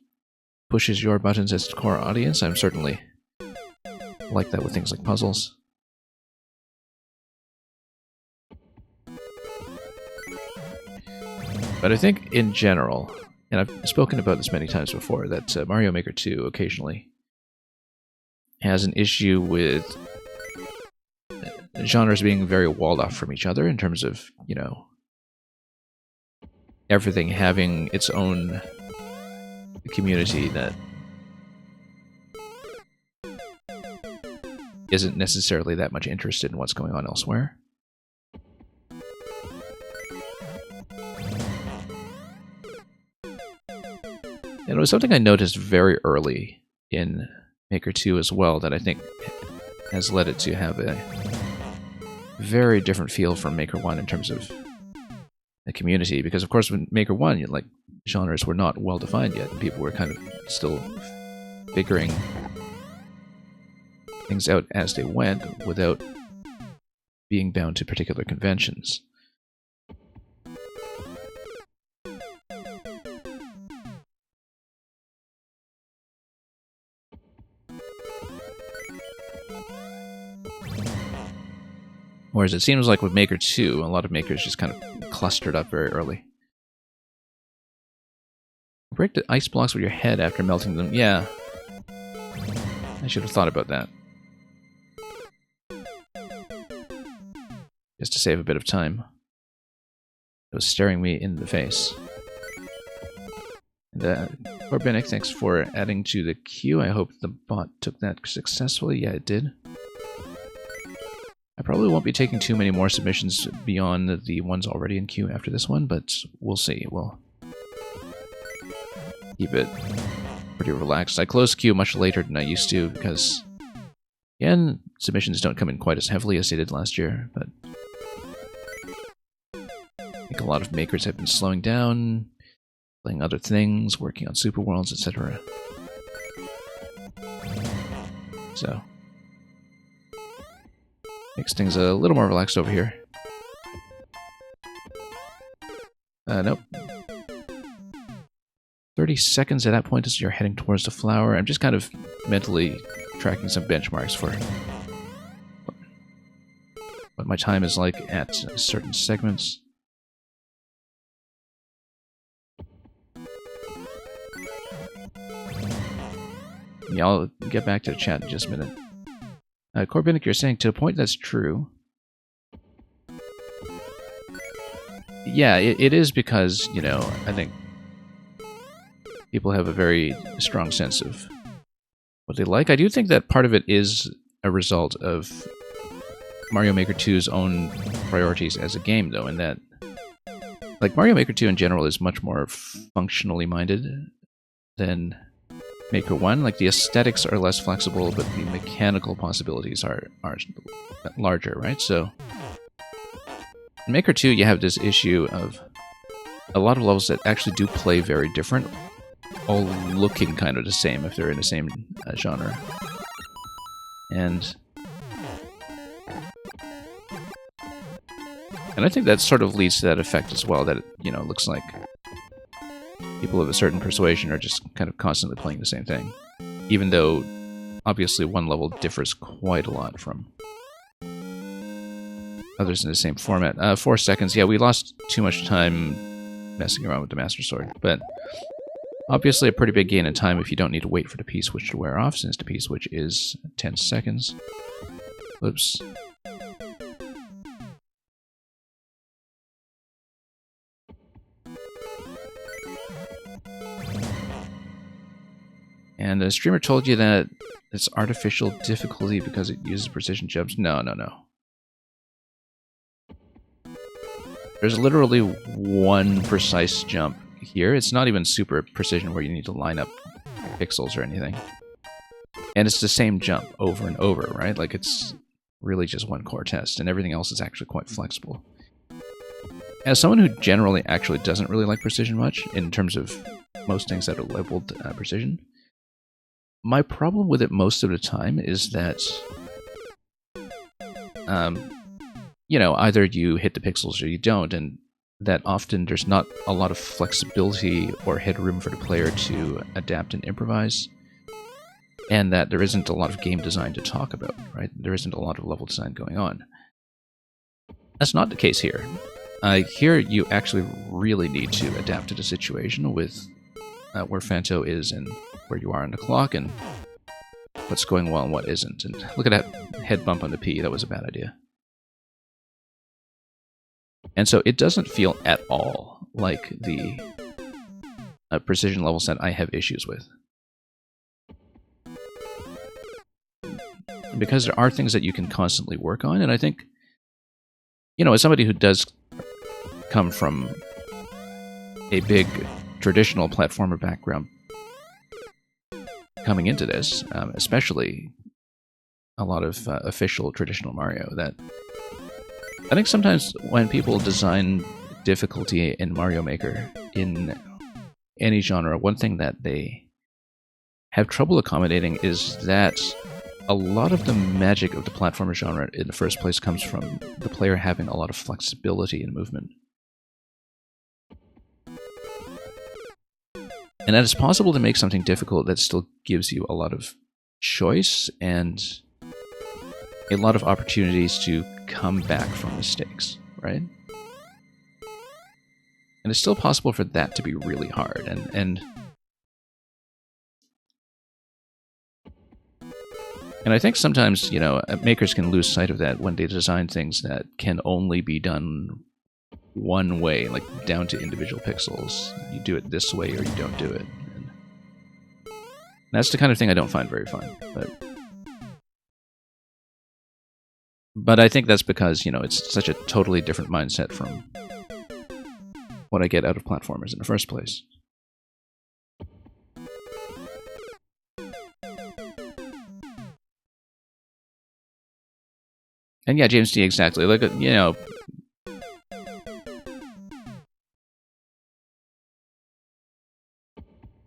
pushes your buttons as the core audience. I'm certainly like that with things like puzzles. But I think in general, and I've spoken about this many times before, that Mario Maker 2 occasionally has an issue with genres being very walled off from each other in terms of, you know, everything having its own community that isn't necessarily that much interested in what's going on elsewhere. And it was something I noticed very early in Maker 2 as well that I think has led it to have a very different feel from Maker 1 in terms of the community, because of course with Maker 1, like, genres were not well defined yet, and people were kind of still figuring things out as they went without being bound to particular conventions. Whereas it seems like with Maker 2, a lot of makers just kind of clustered up very early. Break the ice blocks with your head after melting them. Yeah. I should have thought about that. Just to save a bit of time. It was staring me in the face. And, Corbinic, thanks for adding to the queue. I hope the bot took that successfully. Yeah, it did. I probably won't be taking too many more submissions beyond the ones already in queue after this one, but we'll see. We'll keep it pretty relaxed. I closed queue much later than I used to because, again, submissions don't come in quite as heavily as they did last year, but I think a lot of makers have been slowing down, playing other things, working on Super Worlds, etc. So... makes things a little more relaxed over here. Nope. 30 seconds at that point as you're heading towards the flower. I'm just kind of mentally tracking some benchmarks for what my time is like at certain segments. Yeah, I'll get back to the chat in just a minute. Corbinic, you're saying to a point that's true. Yeah, it is because, you know, I think people have a very strong sense of what they like. I do think that part of it is a result of Mario Maker 2's own priorities as a game, though, in that, like, Mario Maker 2 in general is much more functionally minded than Maker 1. Like, the aesthetics are less flexible, but the mechanical possibilities are larger, right? So, in Maker 2, you have this issue of a lot of levels that actually do play very different, all looking kind of the same if they're in the same genre. And I think that sort of leads to that effect as well, that it, you know, looks like people of a certain persuasion are just kind of constantly playing the same thing, even though obviously one level differs quite a lot from others in the same format. 4 seconds. Yeah, we lost too much time messing around with the Master Sword, but obviously a pretty big gain in time if you don't need to wait for the P-switch to wear off, since the P-switch is 10 seconds. Oops. And the streamer told you that it's artificial difficulty because it uses precision jumps. No. There's literally one precise jump here. It's not even super precision where you need to line up pixels or anything. And it's the same jump over and over, right? Like, it's really just one core test, and everything else is actually quite flexible. As someone who generally actually doesn't really like precision much, in terms of most things that are labeled precision, my problem with it most of the time is that, you know, either you hit the pixels or you don't, and that often there's not a lot of flexibility or headroom for the player to adapt and improvise, and that there isn't a lot of game design to talk about, right? There isn't a lot of level design going on. That's not the case here. Here you actually really need to adapt to the situation with where Phanto is and where you are on the clock, and what's going well and what isn't. And look at that head bump on the P. That was a bad idea. And so it doesn't feel at all like the precision levels that I have issues with. Because there are things that you can constantly work on, and I think, you know, as somebody who does come from a big traditional platformer background, coming into this, especially a lot of official traditional Mario, that I think sometimes when people design difficulty in Mario Maker in any genre, one thing that they have trouble accommodating is that a lot of the magic of the platformer genre in the first place comes from the player having a lot of flexibility in movement. And that it's possible to make something difficult that still gives you a lot of choice and a lot of opportunities to come back from mistakes, right? And it's still possible for that to be really hard, and I think sometimes, you know, makers can lose sight of that when they design things that can only be done one way, like down to individual pixels. You do it this way or you don't do it. And that's the kind of thing I don't find very fun. But I think that's because, you know, it's such a totally different mindset from what I get out of platformers in the first place. And yeah, James D, exactly. Like, you know,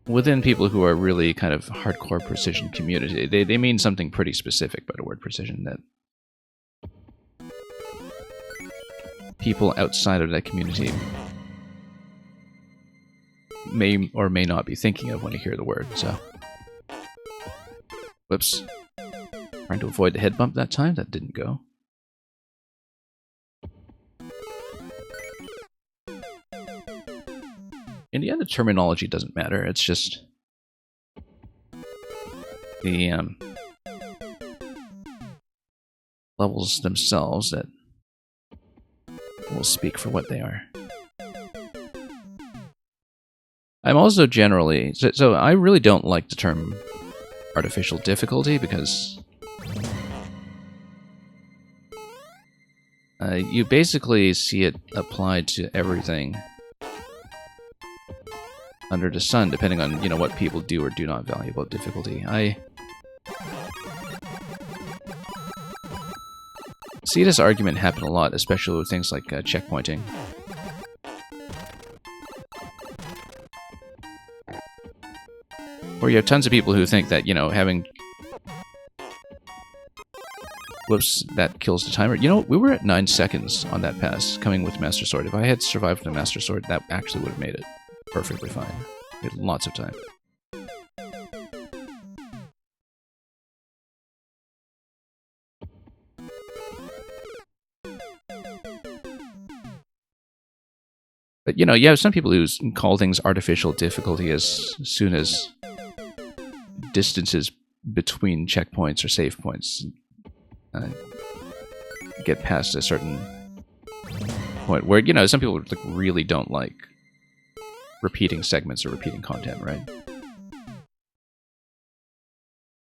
within people who are really kind of hardcore precision community, they mean something pretty specific by the word precision that people outside of that community may or may not be thinking of when you hear the word, so. Whoops. Trying to avoid the head bump that time, that didn't go. in the end, the terminology doesn't matter. It's just the levels themselves that will speak for what they are. I'm also generally... So I really don't like the term artificial difficulty because you basically see it applied to everything under the sun, depending on, you know, what people do or do not value about difficulty. I see this argument happen a lot, especially with things like checkpointing. Or you have tons of people who think that, you know, having... Whoops, that kills the timer. You know, we were at 9 seconds on that pass, coming with Master Sword. If I had survived the Master Sword, that actually would have made it perfectly fine. We had lots of time. But, you know, you have some people who call things artificial difficulty as soon as distances between checkpoints or save points get past a certain point where, you know, some people like really don't like repeating segments or repeating content, right?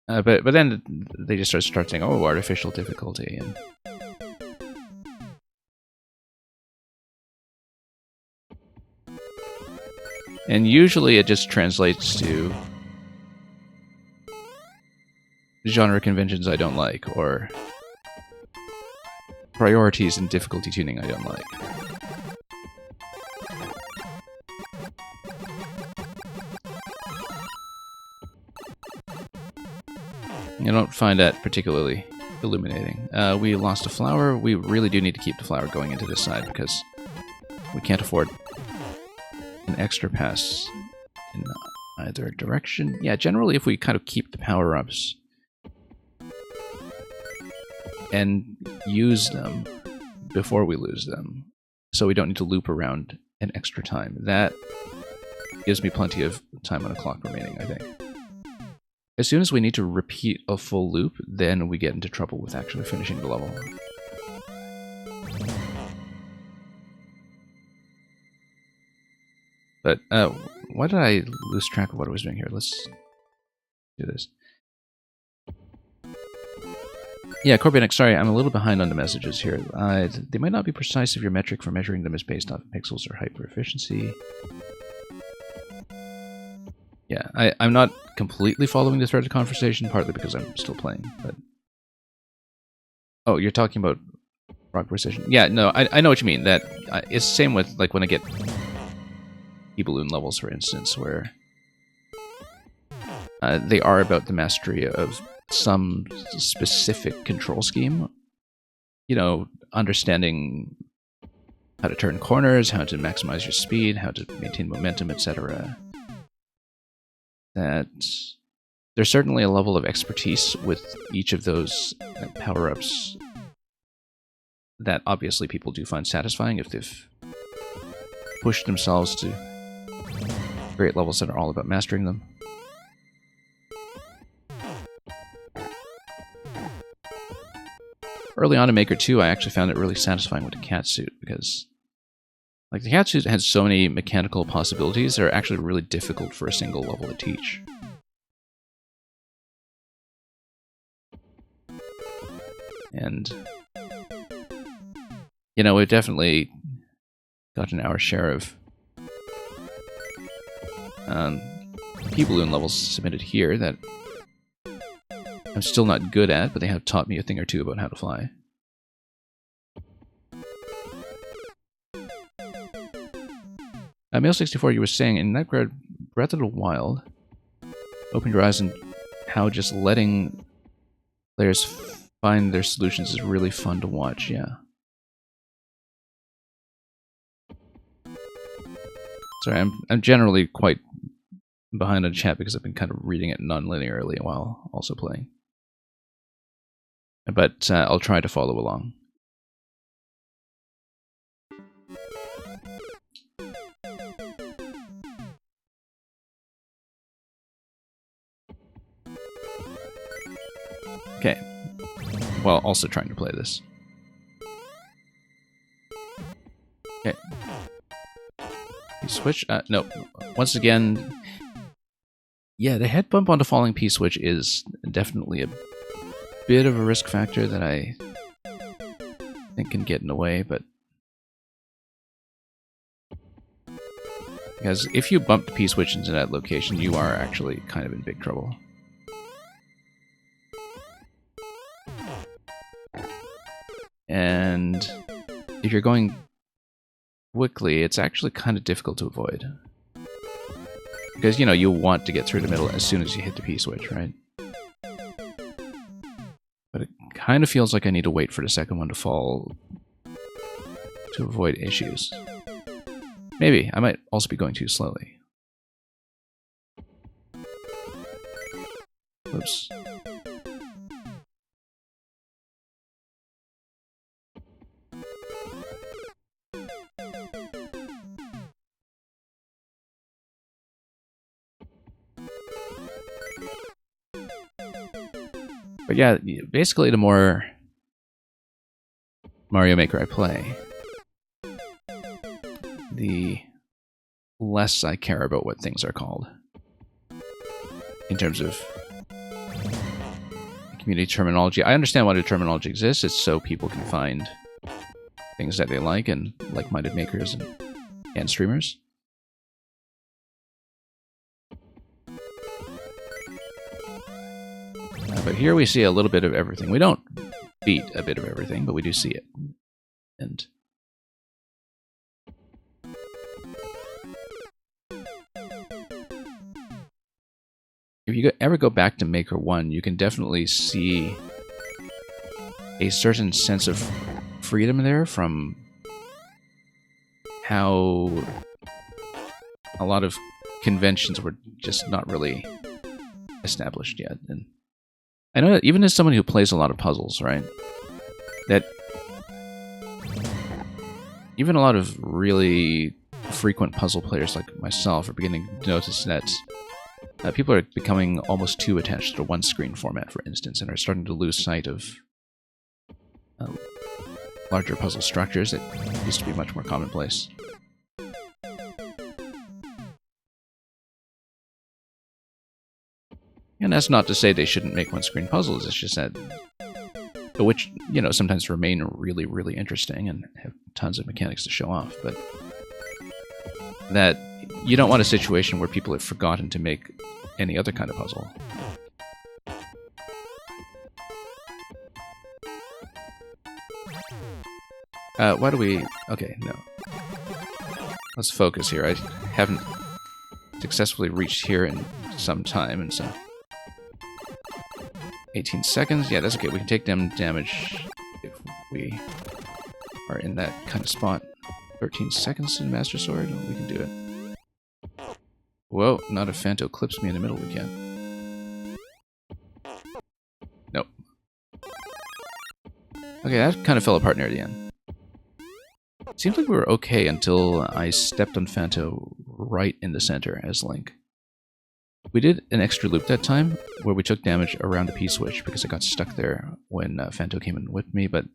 But then they just start saying, oh, artificial difficulty, and usually it just translates to genre conventions I don't like, or priorities and difficulty tuning I don't like. I don't find that particularly illuminating. We lost a flower. We really do need to keep the flower going into this side because we can't afford an extra pass in either direction. Yeah, generally if we kind of keep the power-ups and use them before we lose them, so we don't need to loop around an extra time. That gives me plenty of time on the clock remaining, I think. As soon as we need to repeat a full loop, then we get into trouble with actually finishing the level. But, why did I lose track of what I was doing here? Let's do this. Yeah, Corbinic, sorry, I'm a little behind on the messages here. They might not be precise if your metric for measuring them is based off pixels or hyper efficiency. Yeah, I'm not completely following the thread of conversation, partly because I'm still playing, but... Oh, you're talking about rock precision. Yeah, no, I know what you mean. That it's the same with, like, when I get E-balloon levels, for instance, where they are about the mastery of some specific control scheme. You know, understanding how to turn corners, how to maximize your speed, how to maintain momentum, etc. That there's certainly a level of expertise with each of those power-ups that obviously people do find satisfying if they've pushed themselves to great levels that are all about mastering them. Early on in Maker 2, I actually found it really satisfying with the catsuit, because like the catsuit has so many mechanical possibilities that are actually really difficult for a single level to teach. And, you know, we've definitely gotten our share of P-balloon levels submitted here that I'm still not good at, but they have taught me a thing or two about how to fly. Mail64, you were saying, in that Breath of the Wild, open your eyes and how just letting players find their solutions is really fun to watch, yeah. Sorry, I'm generally quite behind on chat because I've been kind of reading it non-linearly while also playing. But I'll try to follow along. Okay. While also trying to play this. Okay. P-switch? No. Once again... Yeah, the head bump onto falling P-switch is definitely a bit of a risk factor that I think can get in the way, but... Because if you bump the P-switch into that location, you are actually kind of in big trouble. And if you're going quickly, it's actually kind of difficult to avoid. Because, you know, you want to get through the middle as soon as you hit the P-switch, right? But it kind of feels like I need to wait for the second one to fall to avoid issues. Maybe. I might also be going too slowly. Oops. But yeah, basically the more Mario Maker I play, the less I care about what things are called. In terms of community terminology. I understand why the terminology exists. It's so people can find things that they like and like-minded makers and streamers. But here we see a little bit of everything. We don't beat a bit of everything, but we do see it. And if you ever go back to Maker 1, you can definitely see a certain sense of freedom there from how a lot of conventions were just not really established yet. And I know that even as someone who plays a lot of puzzles, right, that even a lot of really frequent puzzle players like myself are beginning to notice that people are becoming almost too attached to one screen format, for instance, and are starting to lose sight of larger puzzle structures that used to be much more commonplace. And that's not to say they shouldn't make one-screen puzzles, it's just that, which, you know, sometimes remain really, really interesting and have tons of mechanics to show off, but that you don't want a situation where people have forgotten to make any other kind of puzzle. Why do we... Okay, no. Let's focus here. I haven't successfully reached here in some time, and so... 18 seconds? Yeah, that's okay. We can take them damage if we are in that kind of spot. 13 seconds in Master Sword? We can do it. Whoa, not if Phanto clips me in the middle, we can. Nope. Okay, that kind of fell apart near the end. Seems like we were okay until I stepped on Phanto right in the center as Link. We did an extra loop that time, where we took damage around the P-switch because I got stuck there when Phanto came and whipped me, but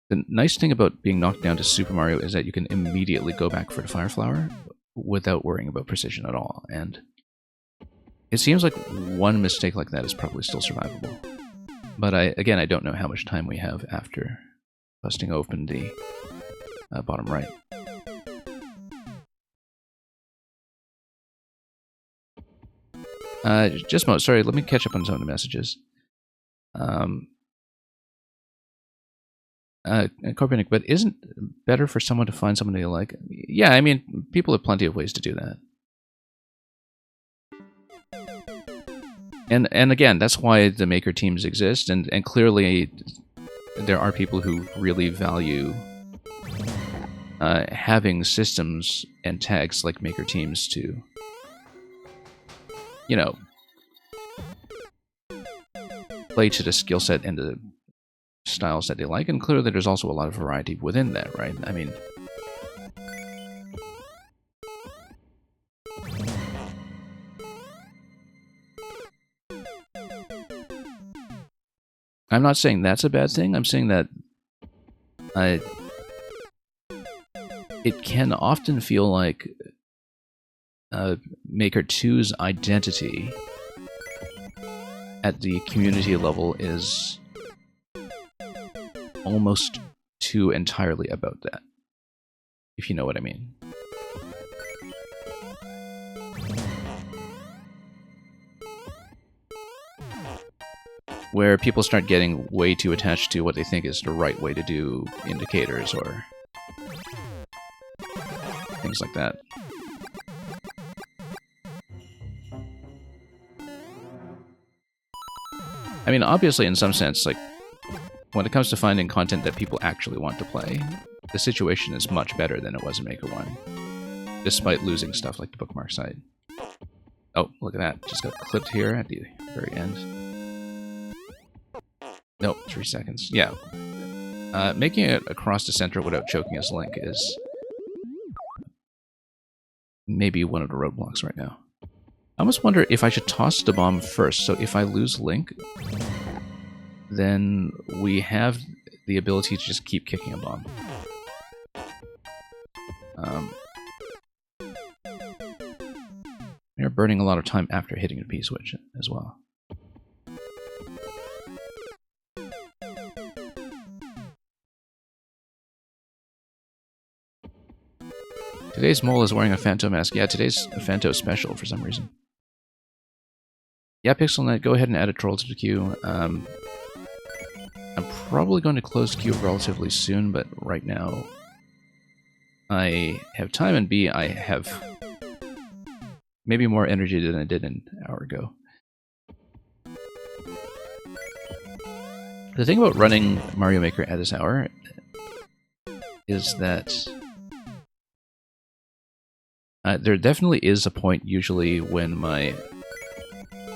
the nice thing about being knocked down to Super Mario is that you can immediately go back for the Fire Flower without worrying about precision at all, and it seems like one mistake like that is probably still survivable. But again, I don't know how much time we have after busting open the bottom right. Sorry, let me catch up on some of the messages. Corbinic, but isn't it better for someone to find someone they like? Yeah, I mean, people have plenty of ways to do that. And again, that's why the maker teams exist, and clearly there are people who really value having systems and tags like maker teams to, you know, play to the skill set and the styles that they like, and clearly there's also a lot of variety within that, right? I mean, I'm not saying that's a bad thing. I'm saying that it can often feel like Maker 2's identity at the community level is almost too entirely about that, if you know what I mean. Where people start getting way too attached to what they think is the right way to do indicators or things like that. I mean, obviously, in some sense, like, when it comes to finding content that people actually want to play, the situation is much better than it was in Maker 1, despite losing stuff like the bookmark site. Oh, look at that. Just got clipped here at the very end. Nope, 3 seconds. Yeah. Making it across the center without choking his Link is maybe one of the roadblocks right now. I almost wonder if I should toss the bomb first, so if I lose Link, then we have the ability to just keep kicking a bomb. You're burning a lot of time after hitting a P-switch as well. Today's mole is wearing a Phanto mask. Yeah, today's a Phanto special for some reason. Yeah, PixelNet, go ahead and add a troll to the queue. I'm probably going to close queue relatively soon, but right now I have time, and B, I have maybe more energy than I did an hour ago. The thing about running Mario Maker at this hour is that there definitely is a point usually when my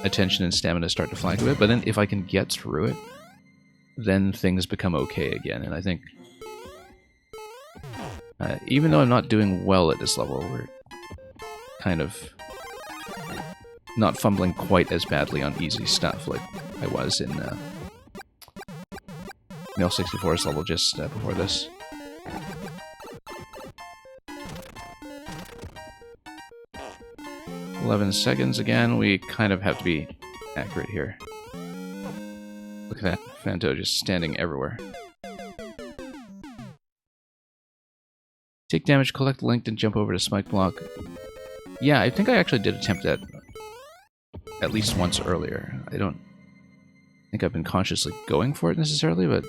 attention and stamina start to flag a bit, but then if I can get through it, then things become okay again. And I think even though I'm not doing well at this level, we're kind of not fumbling quite as badly on easy stuff like I was in Mail 64's level just before this. "11 seconds again. We kind of have to be accurate here. Look at that. Phanto just standing everywhere. Take damage, collect Link, and jump over to Spike Block. Yeah, I think I actually did attempt that at least once earlier. I don't think I've been consciously going for it necessarily, but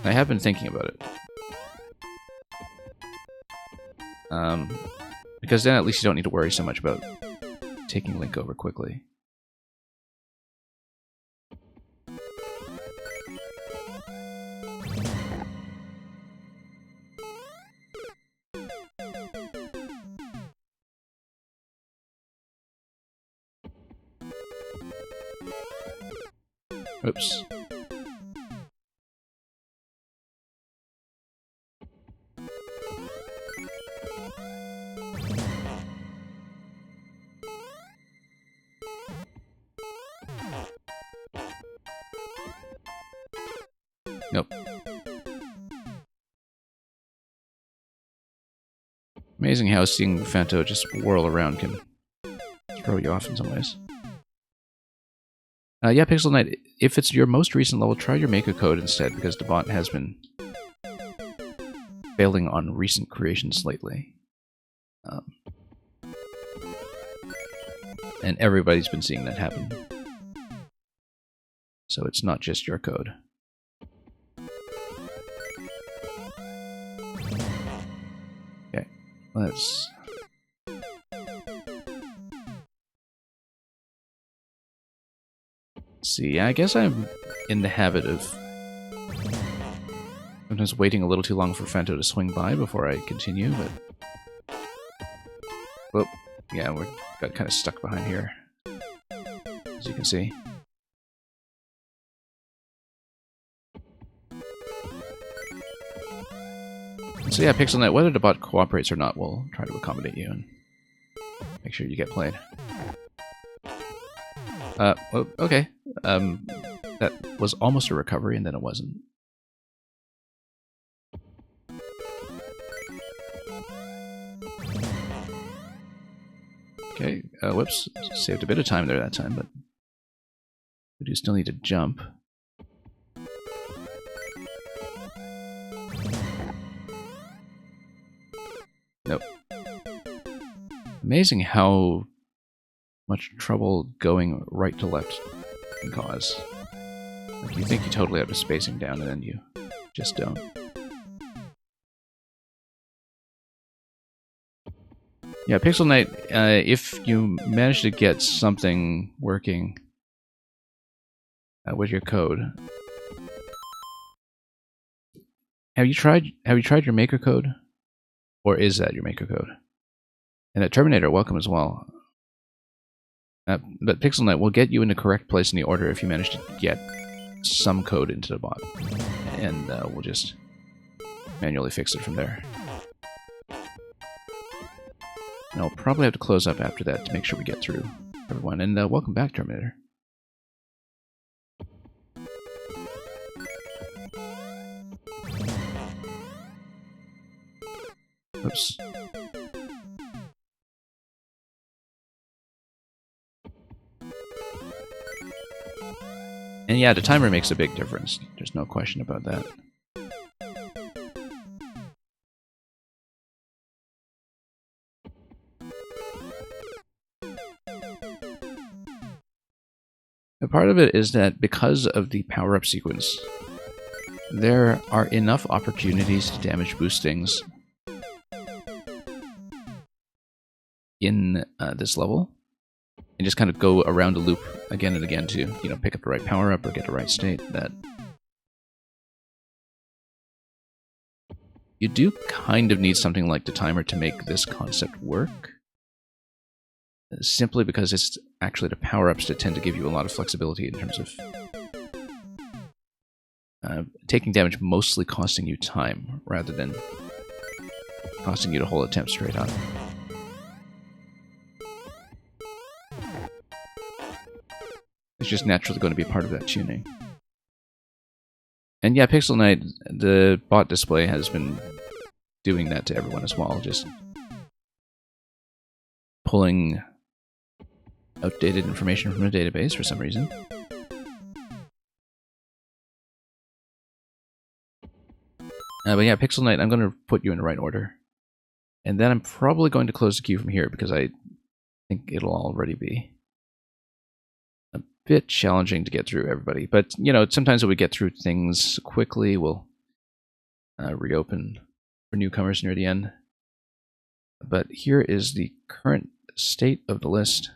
I have been thinking about it. Because then at least you don't need to worry so much about taking Link over quickly. Oops. Nope. Amazing how seeing Phanto just whirl around can throw you off in some ways. Yeah, Pixel Knight, if it's your most recent level, try your Maker code instead, because the bot has been failing on recent creations lately. And everybody's been seeing that happen. So it's not just your code. Okay, let's... see, I guess I'm in the habit of sometimes waiting a little too long for Phanto to swing by before I continue, but... Well, yeah, we got kind of stuck behind here, as you can see. So yeah, PixelNet, whether the bot cooperates or not, we'll try to accommodate you and make sure you get played. Okay. That that was almost a recovery, and then it wasn't. Okay, whoops. Saved a bit of time there that time, but we do still need to jump. Nope. Amazing how much trouble going right to left can cause. Like, you think you totally have the spacing down, and then you just don't. Yeah, Pixel Knight, if you manage to get something working with your code, have you tried your maker code, or is that your maker code? And at Terminator, welcome as well. But Pixel Knight will get you in the correct place in the order if you manage to get some code into the bot, and we'll just manually fix it from there. And I'll probably have to close up after that to make sure we get through everyone. And welcome back, Terminator. Oops. And yeah, the timer makes a big difference. There's no question about that. And part of it is that because of the power-up sequence, there are enough opportunities to damage boost things in this level, and just kind of go around a loop again and again to, you know, pick up the right power-up or get the right state, that you do kind of need something like the timer to make this concept work. Simply because it's actually the power-ups that tend to give you a lot of flexibility in terms of taking damage, mostly costing you time rather than costing you the whole attempt straight up. It's just naturally going to be part of that tuning. And yeah, Pixel Knight, the bot display has been doing that to everyone as well, just pulling outdated information from a database for some reason. But yeah, Pixel Knight, I'm going to put you in the right order. And then I'm probably going to close the queue from here because I think it'll already be a bit challenging to get through everybody. But, you know, sometimes when we get through things quickly, we'll reopen for newcomers near the end. But here is the current state of the list.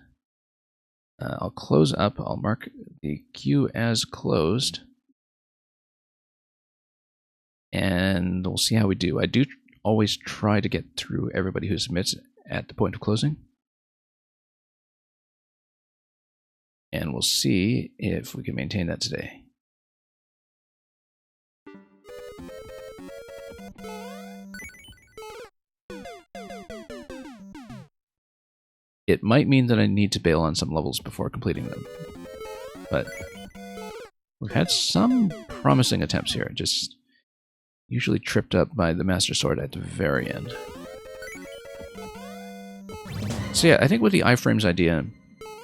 I'll close up. I'll mark the queue as closed. And we'll see how we do. I do always try to get through everybody who submits at the point of closing. And we'll see if we can maintain that today. It might mean that I need to bail on some levels before completing them. But we've had some promising attempts here, just usually tripped up by the Master Sword at the very end. So yeah, I think with the iframes idea,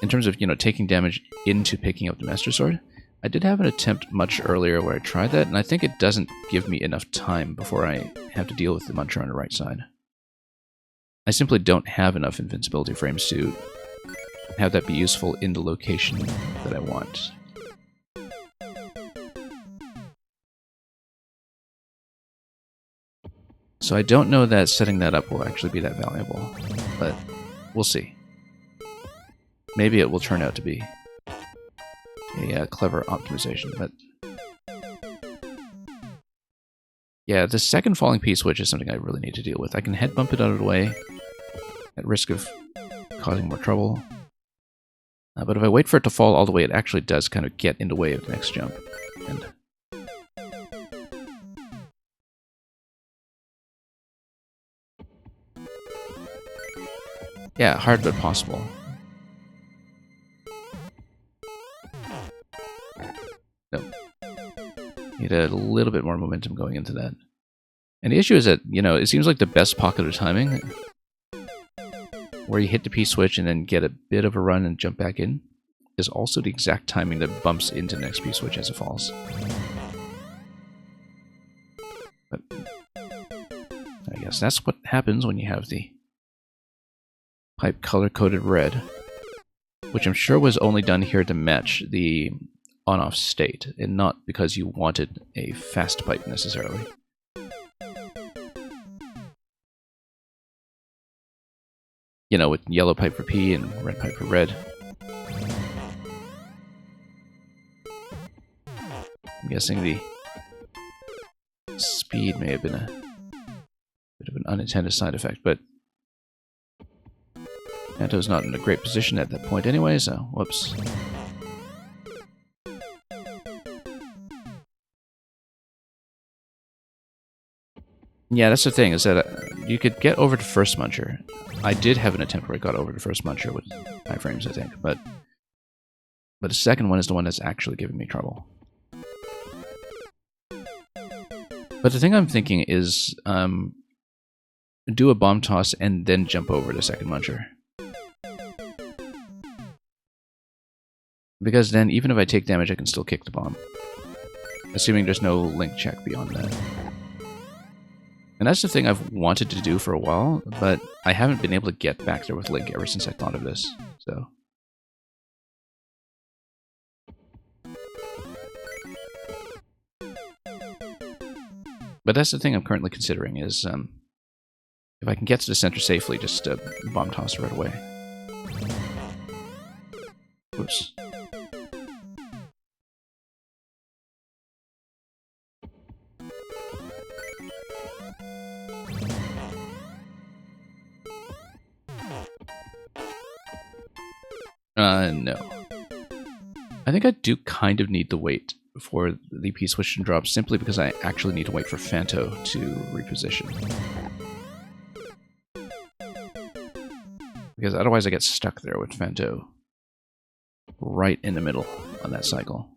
in terms of, you know, taking damage into picking up the Master Sword, I did have an attempt much earlier where I tried that, and I think it doesn't give me enough time before I have to deal with the Muncher on the right side. I simply don't have enough invincibility frames to have that be useful in the location that I want. So I don't know that setting that up will actually be that valuable, but we'll see. Maybe it will turn out to be a clever optimization, but yeah, the second falling P-switch is something I really need to deal with. I can head bump it out of the way at risk of causing more trouble. But if I wait for it to fall all the way, it actually does kind of get in the way of the next jump. And yeah, hard but possible. No. get a little bit more momentum going into that. And the issue is that, you know, it seems like the best pocket of timing, where you hit the P-switch and then get a bit of a run and jump back in, is also the exact timing that bumps into the next P-switch as it falls. But I guess that's what happens when you have the pipe color-coded red, which I'm sure was only done here to match the on-off state, and not because you wanted a fast pipe necessarily. You know, with yellow pipe for P and red pipe for red. I'm guessing the speed may have been a bit of an unintended side effect, but Phanto's not in a great position at that point anyway, so whoops. Yeah, that's the thing, is that you could get over to First Muncher. I did have an attempt where I got over to First Muncher with 5 frames, I think, but the second one is the one that's actually giving me trouble. But the thing I'm thinking is, do a bomb toss and then jump over to second Muncher. Because then, even if I take damage, I can still kick the bomb. Assuming there's no link check beyond that. And that's the thing I've wanted to do for a while, but I haven't been able to get back there with Link ever since I thought of this, so... But that's the thing I'm currently considering, is if I can get to the center safely, just bomb toss right away. Oops. No. I think I do kind of need to wait for the P-switch to drop, simply because I actually need to wait for Phanto to reposition. Because otherwise I get stuck there with Phanto right in the middle on that cycle.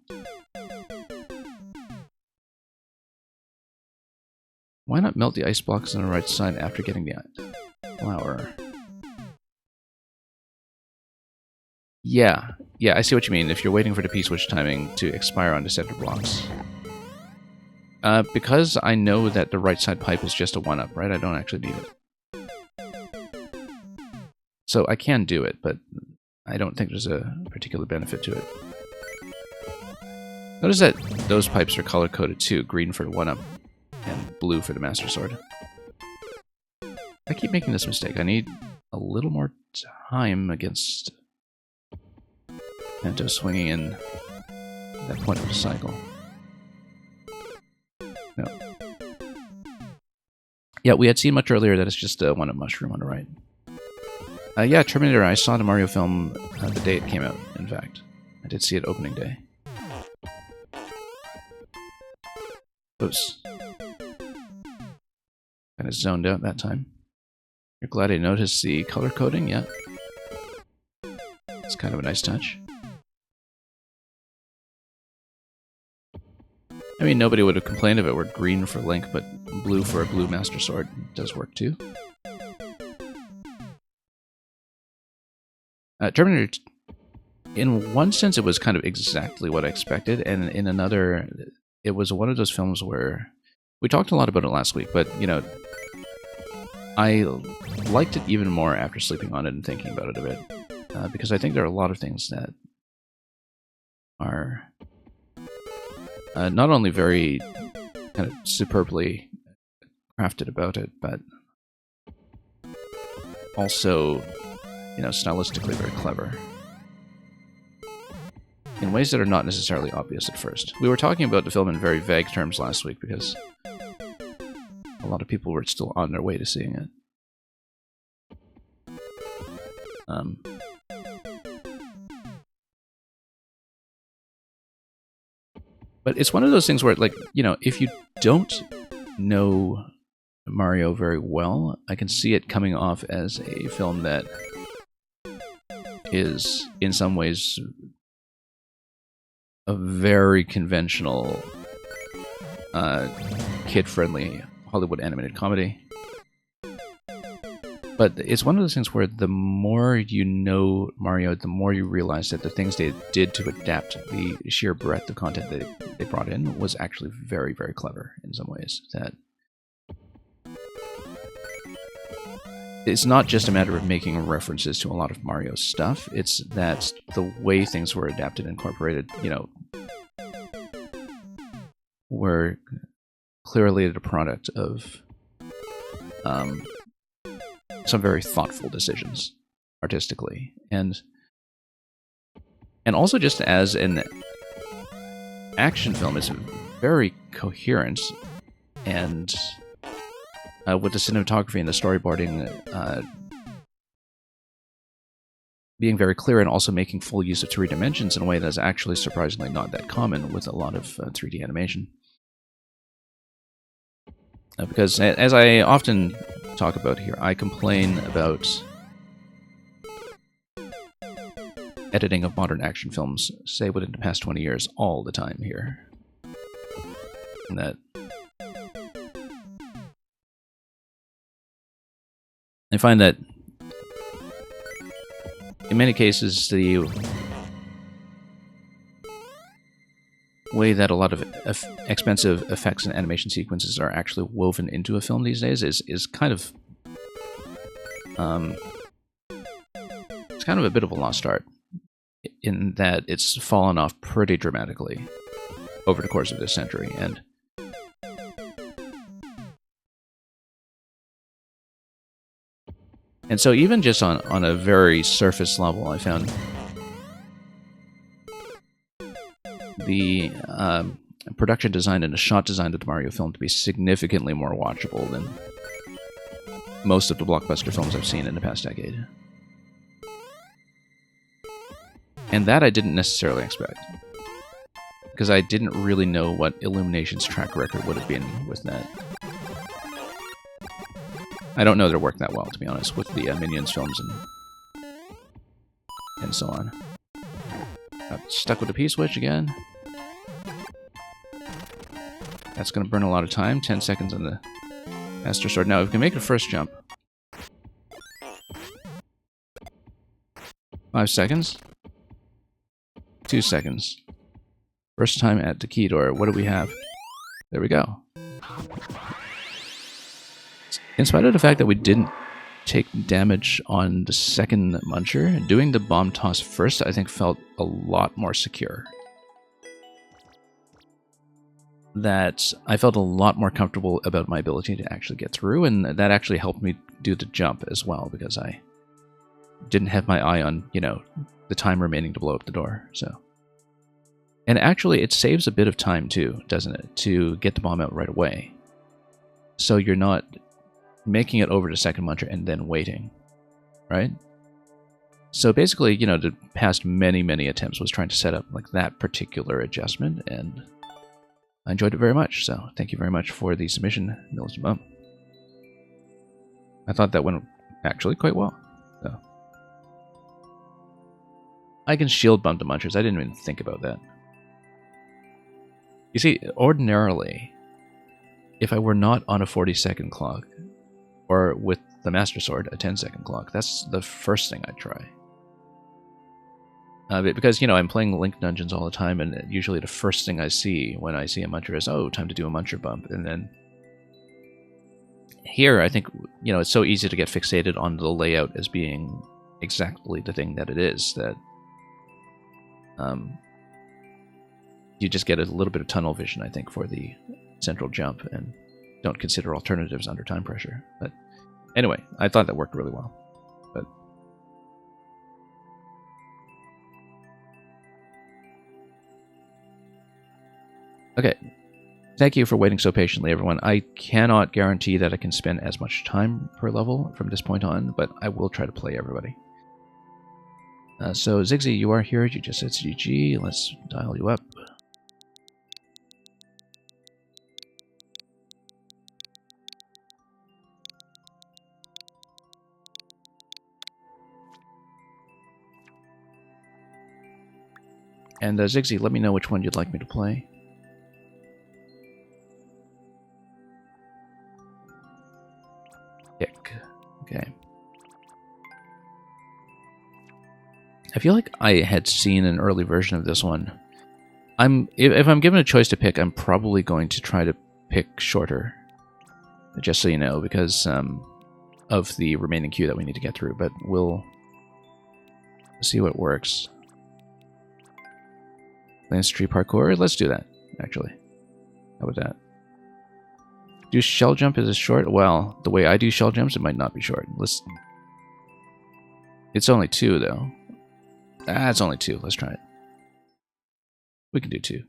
Why not melt the ice blocks on the right side after getting the flower? Yeah, I see what you mean. If you're waiting for the P-switch timing to expire on the center blocks. Because I know that the right side pipe is just a 1-up, right? I don't actually need it. So I can do it, but I don't think there's a particular benefit to it. Notice that those pipes are color-coded too. Green for the 1-up and blue for the Master Sword. I keep making this mistake. I need a little more time against Phanto swinging in that point of the cycle. No. Yeah, we had seen much earlier that it's just a 1-up mushroom on the right. Yeah, Terminator, I saw the Mario film the day it came out, in fact. I did see it opening day. Oops. Kind of zoned out that time. You're glad I noticed the color coding? Yeah. It's kind of a nice touch. I mean, nobody would have complained if it were green for Link, but blue for a blue Master Sword does work too. Terminator, in one sense, it was kind of exactly what I expected, and in another, it was one of those films where we talked a lot about it last week, but, you know, I liked it even more after sleeping on it and thinking about it a bit, because I think there are a lot of things that are not only very kind of superbly crafted about it, but also, you know, stylistically very clever. In ways that are not necessarily obvious at first. We were talking about the film in very vague terms last week because a lot of people were still on their way to seeing it. But it's one of those things where, like, you know, if you don't know Mario very well, I can see it coming off as a film that is, in some ways, a very conventional kid-friendly Hollywood animated comedy. But it's one of those things where the more you know Mario, the more you realize that the things they did to adapt the sheer breadth of content that they brought in was actually very, very clever in some ways. That it's not just a matter of making references to a lot of Mario's stuff, it's that the way things were adapted and incorporated, you know, were clearly the product of some very thoughtful decisions artistically, and also just as an action film, it's very coherent, and with the cinematography and the storyboarding being very clear, and also making full use of 3 dimensions in a way that's actually surprisingly not that common with a lot of 3D animation. Because, as I often talk about here, I complain about editing of modern action films, say within the past 20 years, all the time here. And that I find that in many cases the way that a lot of expensive effects and animation sequences are actually woven into a film these days is kind of it's kind of a bit of a lost art, in that it's fallen off pretty dramatically over the course of this century. And so even just on a very surface level, I found the production design and the shot design of the Mario film to be significantly more watchable than most of the blockbuster films I've seen in the past decade. And that I didn't necessarily expect, because I didn't really know what Illumination's track record would have been with that. I don't know their work that well, to be honest, with the Minions films and so on. Got stuck with the P-switch again. That's going to burn a lot of time. 10 seconds on the Master Sword. Now, if we can make a first jump. 5 seconds. 2 seconds. First time at the key door. What do we have? There we go. In spite of the fact that we didn't take damage on the second muncher, doing the bomb toss first, I think, felt a lot more secure. That I felt a lot more comfortable about my ability to actually get through, and that actually helped me do the jump as well, because I didn't have my eye on, you know, the time remaining to blow up the door. So, and actually it saves a bit of time too, doesn't it, to get the bomb out right away. So you're not making it over to second muncher and then waiting, right? So basically, you know, the past many attempts was trying to set up like that particular adjustment, and I enjoyed it very much. So thank you very much for the submission, Mills Bump. I thought that went actually quite well. So I can shield bump the munchers. I didn't even think about that. You see, ordinarily, if I were not on a 40-second clock, or with the Master Sword, a 10-second clock, that's the first thing I'd try. Because, you know, I'm playing Link Dungeons all the time, and usually the first thing I see when I see a muncher is, oh, time to do a muncher bump. And then here, I think, you know, it's so easy to get fixated on the layout as being exactly the thing that it is, that you just get a little bit of tunnel vision, I think, for the central jump, and don't consider alternatives under time pressure. But anyway, I thought that worked really well. But okay, thank you for waiting so patiently, everyone. I cannot guarantee that I can spend as much time per level from this point on, but I will try to play everybody. So Ziggsy, you are here. You just said GG. Let's dial you up. And Ziggsy, let me know which one you'd like me to play. I feel like I had seen an early version of this one. If I'm given a choice to pick, I'm probably going to try to pick shorter. Just so you know, because of the remaining queue that we need to get through. But we'll see what works. Lance tree parkour? Let's do that, actually. How about that? Do shell jump is short? Well, the way I do shell jumps, it might not be short. It's only 2, though. It's only 2. Let's try it. We can do 2.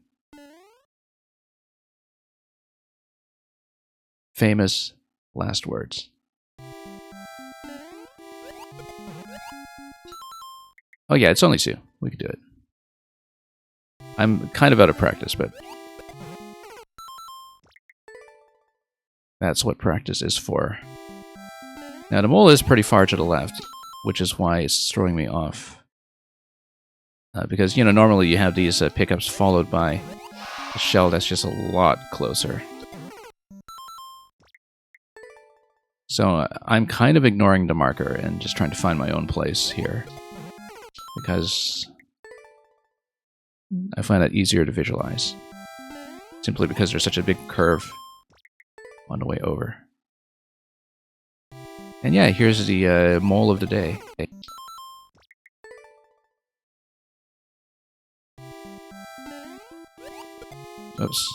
Famous last words. Oh yeah, it's only 2. We can do it. I'm kind of out of practice, but that's what practice is for. Now the mole is pretty far to the left, which is why it's throwing me off. Because, you know, normally you have these pickups followed by a shell that's just a lot closer. So I'm kind of ignoring the marker and just trying to find my own place here. Because I find that easier to visualize. Simply because there's such a big curve on the way over. And yeah, here's the mole of the day. Oops.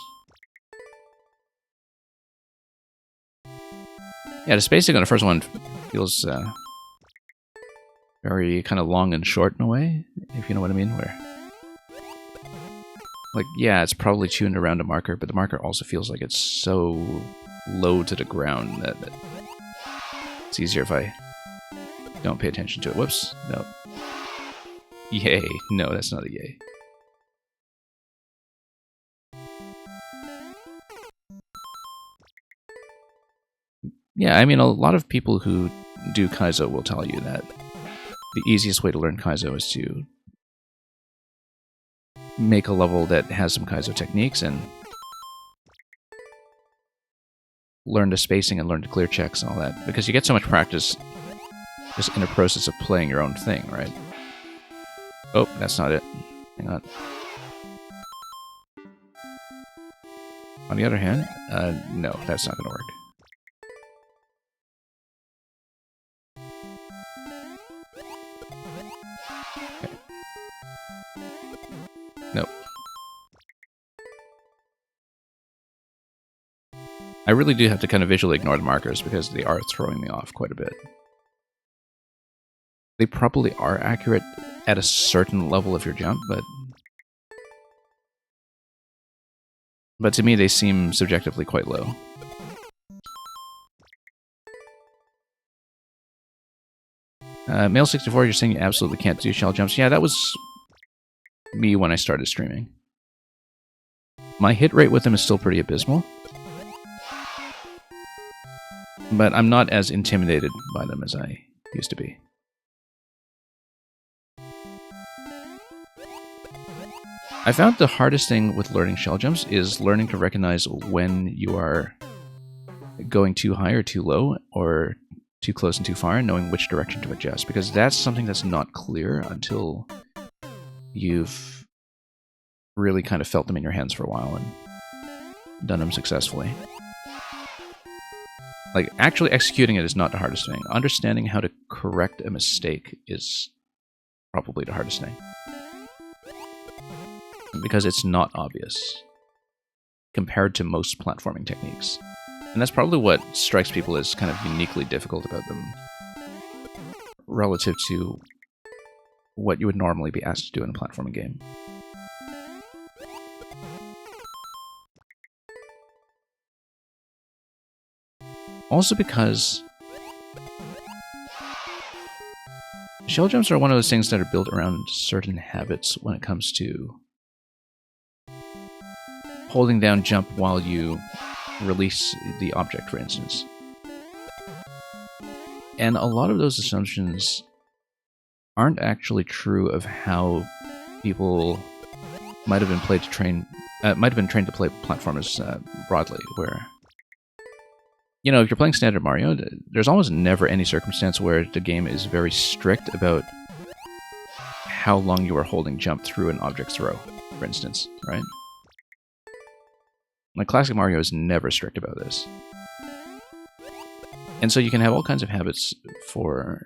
Yeah, the spacing on the first one feels very kind of long and short in a way, if you know what I mean. Where, like, yeah, it's probably tuned around a marker, but the marker also feels like it's so low to the ground that it's easier if I don't pay attention to it. Whoops, no. Yay. No, that's not a yay. Yeah, I mean, a lot of people who do Kaizo will tell you that the easiest way to learn Kaizo is to make a level that has some Kaizo techniques and learn the spacing and learn the clear checks and all that. Because you get so much practice just in the process of playing your own thing, right? Oh, that's not it. Hang on. On the other hand, no, that's not going to work. Nope. I really do have to kind of visually ignore the markers because they are throwing me off quite a bit. They probably are accurate at a certain level of your jump, but to me they seem subjectively quite low. Male64, you're saying you absolutely can't do shell jumps. Yeah, that was me when I started streaming. My hit rate with them is still pretty abysmal. But I'm not as intimidated by them as I used to be. I found the hardest thing with learning shell jumps is learning to recognize when you are going too high or too low, or too close and too far, and knowing which direction to adjust. Because that's something that's not clear until you've really kind of felt them in your hands for a while and done them successfully. Like, actually executing it is not the hardest thing. Understanding how to correct a mistake is probably the hardest thing. Because it's not obvious compared to most platforming techniques. And that's probably what strikes people as kind of uniquely difficult about them relative to what you would normally be asked to do in a platforming game. Also because shell jumps are one of those things that are built around certain habits when it comes to holding down jump while you release the object, for instance. And a lot of those assumptions aren't actually true of how people might have been trained to play platformers broadly, where, you know, if you're playing standard Mario, there's almost never any circumstance where the game is very strict about how long you are holding jump through an object throw, for instance, right? Like, Classic Mario is never strict about this. And so you can have all kinds of habits for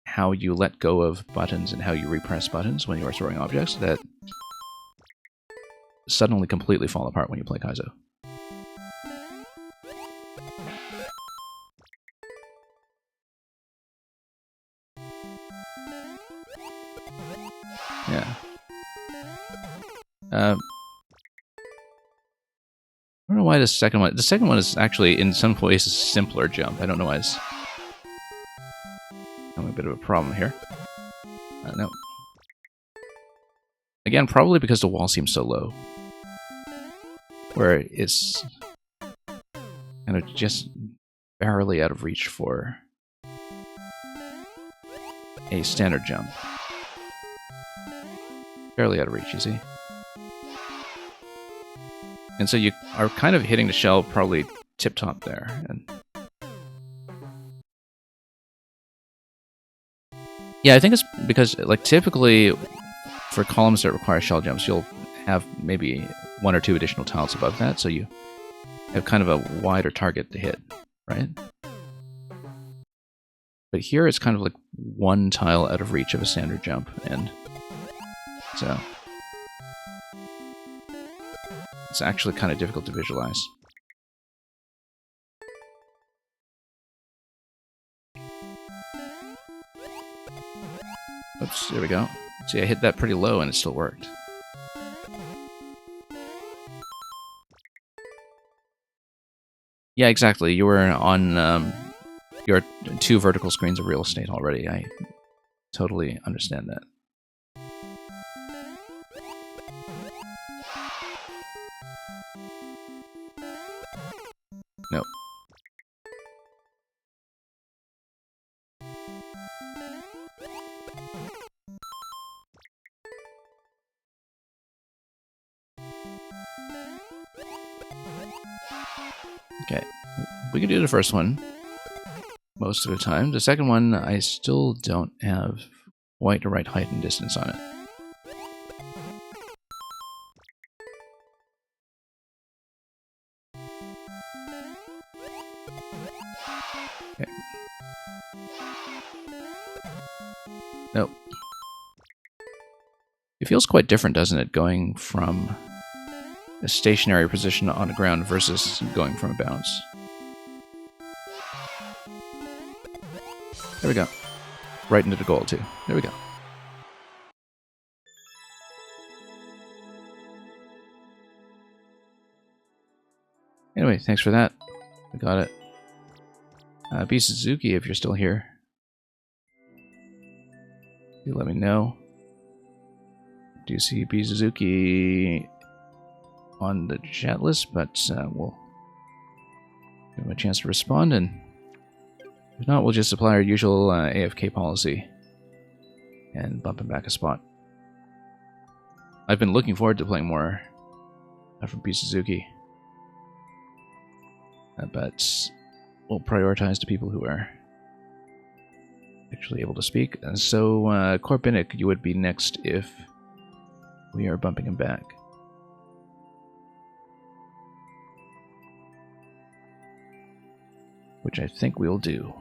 how you let go of buttons and how you repress buttons when you are throwing objects that suddenly completely fall apart when you play Kaizo. Yeah. I don't know why the second one... The second one is actually, in some ways, a simpler jump. I don't know why it's... having a bit of a problem here. No. Again, probably because the wall seems so low. Where it's kind of just barely out of reach for a standard jump. Barely out of reach, you see? And so you are kind of hitting the shell probably tip-top there. And yeah, I think it's because, like, typically for columns that require shell jumps, you'll have maybe 1 or 2 additional tiles above that, so you have kind of a wider target to hit, right? But here it's kind of like 1 tile out of reach of a standard jump, and so it's actually kind of difficult to visualize. Oops, there we go. See, I hit that pretty low and it still worked. Yeah, exactly. You were on your 2 vertical screens of real estate already. I totally understand that. Nope. Okay, we can do the first one most of the time. The second one, I still don't have quite the right height and distance on it. Okay. Nope. It feels quite different, doesn't it, going from a stationary position on the ground versus going from a bounce. There we go. Right into the goal, too. There we go. Anyway, thanks for that. We got it. B. Suzuki, if you're still here, you let me know. Do you see B. Suzuki on the chat list, but we'll give him a chance to respond, and if not, we'll just apply our usual AFK policy and bump him back a spot. I've been looking forward to playing more from B. Suzuki, but we'll prioritize the people who are actually able to speak. And so, Corbinic, you would be next if we are bumping him back. Which I think we'll do.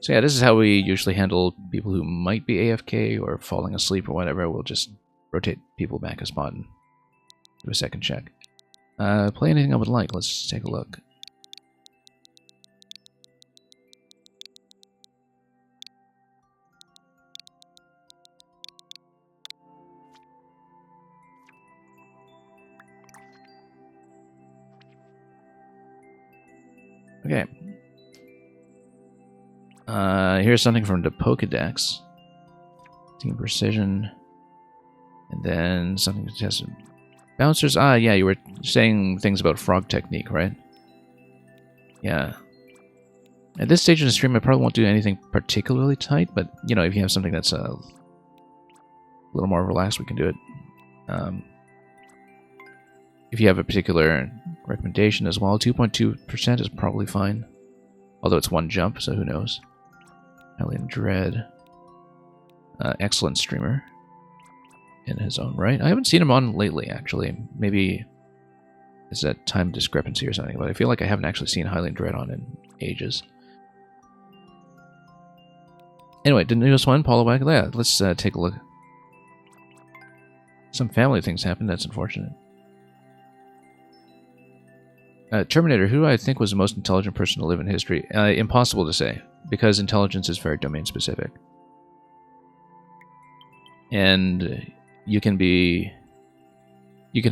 So yeah, this is how we usually handle people who might be AFK or falling asleep or whatever. We'll just rotate people back a spot and do a second check. Play anything I would like. Let's take a look. Okay. Here's something from the Pokedex. Team Precision. And then something to test. Bouncers. Ah, yeah, you were saying things about frog technique, right? Yeah. At this stage in the stream, I probably won't do anything particularly tight, but, you know, if you have something that's a little more relaxed, we can do it. If you have a particular recommendation as well, 2.2% is probably fine. Although it's 1 jump, so who knows. Alien Dread. excellent streamer in his own right. I haven't seen him on lately, actually. Maybe it's a time discrepancy or something, but I feel like I haven't actually seen Hylian Dread on in ages. Anyway, the newest one, Paula Wag. Yeah, let's take a look. Some family things happened. That's unfortunate. Terminator, who I think was the most intelligent person to live in history? Impossible to say, because intelligence is very domain specific. And you can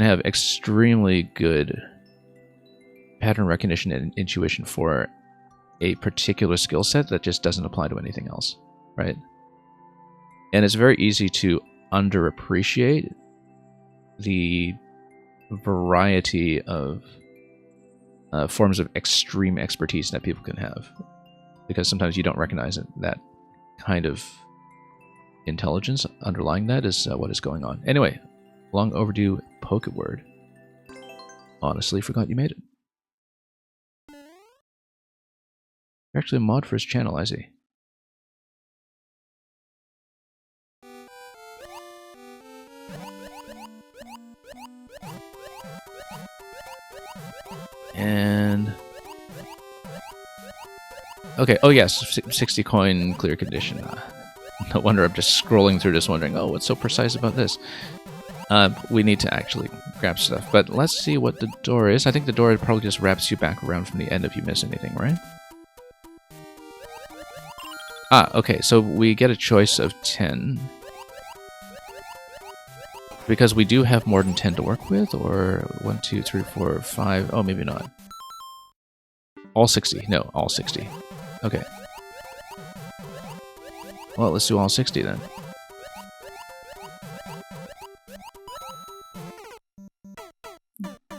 have extremely good pattern recognition and intuition for a particular skill set that just doesn't apply to anything else, right? And it's very easy to underappreciate the variety of forms of extreme expertise that people can have, because sometimes you don't recognize it. That kind of intelligence underlying that is what is going on. Anyway, long overdue Pokeword. Honestly, forgot you made it. You're actually a mod for his channel, I see. And okay, oh yes, 60 coin clear condition. No wonder I'm just scrolling through this wondering, oh, what's so precise about this? We need to actually grab stuff, but let's see what the door is. I think the door probably just wraps you back around from the end if you miss anything, right? Ah, okay, so we get a choice of 10. Because we do have more than 10 to work with, or 1, 2, 3, 4, 5. Oh, maybe not. All 60. No, all 60. Okay. Well, let's do all 60 then.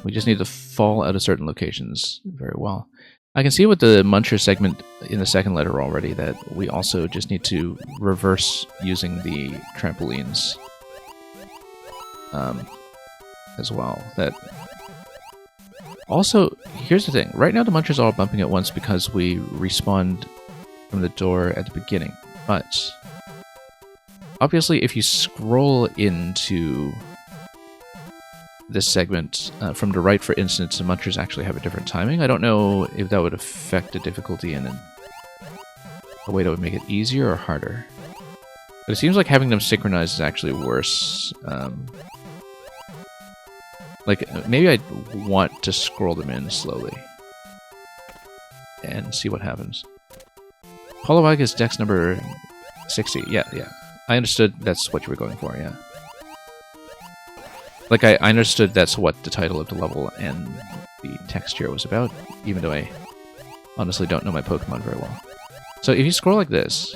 We just need to fall out of certain locations very well. I can see with the Muncher segment in the second letter already that we also just need to reverse using the trampolines as well. That also, here's the thing. Right now the Munchers are all bumping at once because we respawned from the door at the beginning. But obviously if you scroll into this segment from the right, for instance, the Munchers actually have a different timing. I don't know if that would affect the difficulty in a way that would make it easier or harder. But it seems like having them synchronized is actually worse. Like, maybe I want to scroll them in slowly and see what happens. Polywag is dex number 60. Yeah. I understood that's what you were going for, yeah. Like, I understood that's what the title of the level and the text here was about, even though I honestly don't know my Pokemon very well. So if you scroll like this,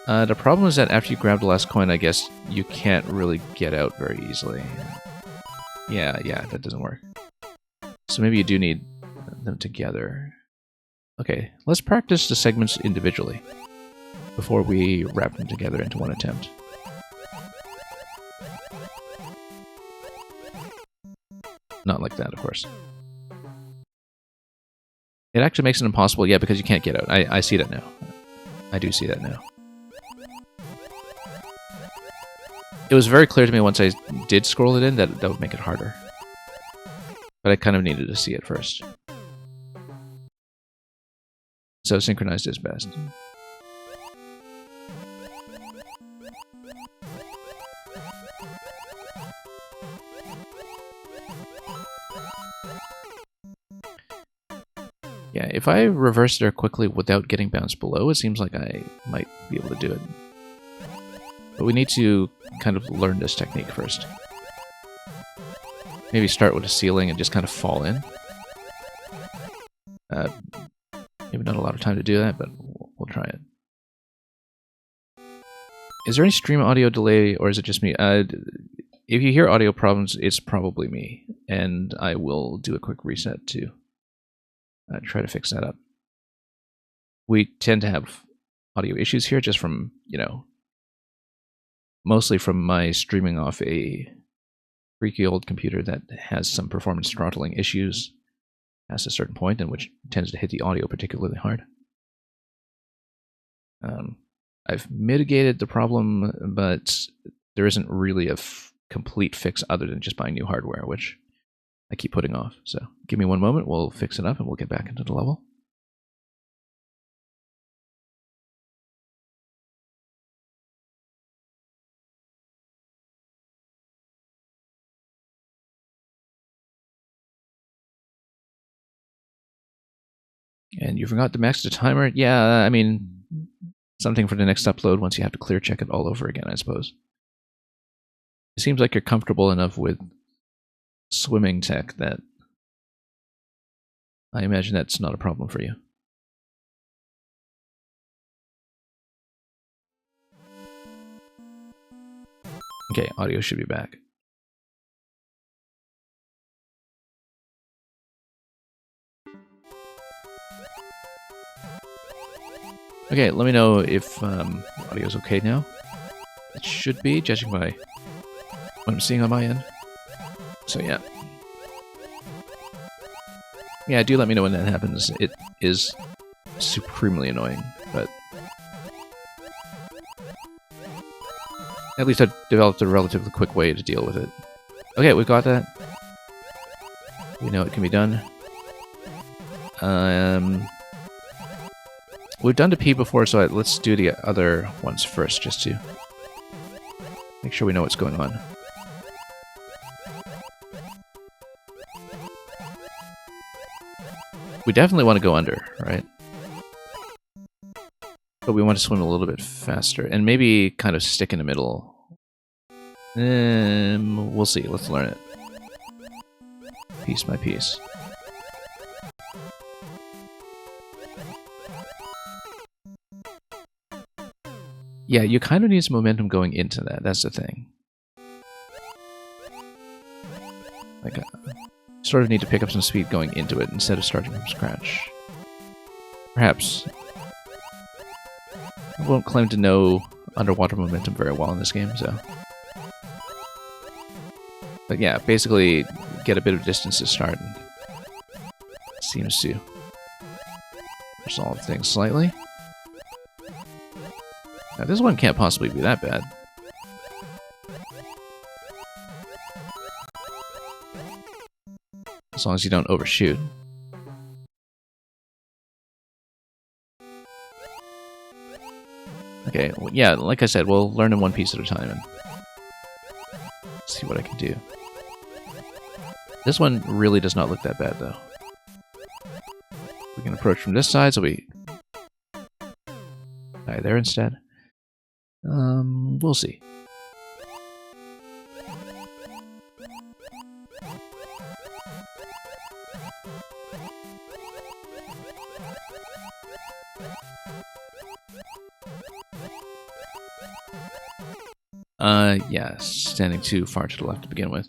the problem is that after you grab the last coin, I guess you can't really get out very easily. Yeah, that doesn't work. So maybe you do need them together. Okay, let's practice the segments individually before we wrap them together into one attempt. Not like that, of course. It actually makes it impossible, yeah, because you can't get out. I see that now. I do see that now. It was very clear to me once I did scroll it in that would make it harder. But I kind of needed to see it first. So synchronized is best. Yeah, if I reverse there quickly without getting bounced below, it seems like I might be able to do it. But we need to kind of learn this technique first. Maybe start with a ceiling and just kind of fall in. Maybe not a lot of time to do that, but we'll try it. Is there any stream audio delay, or is it just me? If you hear audio problems, it's probably me, and I will do a quick reset to try to fix that up. We tend to have audio issues here just from, mostly from my streaming off a freaky old computer that has some performance throttling issues past a certain point, and which tends to hit the audio particularly hard. I've mitigated the problem, but there isn't really a complete fix other than just buying new hardware, which I keep putting off. So give me one moment, we'll fix it up and we'll get back into the level. And you forgot to max the timer? Yeah, I mean, something for the next upload once you have to clear check it all over again, I suppose. It seems like you're comfortable enough with swimming tech that I imagine that's not a problem for you. Okay, audio should be back. Okay, let me know if audio's okay now. It should be, judging by what I'm seeing on my end. So yeah. Yeah, do let me know when that happens. It is supremely annoying, but at least I've developed a relatively quick way to deal with it. Okay, we've got that. We know it can be done. We've done the P before, so let's do the other ones first, just to make sure we know what's going on. We definitely want to go under, right? But we want to swim a little bit faster, and maybe kind of stick in the middle. We'll see. Let's learn it. Piece by piece. Yeah, you kind of need some momentum going into that. That's the thing. Like, sort of need to pick up some speed going into it instead of starting from scratch. Perhaps. I won't claim to know underwater momentum very well in this game, so... But yeah, basically get a bit of distance to start, and seems to resolve things slightly. Now, this one can't possibly be that bad. As long as you don't overshoot. Okay, well, yeah, like I said, we'll learn in one piece at a time and see what I can do. This one really does not look that bad, though. We can approach from this side, so we die there instead. We'll see. Yeah, standing too far to the left to begin with.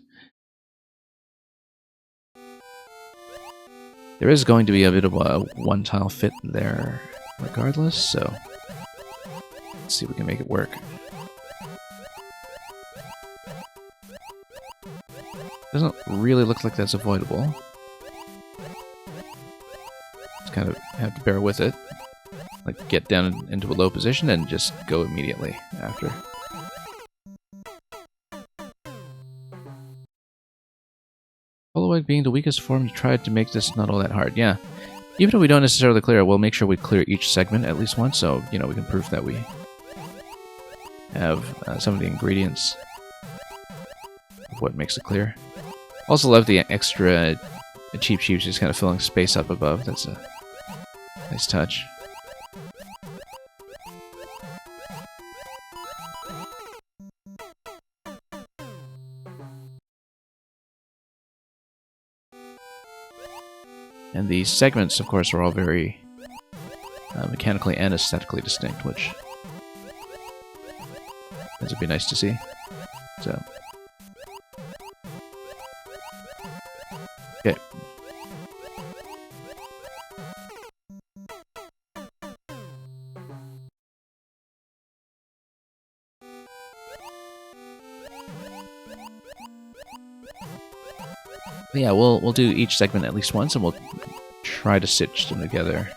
There is going to be a bit of a one-tile fit there regardless, so let's see if we can make it work. Doesn't really look like that's avoidable. Just kind of have to bear with it. Like, get down into a low position and just go immediately after. Polaroid being the weakest form, you tried to make this not all that hard. Yeah. Even if we don't necessarily clear it, we'll make sure we clear each segment at least once, so, you know, we can prove that we have some of the ingredients of what makes it clear. Also love the extra Cheep Cheeps just kind of filling space up above. That's a nice touch. And the segments, of course, are all very mechanically and aesthetically distinct, which would be nice to see. So, okay. But yeah, we'll do each segment at least once, and we'll try to stitch them together.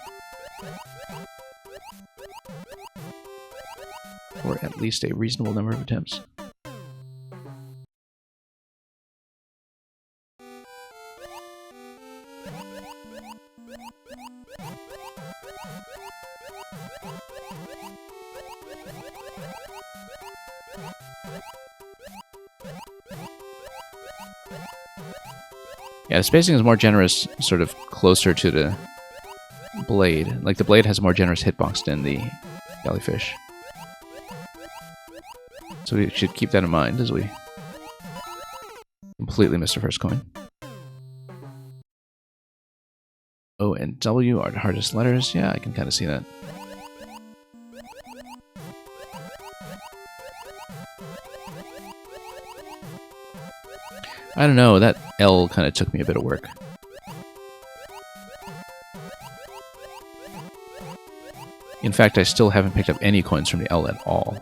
for at least a reasonable number of attempts. Yeah, the spacing is more generous, sort of closer to the blade. Like, the blade has a more generous hitbox than the jellyfish. So we should keep that in mind as we completely missed our first coin. O and W are the hardest letters. Yeah, I can kind of see that. I don't know, that L kind of took me a bit of work. In fact, I still haven't picked up any coins from the L at all.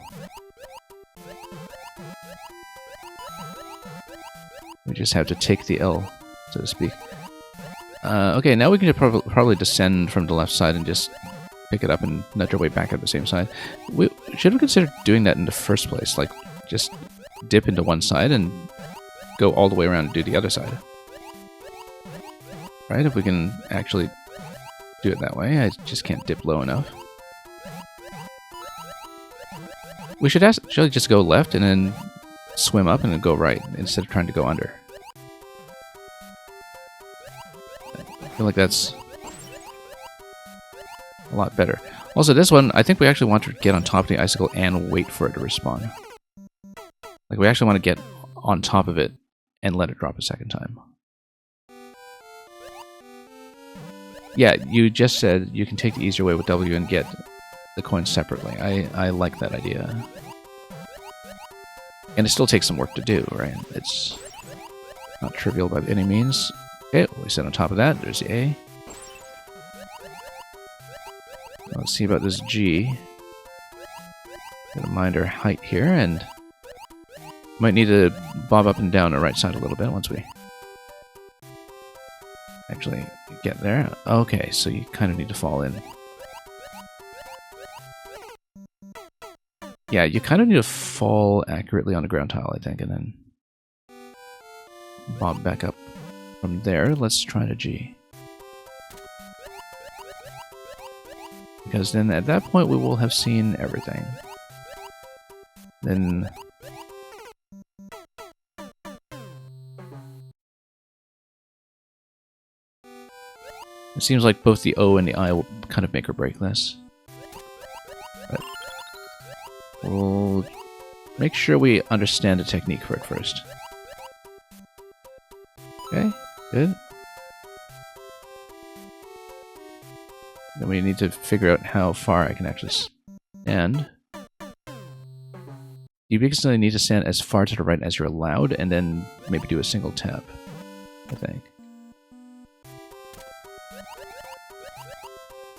We just have to take the L, so to speak. Okay, now we can probably descend from the left side and just pick it up and nudge our way back at the same side. Should we consider doing that in the first place? Like, just dip into one side and go all the way around and do the other side. Right? If we can actually do it that way. I just can't dip low enough. We should actually just go left and then swim up and then go right instead of trying to go under. I feel like that's a lot better. Also, this one, I think we actually want to get on top of the icicle and wait for it to respawn. Like, we actually want to get on top of it and let it drop a second time. Yeah, you just said you can take the easier way with W and get the coins separately. I like that idea. And it still takes some work to do, right? It's not trivial by any means. Okay, we sit on top of that. There's the A. Let's see about this G. Gotta mind our height here, and might need to bob up and down the right side a little bit once we actually get there. Okay, so you kind of need to fall in. Yeah, you kind of need to fall accurately on the ground tile, I think, and then bob back up from there. Let's try the G. Because then at that point we will have seen everything. Then it seems like both the O and the I will kind of make or break this. But we'll make sure we understand the technique for it first. Okay, good. Then we need to figure out how far I can actually stand. You basically need to stand as far to the right as you're allowed, and then maybe do a single tap, I think.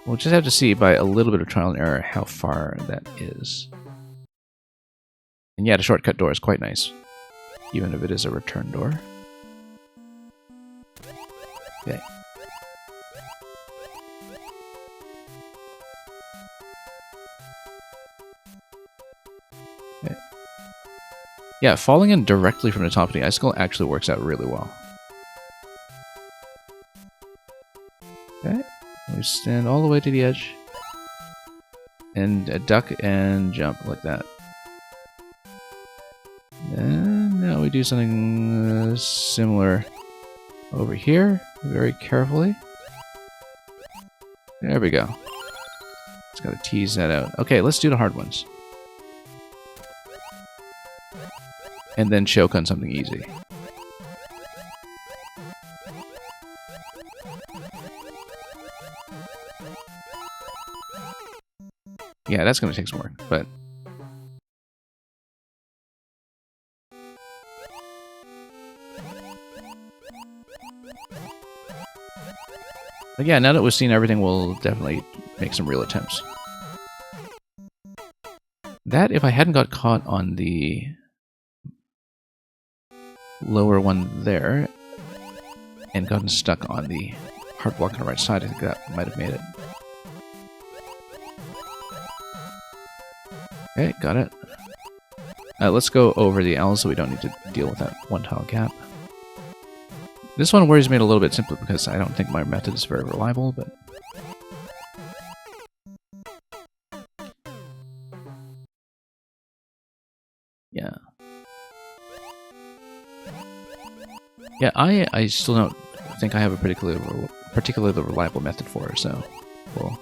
We'll just have to see by a little bit of trial and error how far that is. And yeah, the shortcut door is quite nice, even if it is a return door. Okay. Okay. Yeah, falling in directly from the top of the icicle actually works out really well. Okay. We stand all the way to the edge. And duck and jump like that. And now we do something similar over here, very carefully. There we go. Just gotta tease that out. Okay, let's do the hard ones. And then choke on something easy. Yeah, that's gonna take some work, but yeah, now that we've seen everything, we'll definitely make some real attempts. That, if I hadn't got caught on the lower one there, and gotten stuck on the hard block on the right side, I think that might have made it. Okay, got it. Let's go over the L so we don't need to deal with that one tile gap. This one worries me a little bit simply because I don't think my method is very reliable, but... yeah. Yeah, I still don't think I have a particularly reliable method for her, so... we'll...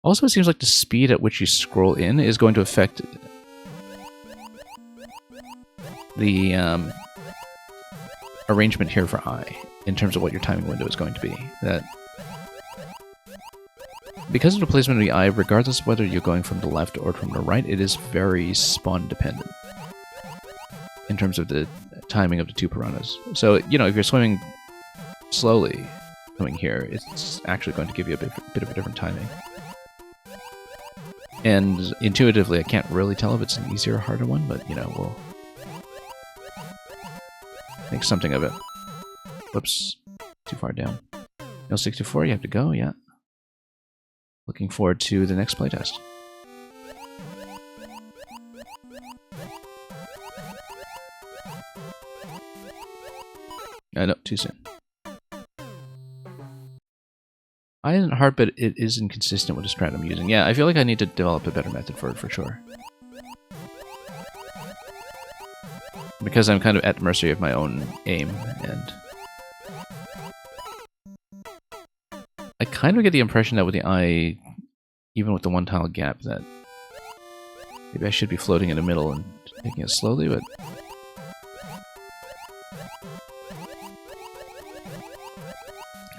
Also, it seems like the speed at which you scroll in is going to affect the arrangement here for I, in terms of what your timing window is going to be. That because of the placement of the I, regardless of whether you're going from the left or from the right, it is very spawn dependent in terms of the timing of the two piranhas. So, you know, if you're swimming slowly coming here, it's actually going to give you a bit of a different timing. And intuitively, I can't really tell if it's an easier or harder one, but, you know, we'll make something of it. Whoops. Too far down. No 64, you have to go, yeah. Looking forward to the next playtest. No, too soon. I isn't hard, but it is inconsistent with the strat I'm using. Yeah, I feel like I need to develop a better method for it, for sure. Because I'm kind of at the mercy of my own aim, and... I kind of get the impression that with the eye, even with the one tile gap, that maybe I should be floating in the middle and taking it slowly, but...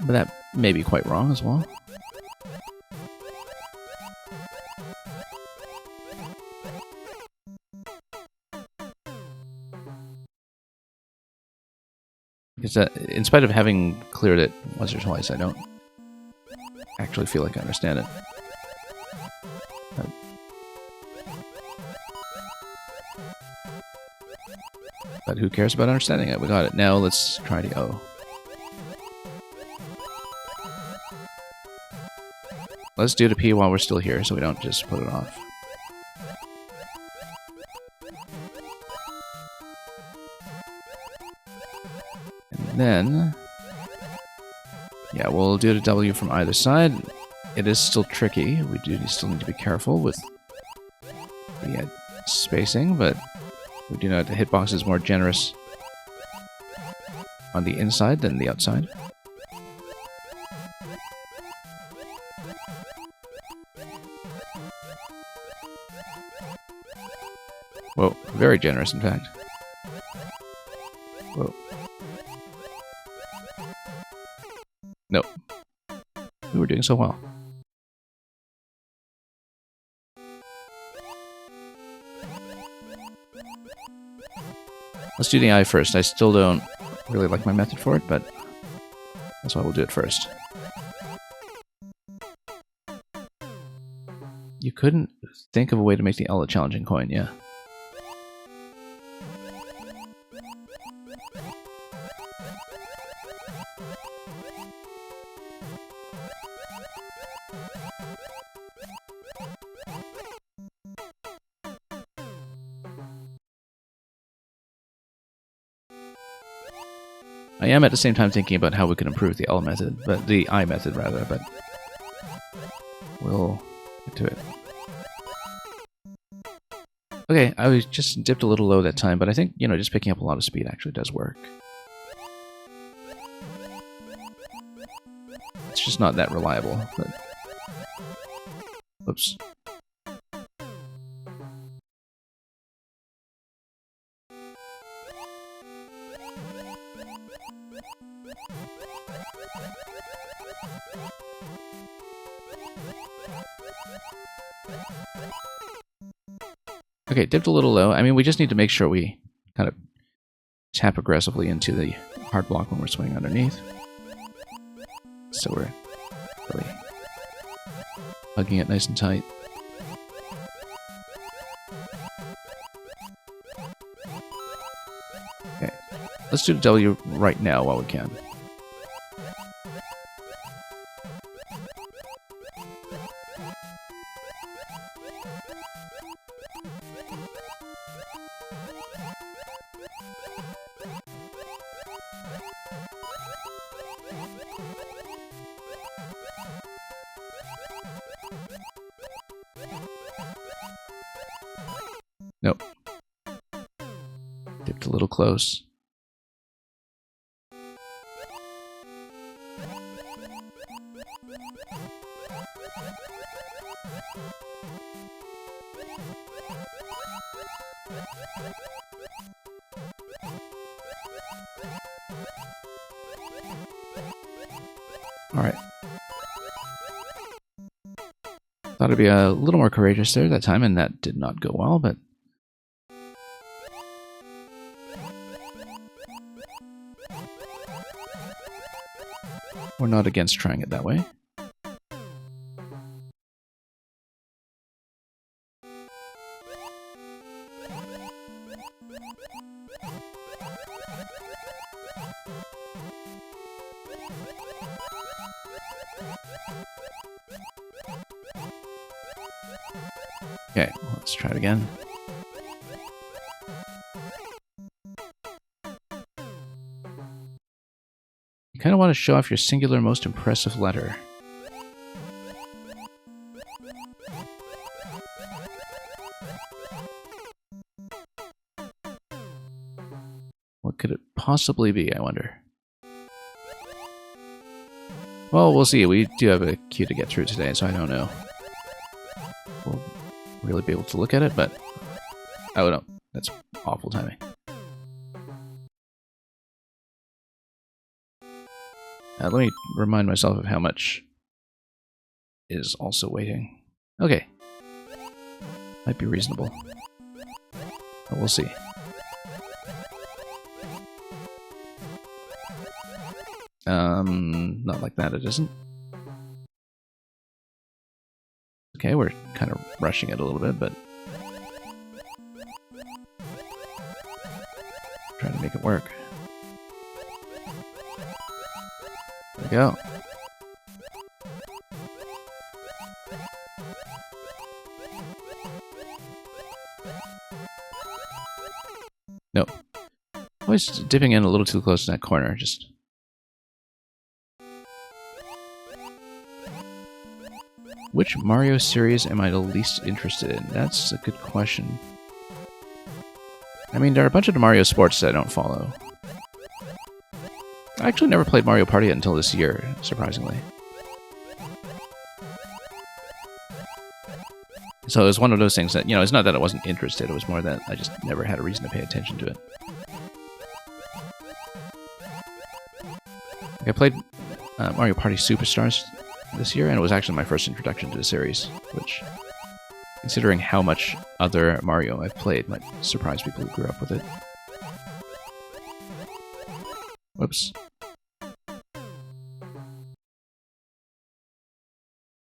but that may be quite wrong as well. Because in spite of having cleared it once or twice, I don't actually feel like I understand it. But who cares about understanding it? We got it. Now let's try the O. Let's do the P while we're still here so we don't just put it off. And then... yeah, we'll do the W from either side. It is still tricky. We do still need to be careful with the spacing, but we do know the hitbox is more generous on the inside than the outside. Whoa, very generous, in fact. Whoa. Nope. We were doing so well. Let's do the eye first. I still don't really like my method for it, but that's why we'll do it first. You couldn't think of a way to make the L a challenging coin, yeah. I am at the same time thinking about how we can improve the L method, but the I method rather, but we'll get to it. Okay, I was just dipped a little low that time, but I think, you know, just picking up a lot of speed actually does work. It's just not that reliable, but... Oops. Okay, dipped a little low. I mean, we just need to make sure we kind of tap aggressively into the hard block when we're swinging underneath. So we're really hugging it nice and tight. Okay, let's do the W right now while we can. Nope. Dipped a little close. Alright. Thought I'd be a little more courageous there that time, and that did not go well, but... we're not against trying it that way. Okay, let's try it again. You kind of want to show off your singular most impressive letter. What could it possibly be, I wonder? Well, we'll see. We do have a queue to get through today, so I don't know. We'll really be able to look at it, but... oh no, that's awful timing. Let me remind myself of how much is also waiting. Okay. Might be reasonable. But we'll see. Not like that, it isn't. Okay, we're kind of rushing it a little bit, but... trying to make it work. There we go. Nope. Always dipping in a little too close to that corner, just... which Mario series am I the least interested in? That's a good question. I mean, there are a bunch of the Mario sports that I don't follow. I actually never played Mario Party until this year, surprisingly. So it was one of those things that, you know, it's not that I wasn't interested, it was more that I just never had a reason to pay attention to it. I played Mario Party Superstars this year, and it was actually my first introduction to the series, which, considering how much other Mario I've played, might surprise people who grew up with it. Whoops.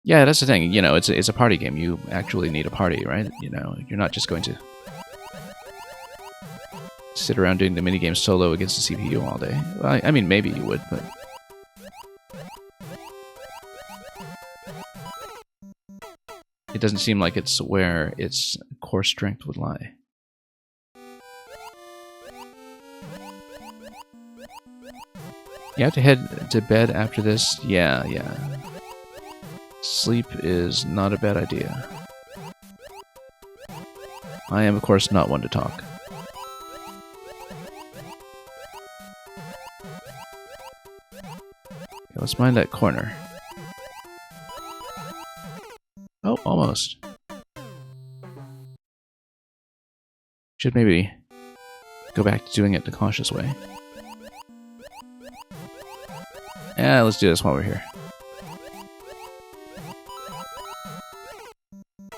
Yeah, that's the thing, you know, it's a party game. You actually need a party, right? You know, you're not just going to sit around doing the minigame solo against the CPU all day. Well, I mean, maybe you would, but... it doesn't seem like it's where its core strength would lie. You have to head to bed after this? Yeah. Sleep is not a bad idea. I am, of course, not one to talk. Okay, let's mind that corner. Oh, almost. Should maybe go back to doing it the cautious way. Yeah, let's do this while we're here.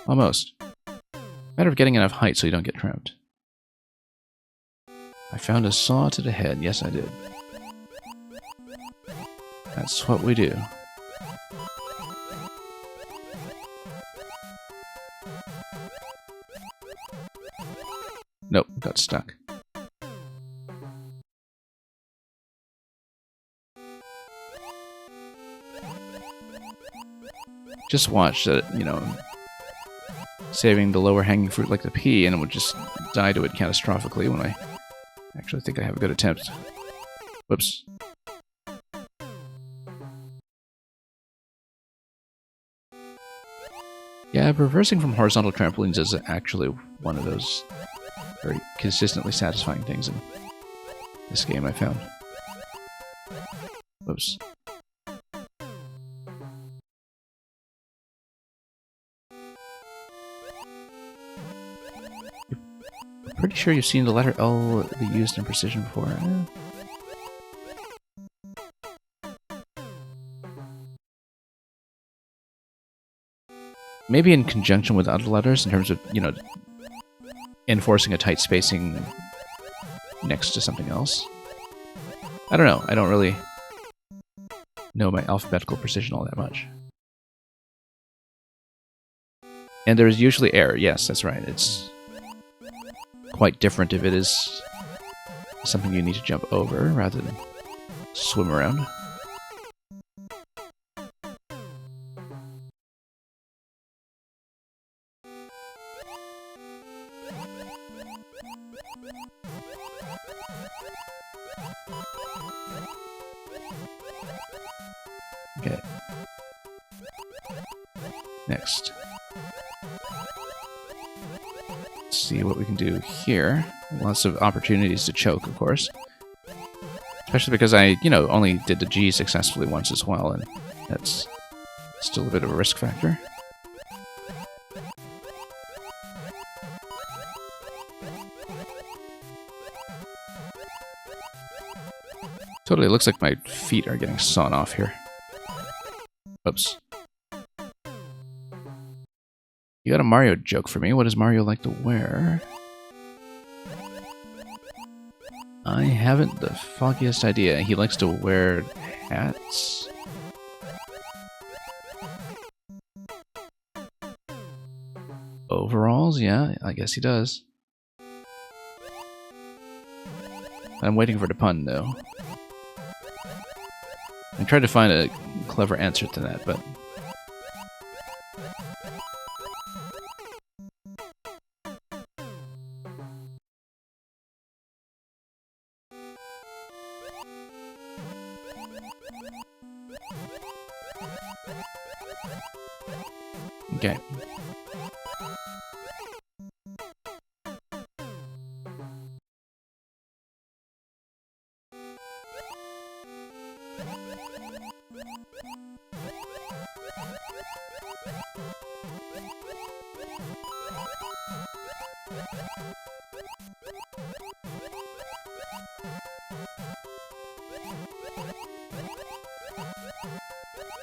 Almost. Matter of getting enough height so you don't get trapped. I found a saw to the head. Yes, I did. That's what we do. Nope, got stuck. Just watch that, you know, saving the lower hanging fruit like the pea, and it would just die to it catastrophically when I actually think I have a good attempt. Whoops. Yeah, reversing from horizontal trampolines is actually one of those very consistently satisfying things in this game, I found. Whoops. I'm pretty sure you've seen the letter L be used in Precision before. Maybe in conjunction with other letters in terms of, you know, enforcing a tight spacing next to something else. I don't know. I don't really know my alphabetical precision all that much. And there is usually error. Yes, that's right. It's quite different if it is something you need to jump over rather than swim around. Okay. Next. Let's see what we can do here. Lots of opportunities to choke, of course. Especially because I, you know, only did the G successfully once as well, and that's still a bit of a risk factor. Totally looks like my feet are getting sawn off here. Oops. You got a Mario joke for me. What does Mario like to wear? I haven't the foggiest idea. He likes to wear hats. Overalls? Yeah, I guess he does. I'm waiting for the pun, though. I tried to find a clever answer to that, but... Okay.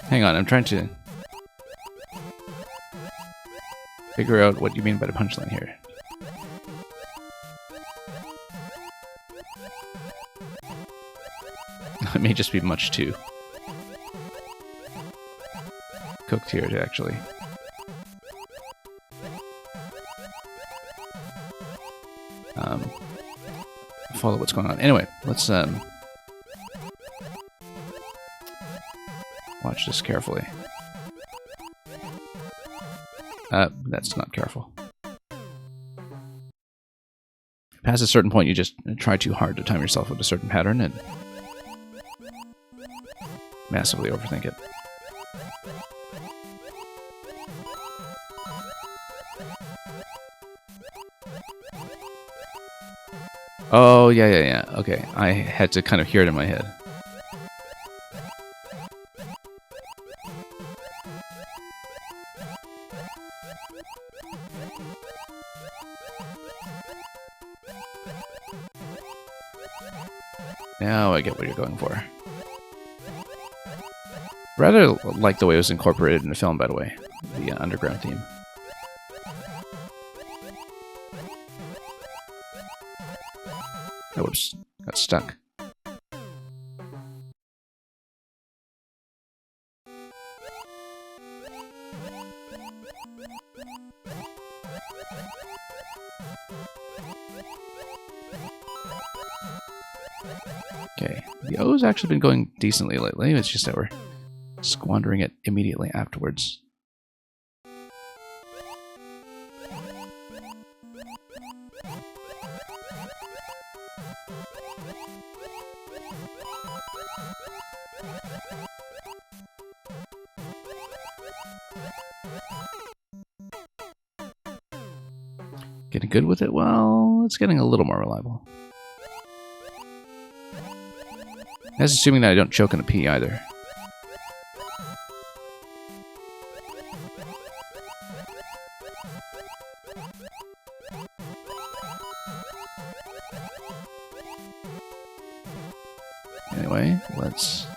Hang on, I'm trying to figure out what you mean by the punchline here. It may just be much too cooked here to actually follow what's going on. Anyway, let's watch this carefully. That's not careful. Past a certain point, you just try too hard to time yourself with a certain pattern and massively overthink it. Oh, yeah. Okay, I had to kind of hear it in my head. Now I get what you're going for. Rather like the way it was incorporated in the film, by the way. The underground theme. Oh, whoops. Got stuck. Okay, the O's actually been going decently lately. It's just that we're squandering it immediately afterwards. getting good with it? Well, it's getting a little more reliable. That's assuming that I don't choke on a P either. Anyway, let's...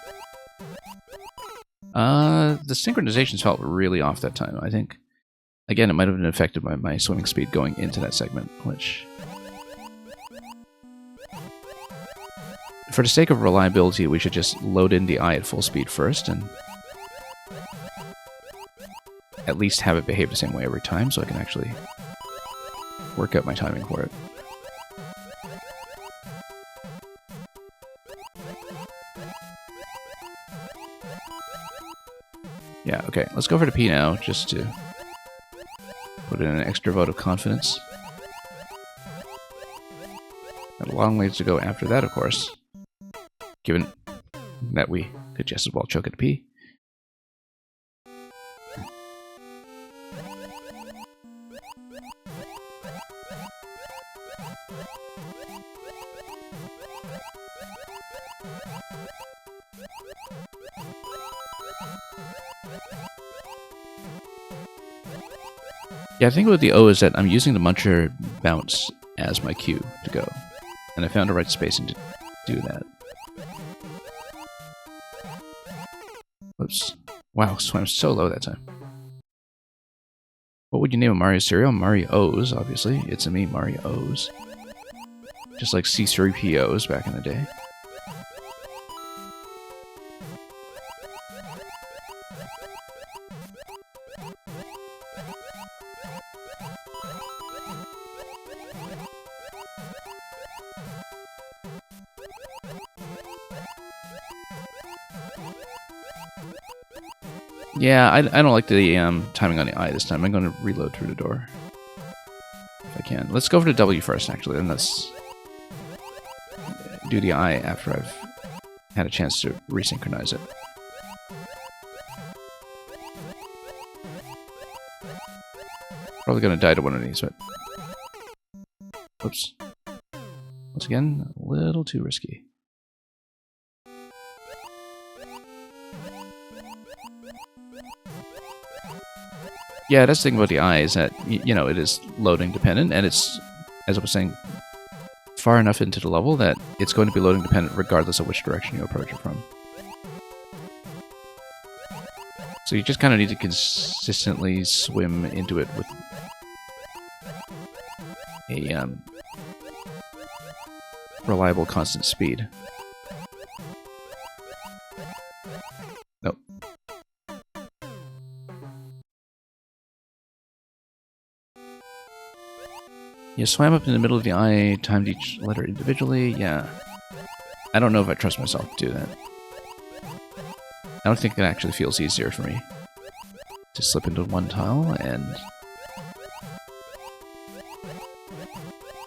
the synchronizations felt really off that time. I think, again, it might have been affected by my swimming speed going into that segment, which... For the sake of reliability, we should just load in the eye at full speed first, and at least have it behave the same way every time, so I can actually work out my timing for it. Yeah, okay, let's go for the P now, just to put in an extra vote of confidence. Got a long ways to go after that, of course, given that we could just as well choke at a P. Yeah, I think with the O is that I'm using the Muncher bounce as my cue to go. And I found the right spacing to do that. Whoops. Wow, swam so low that time. What would you name a Mario cereal? Mario-O's, obviously. It's a me, Mario-O's. Just like C3PO's back in the day. Yeah, I don't like the timing on the eye this time. I'm going to reload through the door. If I can. Let's go for the W first, actually, and let's do the eye after I've had a chance to resynchronize it. Probably going to die to one of these, but... Oops. Once again, a little too risky. Yeah, that's the thing about the eye is that, you know, it is loading dependent, and it's, as I was saying, far enough into the level that it's going to be loading dependent regardless of which direction you approach it from. So you just kind of need to consistently swim into it with a reliable, constant speed. Nope. You swam up in the middle of the eye, timed each letter individually. Yeah. I don't know if I trust myself to do that. I don't think it actually feels easier for me to slip into one tile and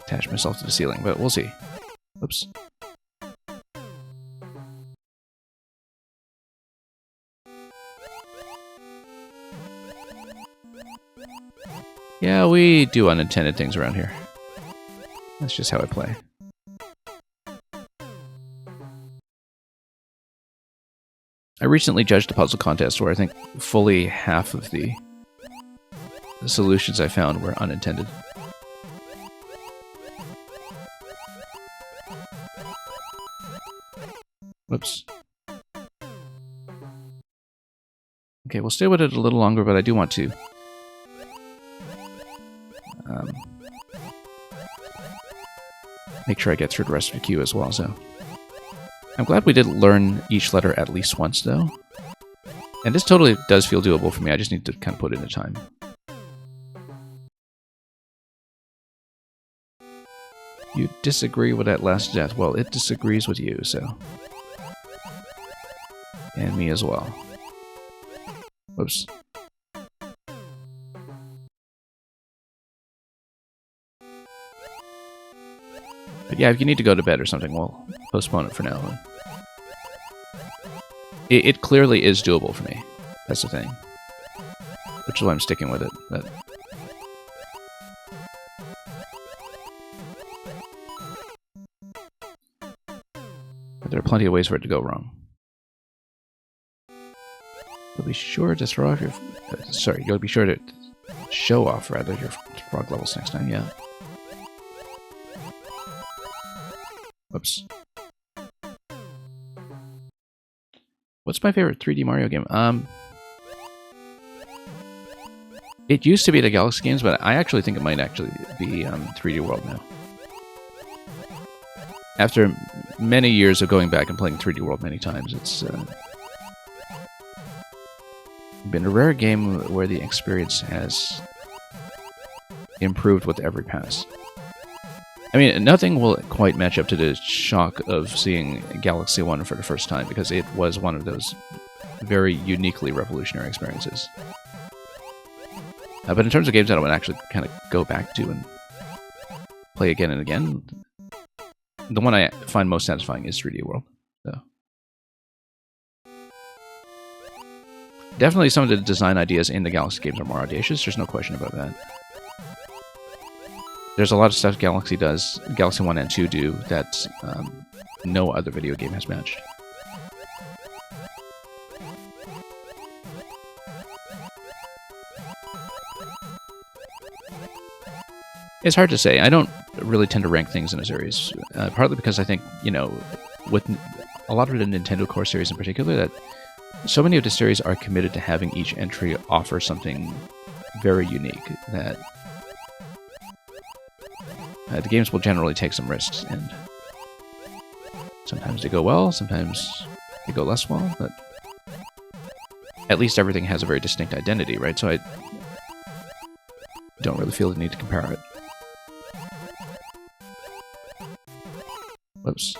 attach myself to the ceiling, but we'll see. Oops. Yeah, we do unintended things around here. That's just how I play. I recently judged a puzzle contest where I think fully half of the solutions I found were unintended. Whoops. Okay, we'll stay with it a little longer, but I do want to make sure I get through the rest of the queue as well, so... I'm glad we did learn each letter at least once, though. And this totally does feel doable for me, I just need to kind of put in the time. You disagree with that last death. Well, it disagrees with you, so... And me as well. Whoops. But yeah, if you need to go to bed or something, we'll postpone it for now. It clearly is doable for me. That's the thing. Which is why I'm sticking with it. But But there are plenty of ways for it to go wrong. You'll be sure to throw off your... sorry, you'll be sure to show off, rather, your frog levels next time, yeah. Whoops. What's my favorite 3D Mario game? It used to be the Galaxy games, but I actually think it might actually be 3D World now. After many years of going back and playing 3D World many times, it's been a rare game where the experience has improved with every pass. I mean, nothing will quite match up to the shock of seeing Galaxy 1 for the first time, because it was one of those very uniquely revolutionary experiences. But in terms of games that I would actually kind of go back to and play again and again, the one I find most satisfying is 3D World. So. Definitely some of the design ideas in the Galaxy games are more audacious, there's no question about that. There's a lot of stuff Galaxy 1 and 2 do, that no other video game has matched. It's hard to say. I don't really tend to rank things in a series, partly because I think, you know, with a lot of the Nintendo Core series in particular, that so many of the series are committed to having each entry offer something very unique, that the games will generally take some risks, and sometimes they go well, sometimes they go less well, but at least everything has a very distinct identity, right? So I don't really feel the need to compare it. Whoops.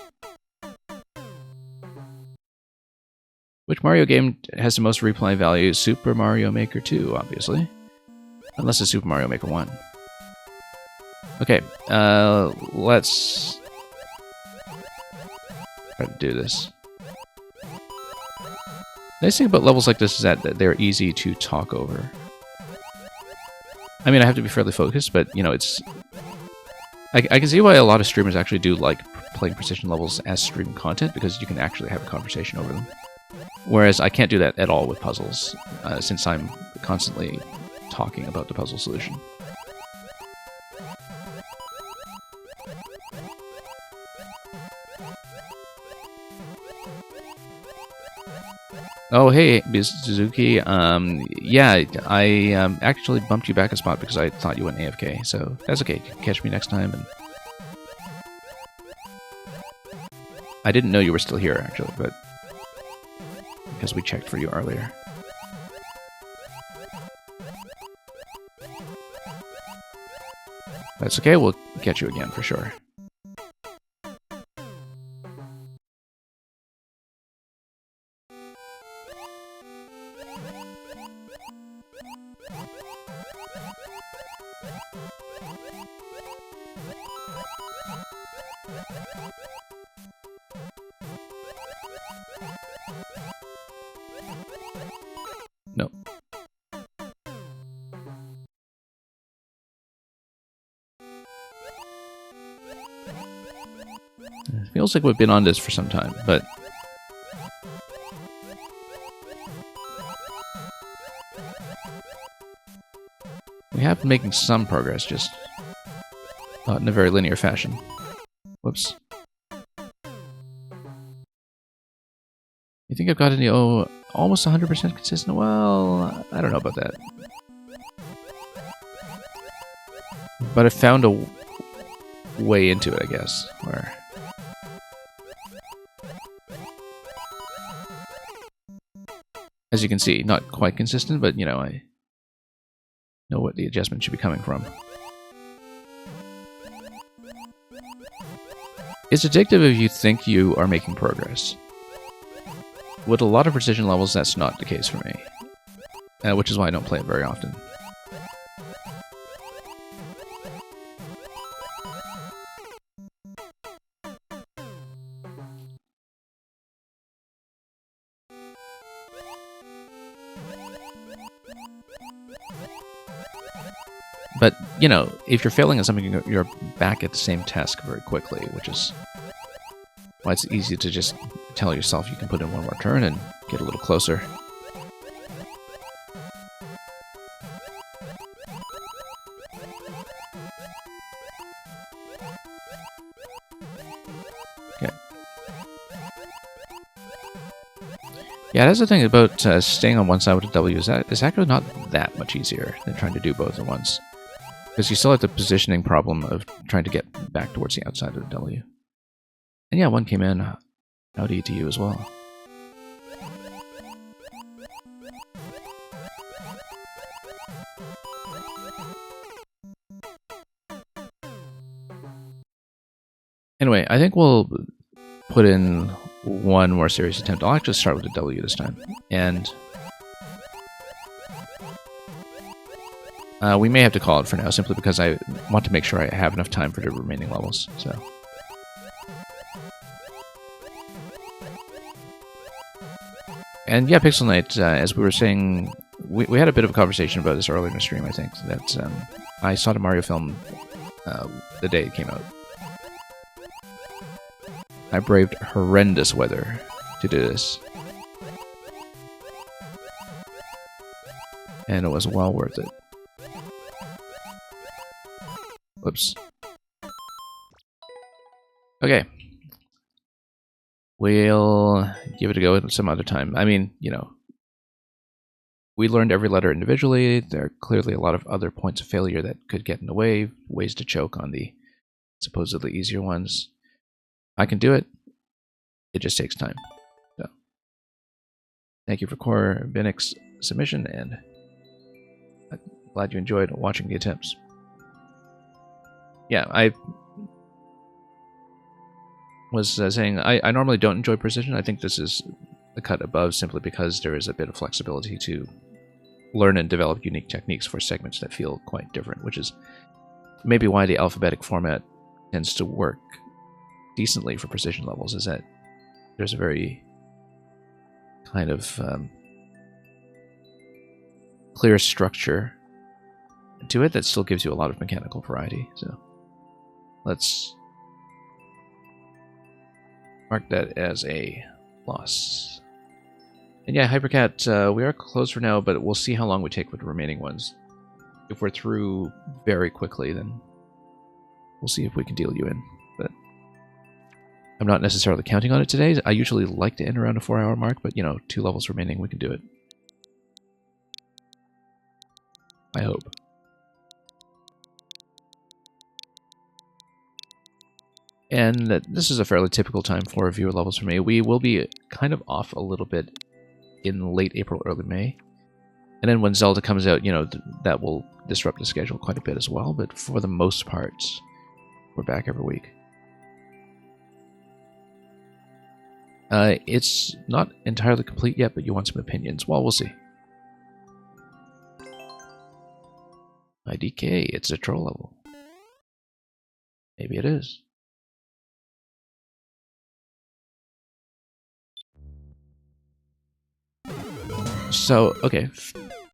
Which Mario game has the most replay value? Super Mario Maker 2, obviously. Unless it's Super Mario Maker 1. Okay, let's try to do this. The nice thing about levels like this is that they're easy to talk over. I mean, I have to be fairly focused, but, you know, it's... I can see why a lot of streamers actually do like playing precision levels as stream content, because you can actually have a conversation over them. Whereas I can't do that at all with puzzles, since I'm constantly talking about the puzzle solution. Oh, hey, Suzuki. Yeah, I actually bumped you back a spot because I thought you went AFK, so that's okay. You can catch me next time. And I didn't know you were still here, actually, but because we checked for you earlier. That's okay, we'll catch you again for sure. No. It feels like we've been on this for some time, but we have been making some progress, just not in a very linear fashion. Whoops. You think I've got any almost 100% consistent? Well, I don't know about that. But I found a way into it, I guess, where... As you can see, not quite consistent, but, you know, I know what the adjustment should be coming from. It's addictive if you think you are making progress. With a lot of precision levels, that's not the case for me. Which is why I don't play it very often. But, you know, if you're failing at something, you're back at the same task very quickly, which is why it's easy to just tell yourself you can put in one more turn and get a little closer. Okay. Yeah, that's the thing about staying on one side with a W, is that it's actually not that much easier than trying to do both at once. Because you still have the positioning problem of trying to get back towards the outside of the W. And yeah, one came in. Howdy to you as well. Anyway, I think we'll put in one more serious attempt. I'll actually start with the W this time. And we may have to call it for now, simply because I want to make sure I have enough time for the remaining levels. So, and yeah, Pixel Knight, as we were saying, we had a bit of a conversation about this earlier in the stream, I think, that I saw the Mario film the day it came out. I braved horrendous weather to do this. And it was well worth it. Whoops. Okay. We'll give it a go at some other time. I mean, you know, we learned every letter individually. There are clearly a lot of other points of failure that could get in the way, ways to choke on the supposedly easier ones. I can do it. It just takes time. So, thank you for Corbinix's submission, and I'm glad you enjoyed watching the attempts. Yeah, I was saying I normally don't enjoy precision. I think this is the cut above simply because there is a bit of flexibility to learn and develop unique techniques for segments that feel quite different, which is maybe why the alphabetic format tends to work decently for precision levels, is that there's a very kind of clear structure to it that still gives you a lot of mechanical variety. So let's mark that as a loss. And yeah, Hypercat, we are closed for now, but we'll see how long we take with the remaining ones. If we're through very quickly, then we'll see if we can deal you in. But I'm not necessarily counting on it today. I usually like to end around a 4-hour mark, but, you know, 2 levels remaining, we can do it. I hope. And this is a fairly typical time for viewer levels for me. We will be kind of off a little bit in late April, early May. And then when Zelda comes out, you know, that will disrupt the schedule quite a bit as well. But for the most part, we're back every week. It's not entirely complete yet, but you want some opinions. Well, we'll see. IDK, it's a troll level. Maybe it is. So, okay.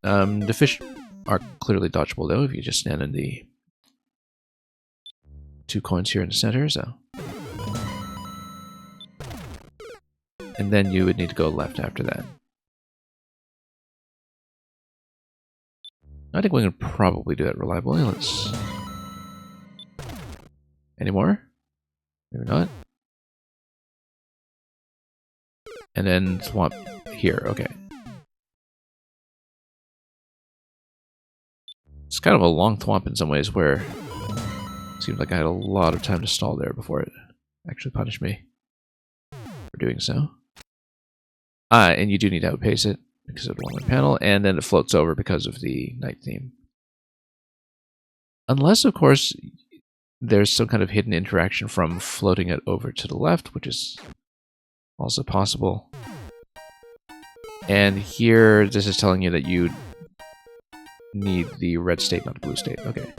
The fish are clearly dodgeable, though, if you just stand in the 2 coins here in the center, so. And then you would need to go left after that. I think we can probably do that reliably. Let's... Any more? Maybe not. And then swap here, okay. It's kind of a long thwomp in some ways, where it seemed like I had a lot of time to stall there before it actually punished me for doing so. And you do need to outpace it because of the one-way panel, and then it floats over because of the night theme. Unless, of course, there's some kind of hidden interaction from floating it over to the left, which is also possible. And here, this is telling you that you need the red state, not the blue state. Okay.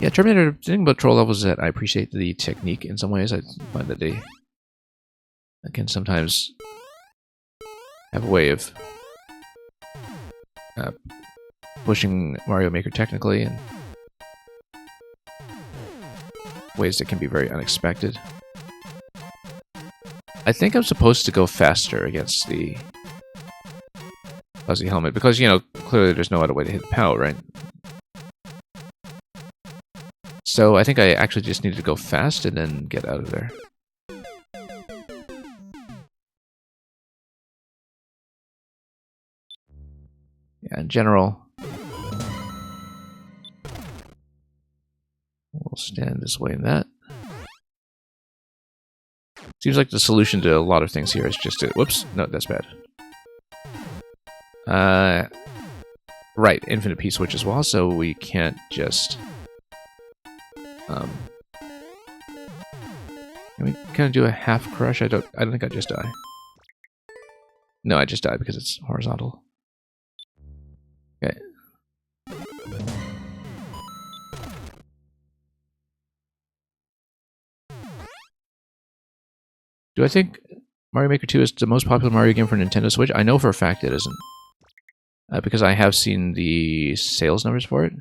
Yeah, Terminator, the thing about troll levels is that I appreciate the technique in some ways. I find that they can sometimes have a way of pushing Mario Maker technically in ways that can be very unexpected. I think I'm supposed to go faster against the Fuzzy Helmet because, you know, clearly there's no other way to hit the POW, right? So I think I actually just need to go fast and then get out of there. Yeah, in general, we'll stand this way and that. Seems like the solution to a lot of things here is just to... Whoops, no, that's bad. Right, infinite P-switch as well, so we can't just... Can we kind of do a half crush? I don't think I just die. No, I just died because it's horizontal. Okay. Do I think Mario Maker 2 is the most popular Mario game for Nintendo Switch? I know for a fact it isn't. Because I have seen the sales numbers for it.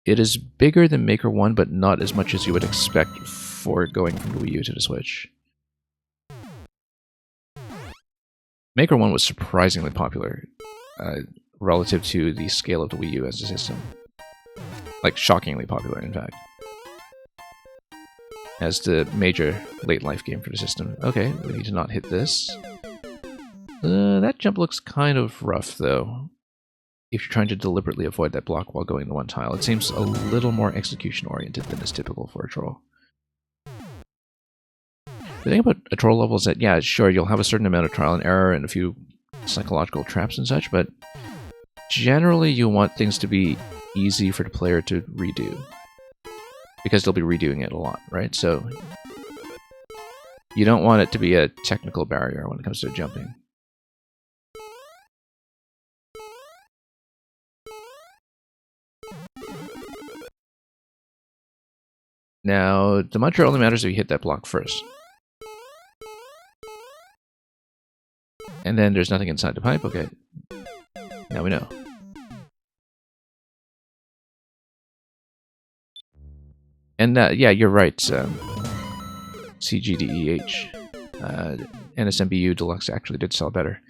It is bigger than Maker 1, but not as much as you would expect for going from the Wii U to the Switch. Maker 1 was surprisingly popular relative to the scale of the Wii U as a system. Like, shockingly popular, in fact. As the major late-life game for the system. Okay, we need to not hit this. That jump looks kind of rough, though. If you're trying to deliberately avoid that block while going to one tile. It seems a little more execution-oriented than is typical for a troll. The thing about a troll level is that, yeah, sure, you'll have a certain amount of trial and error and a few psychological traps and such, but generally you want things to be easy for the player to redo. Because they'll be redoing it a lot, right? So you don't want it to be a technical barrier when it comes to jumping. Now, the mantra only matters if you hit that block first. And then there's nothing inside the pipe, okay. Now we know. And yeah, you're right, CGDEH. NSMBU Deluxe actually did sell better.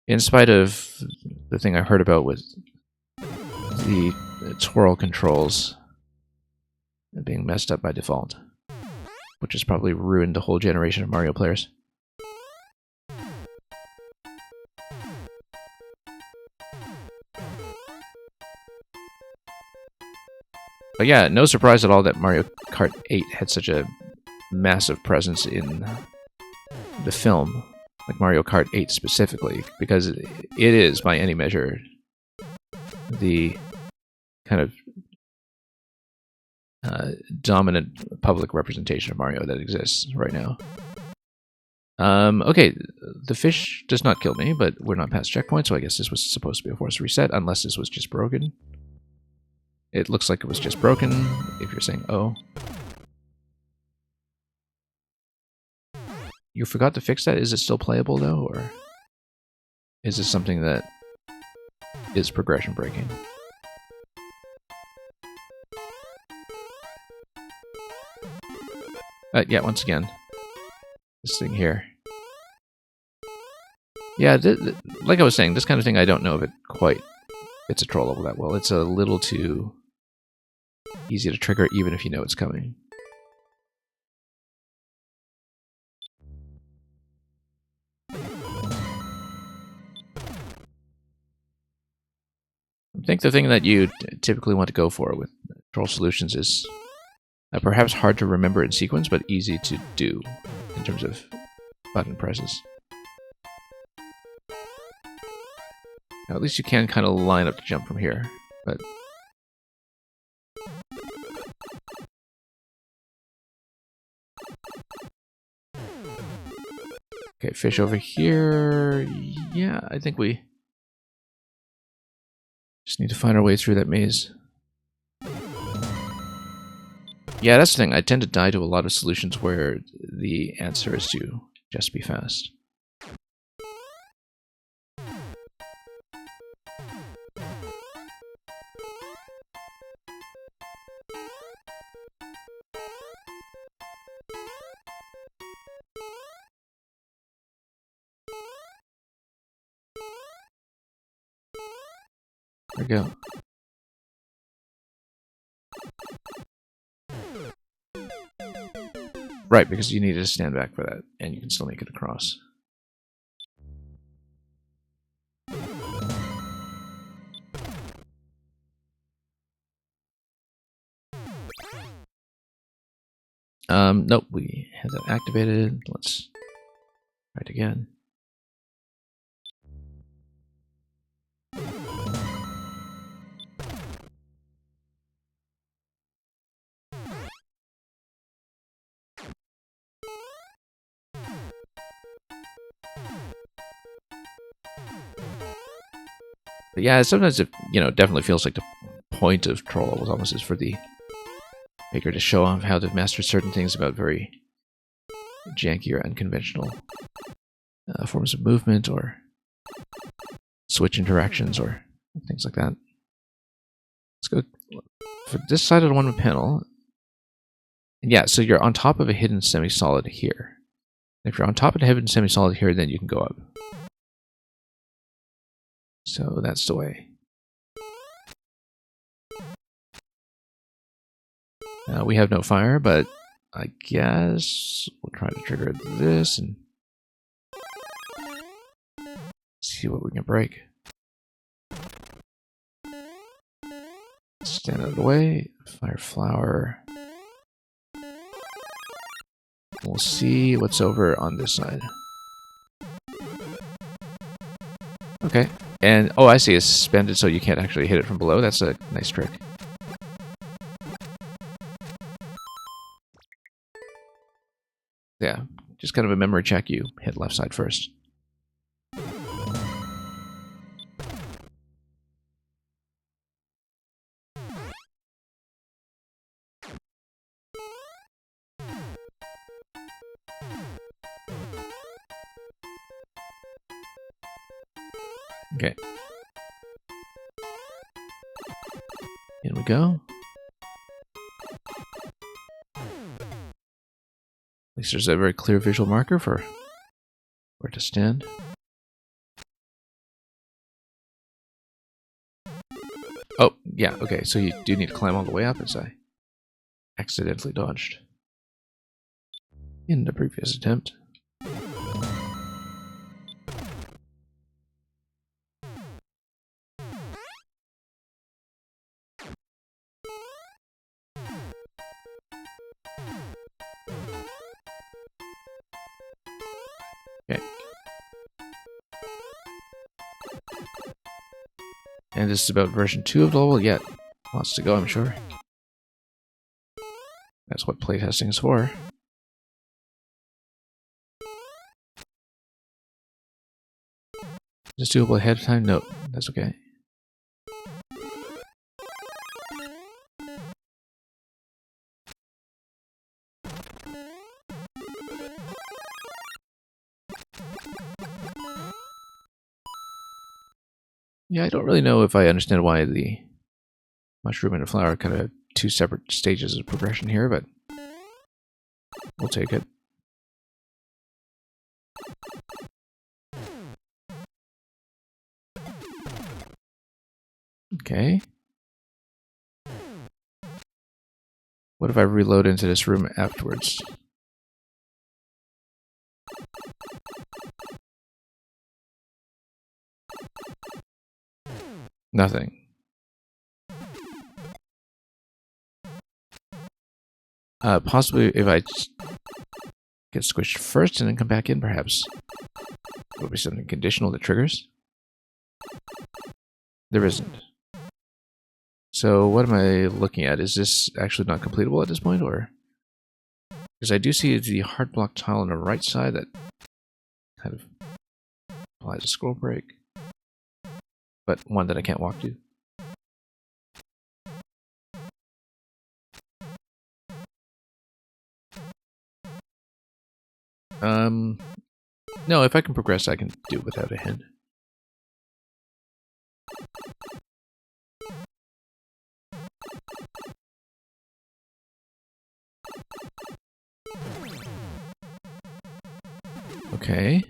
In spite of the thing I heard about with the twirl controls being messed up by default, which has probably ruined a whole generation of Mario players. But yeah, no surprise at all that Mario Kart 8 had such a massive presence in the film, like Mario Kart 8 specifically, because it is, by any measure, the kind of dominant public representation of Mario that exists right now. Okay, the fish does not kill me, but we're not past checkpoint, so I guess this was supposed to be a forced reset, unless this was just broken. It looks like it was just broken, if you're saying, oh. You forgot to fix that? Is it still playable, though, or is this something that is progression breaking? Yeah, once again, this thing here. Yeah, like I was saying, this kind of thing, I don't know if it quite fits a troll level that well. It's a little too easy to trigger, even if you know it's coming. I think the thing that you typically want to go for with troll solutions is perhaps hard to remember in sequence, but easy to do in terms of button presses. Now, at least you can kind of line up to jump from here, but... Okay, fish over here. Yeah, I think we just need to find our way through that maze. Yeah, that's the thing. I tend to die to a lot of solutions where the answer is to just be fast. There we go. Right, because you needed to stand back for that, and you can still make it across. Nope, we had that activated. Let's try it again. But yeah, sometimes it, definitely feels like the point of troll levels almost is for the maker to show off how they've mastered certain things about very janky or unconventional forms of movement or switch interactions or things like that. Let's go for this side of the one panel. Yeah, so you're on top of a hidden semi-solid here. If you're on top of a hidden semi-solid here, then you can go up. So that's the way. We have no fire, but I guess we'll try to trigger this and see what we can break. Stand out of the way. Fire flower. We'll see what's over on this side. Okay. And, oh, I see, it's suspended so you can't actually hit it from below. That's a nice trick. Yeah, just kind of a memory check. You hit left side first. Okay. In we go. At least there's a very clear visual marker for where to stand. Oh, yeah, okay, so you do need to climb all the way up, as I accidentally dodged in the previous attempt. Okay. And this is about version 2 of the level. Yet lots to go, I'm sure. That's what playtesting is for. Is this doable ahead of time? No, that's okay. Yeah, I don't really know if I understand why the mushroom and the flower are kind of two separate stages of progression here, but we'll take it. Okay. What if I reload into this room afterwards? Nothing. Possibly if I get squished first and then come back in, perhaps. There will be something conditional that triggers. There isn't. So what am I looking at? Is this actually not completable at this point, or? Because I do see the hard block tile on the right side that kind of applies a scroll break, but one that I can't walk to. No, if I can progress, I can do it without a hand. Okay.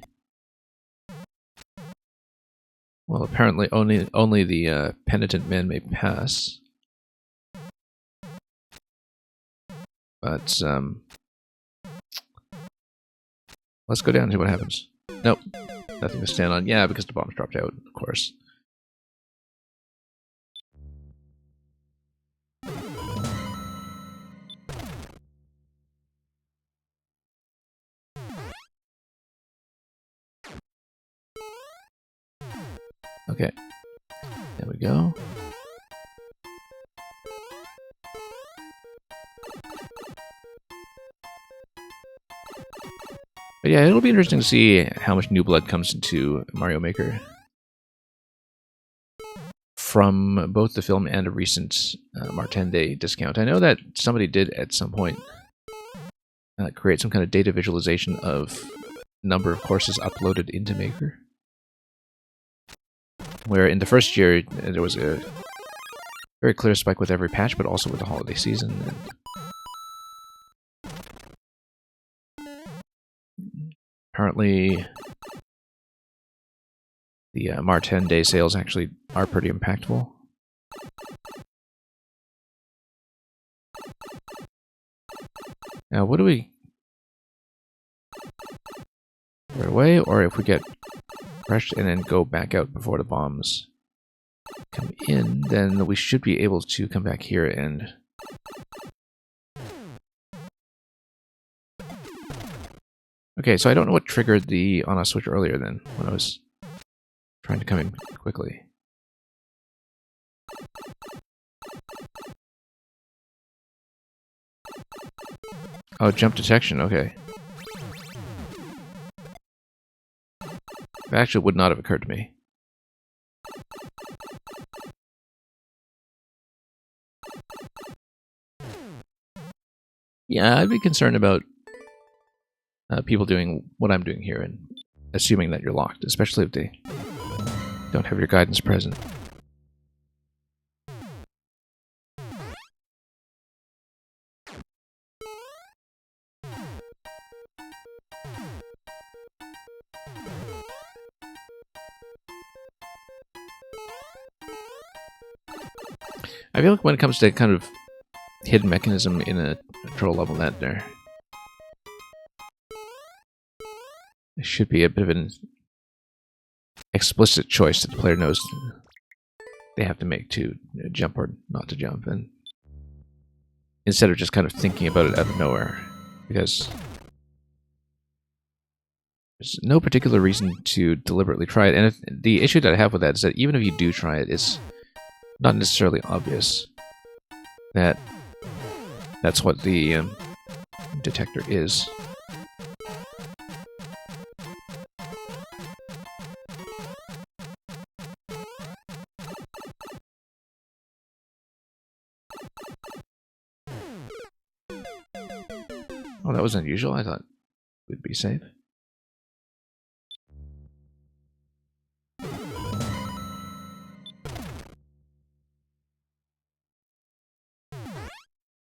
Well, apparently only the penitent men may pass. But let's go down and see what happens. Nope, nothing to stand on. Yeah, because the bombs dropped out, of course. Okay, there we go. But yeah, it'll be interesting to see how much new blood comes into Mario Maker from both the film and a recent Martende discount. I know that somebody did at some point create some kind of data visualization of number of courses uploaded into Maker, where in the first year there was a very clear spike with every patch, but also with the holiday season. And apparently, the Martende sales actually are pretty impactful. Now, what do we... right away, or if we get crushed and then go back out before the bombs come in, then we should be able to come back here and... Okay, so I don't know what triggered the on-off switch earlier then, when I was trying to come in quickly. Oh, jump detection, okay. That actually would not have occurred to me. Yeah, I'd be concerned about people doing what I'm doing here and assuming that you're locked, especially if they don't have your guidance present. I feel like when it comes to kind of hidden mechanism in a control level, that there should be a bit of an explicit choice that the player knows they have to make to jump or not to jump, and instead of just kind of thinking about it out of nowhere, because there's no particular reason to deliberately try it. And the issue that I have with that is that even if you do try it, it's not necessarily obvious that that's what the detector is. Oh, that was unusual. I thought we'd be safe.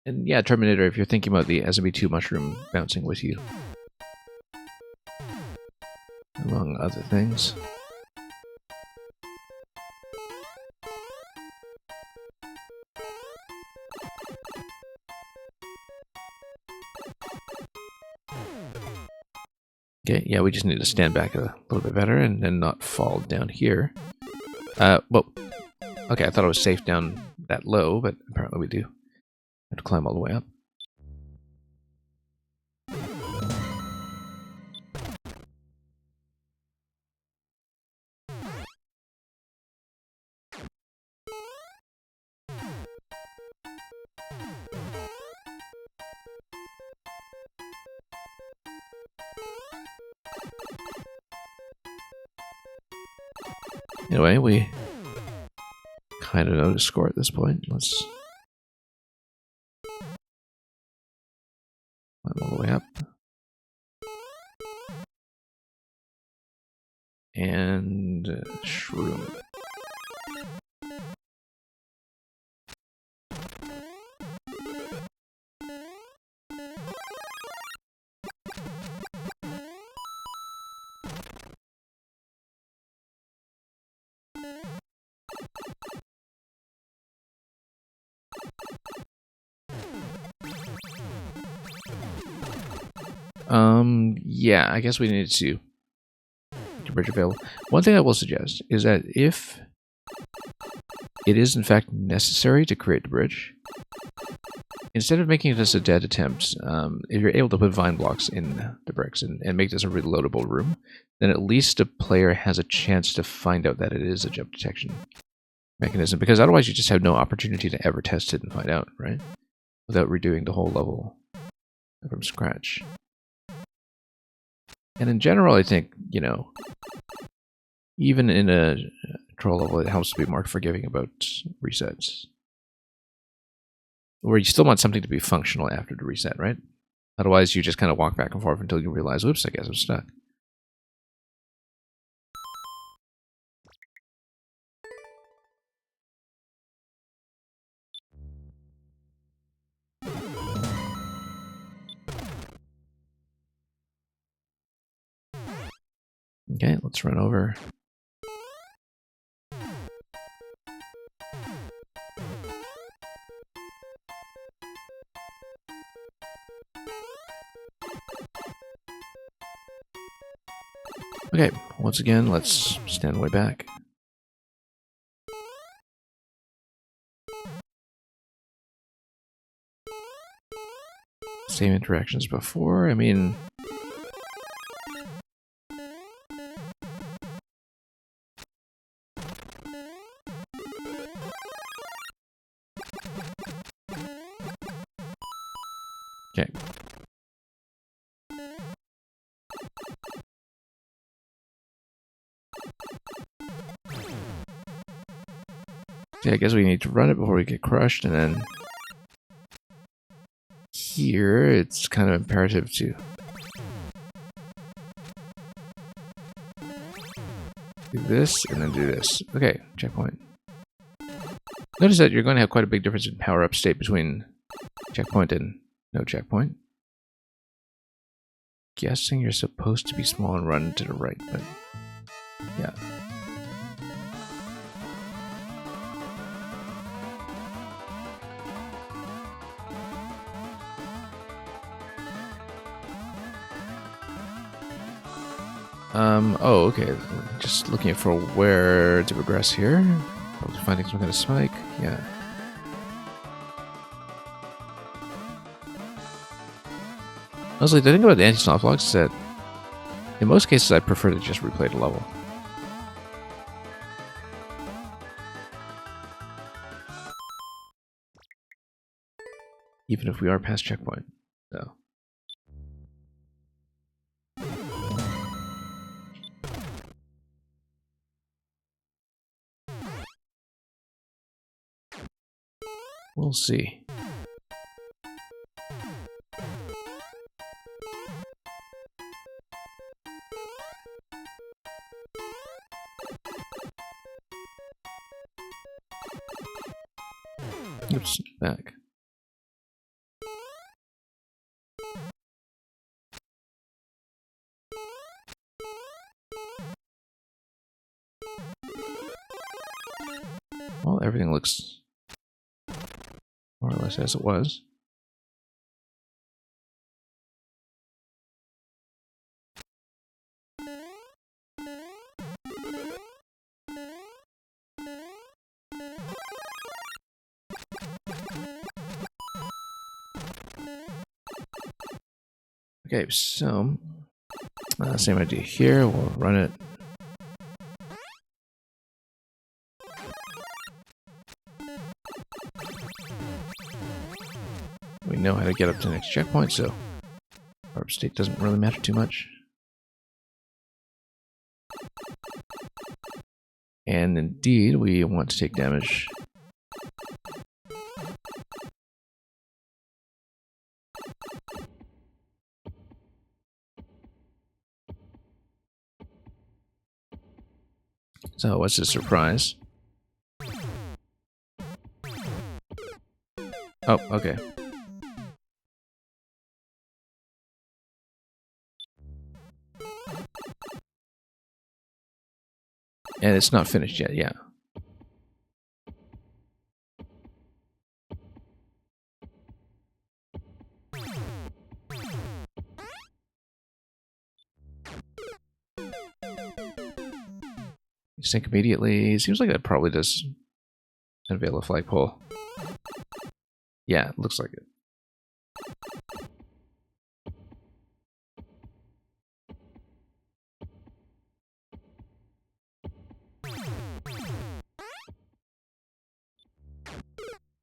And yeah, Terminator, if you're thinking about the SMB2 mushroom bouncing with you, among other things. Okay, yeah, we just need to stand back a little bit better and then not fall down here. Well, okay, I thought I was safe down that low, but apparently we do. Have to climb all the way up. Anyway, we kind of know the score at this point. Let's climb all the way up. And shroom. Yeah, I guess we need to bridge available. One thing I will suggest is that if it is in fact necessary to create the bridge, instead of making this a dead attempt, if you're able to put vine blocks in the bricks and make this a reloadable room, then at least the player has a chance to find out that it is a jump detection mechanism, because otherwise you just have no opportunity to ever test it and find out, right? Without redoing the whole level from scratch. And in general, I think, you know, even in a troll level, it helps to be more forgiving about resets. Where you still want something to be functional after the reset, right? Otherwise, you just kind of walk back and forth until you realize, oops, I guess I'm stuck. Okay, let's run over. Okay, once again, let's stand way back. Same interactions before, I mean... Okay. Yeah, I guess we need to run it before we get crushed, and then... Here, it's kind of imperative to... do this, and then do this. Okay, checkpoint. Notice that you're going to have quite a big difference in power-up state between checkpoint and no checkpoint. Guessing you're supposed to be small and run to the right, but... yeah. Oh, okay. Just looking for where to progress here. Probably finding some kind of spike. Yeah. Honestly, the thing about the anti-stomp blocks is that in most cases I prefer to just replay the level. Even if we are past checkpoint, so. We'll see. Oops, back. Well, everything looks more or less as it was. Okay, so same idea here. We'll run it. We know how to get up to the next checkpoint, so our state doesn't really matter too much. And indeed, we want to take damage. So, what's the surprise? Oh, okay. And it's not finished yet, yeah. Sink immediately. Seems like that probably does unveil a flagpole. Yeah, it looks like it.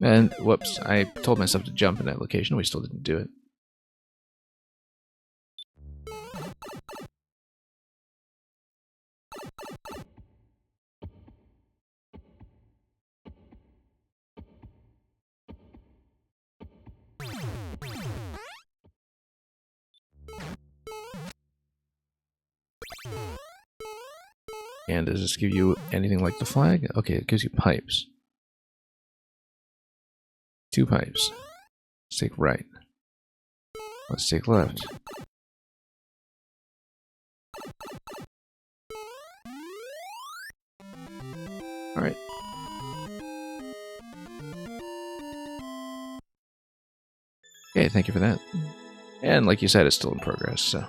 And whoops, I told myself to jump in that location. We still didn't do it. And does this give you anything like the flag? Okay, it gives you pipes. 2 pipes. Let's take right. Let's take left. Alright. Okay, thank you for that. And like you said, it's still in progress, so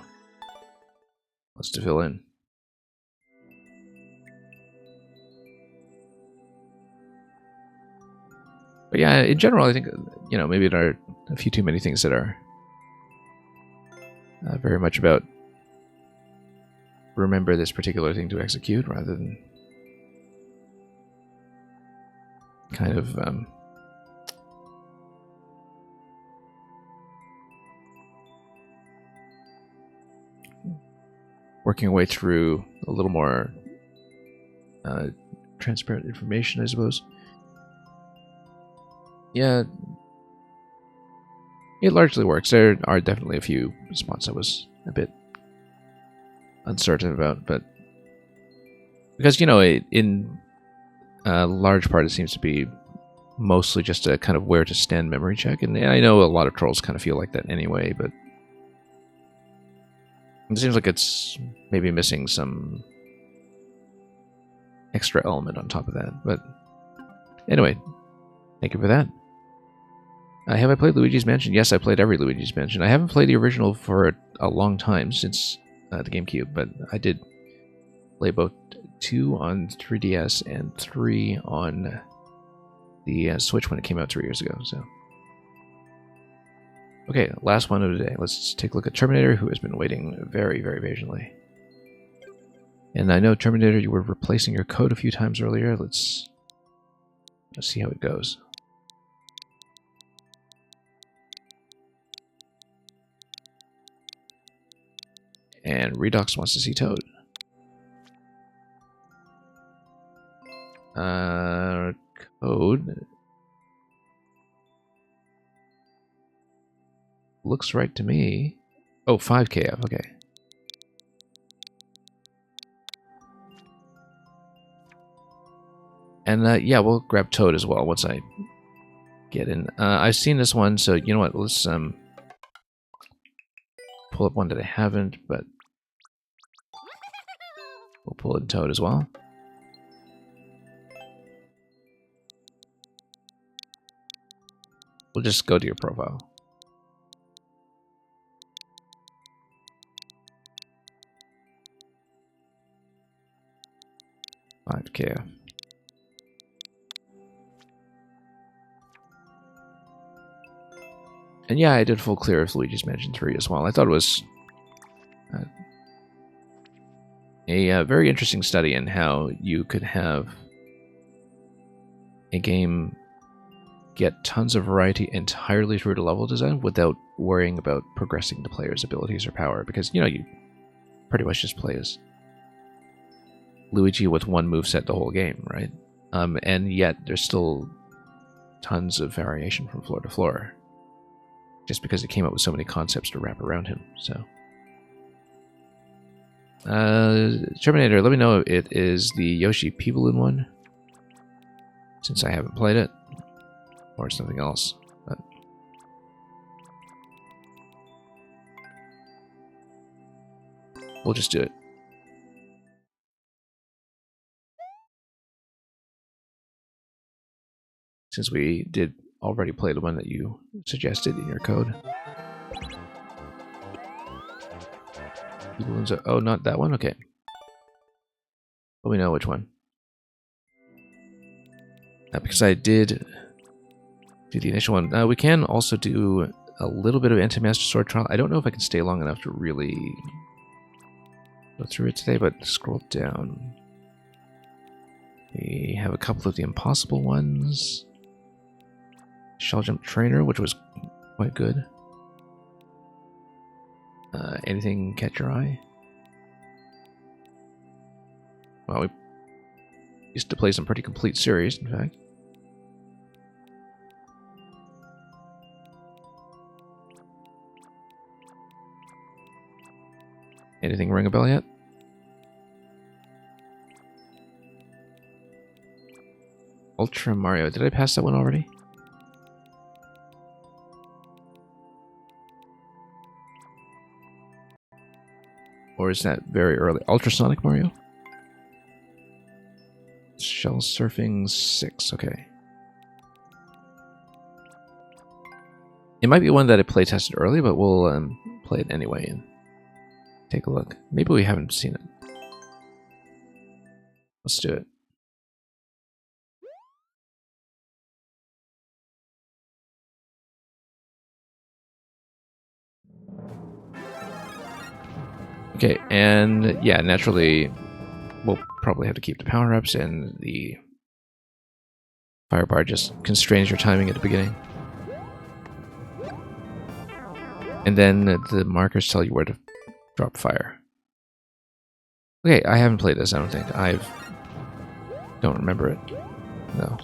let's fill in. But yeah, in general, I think, you know, maybe there are a few too many things that are very much about remember this particular thing to execute rather than kind of working our way through a little more transparent information, I suppose. Yeah, it largely works. There are definitely a few spots I was a bit uncertain about, but because, you know, in large part it seems to be mostly just a kind of where to stand memory check, and I know a lot of trolls kind of feel like that anyway, but it seems like it's maybe missing some extra element on top of that. But anyway, thank you for that. Have I played Luigi's Mansion? Yes, I played every Luigi's Mansion. I haven't played the original for a long time, since the GameCube, but I did play both 2 on 3DS and 3 on the Switch when it came out 3 years ago. So, okay, last one of the day. Let's take a look at Terminator, who has been waiting very, very patiently. And I know, Terminator, you were replacing your code a few times earlier. Let's see how it goes. And Redux wants to see Toad. Code looks right to me. Oh, 5KF, okay. And yeah, we'll grab Toad as well once I get in. I've seen this one, so you know what? Let's pull up one that I haven't, but we'll pull in Toad as well. We'll just go to your profile. $5K. And yeah, I did full clear of Luigi's Mansion 3 as well. I thought it was a very interesting study in how you could have a game get tons of variety entirely through the level design without worrying about progressing the player's abilities or power. Because, you know, you pretty much just play as Luigi with one moveset the whole game, right? And yet there's still tons of variation from floor to floor, just because it came up with so many concepts to wrap around him. So, Terminator, let me know if it is the Yoshi P-Balloon one, since I haven't played it, or something else. But we'll just do it. since we did already play the one that you suggested in your code. Oh, not that one? Okay. Well, we know which one. Because I did do the initial one. We can also do a little bit of Anti-Master Sword Trial. I don't know if I can stay long enough to really go through it today, but scroll down. We have a couple of the impossible ones. Shell Jump Trainer, which was quite good. Anything catch your eye? Well, we used to play some pretty complete series, in fact. Anything ring a bell yet? Ultra Mario. Did I pass that one already? Or is that very early? Ultrasonic Mario? Shell Surfing 6. Okay. It might be one that I play tested early, but we'll play it anyway and take a look. Maybe we haven't seen it. Let's do it. Okay, and yeah, naturally, we'll probably have to keep the power-ups, and the fire bar just constrains your timing at the beginning. And then the markers tell you where to drop fire. Okay, I haven't played this, I don't think. Don't remember it. No.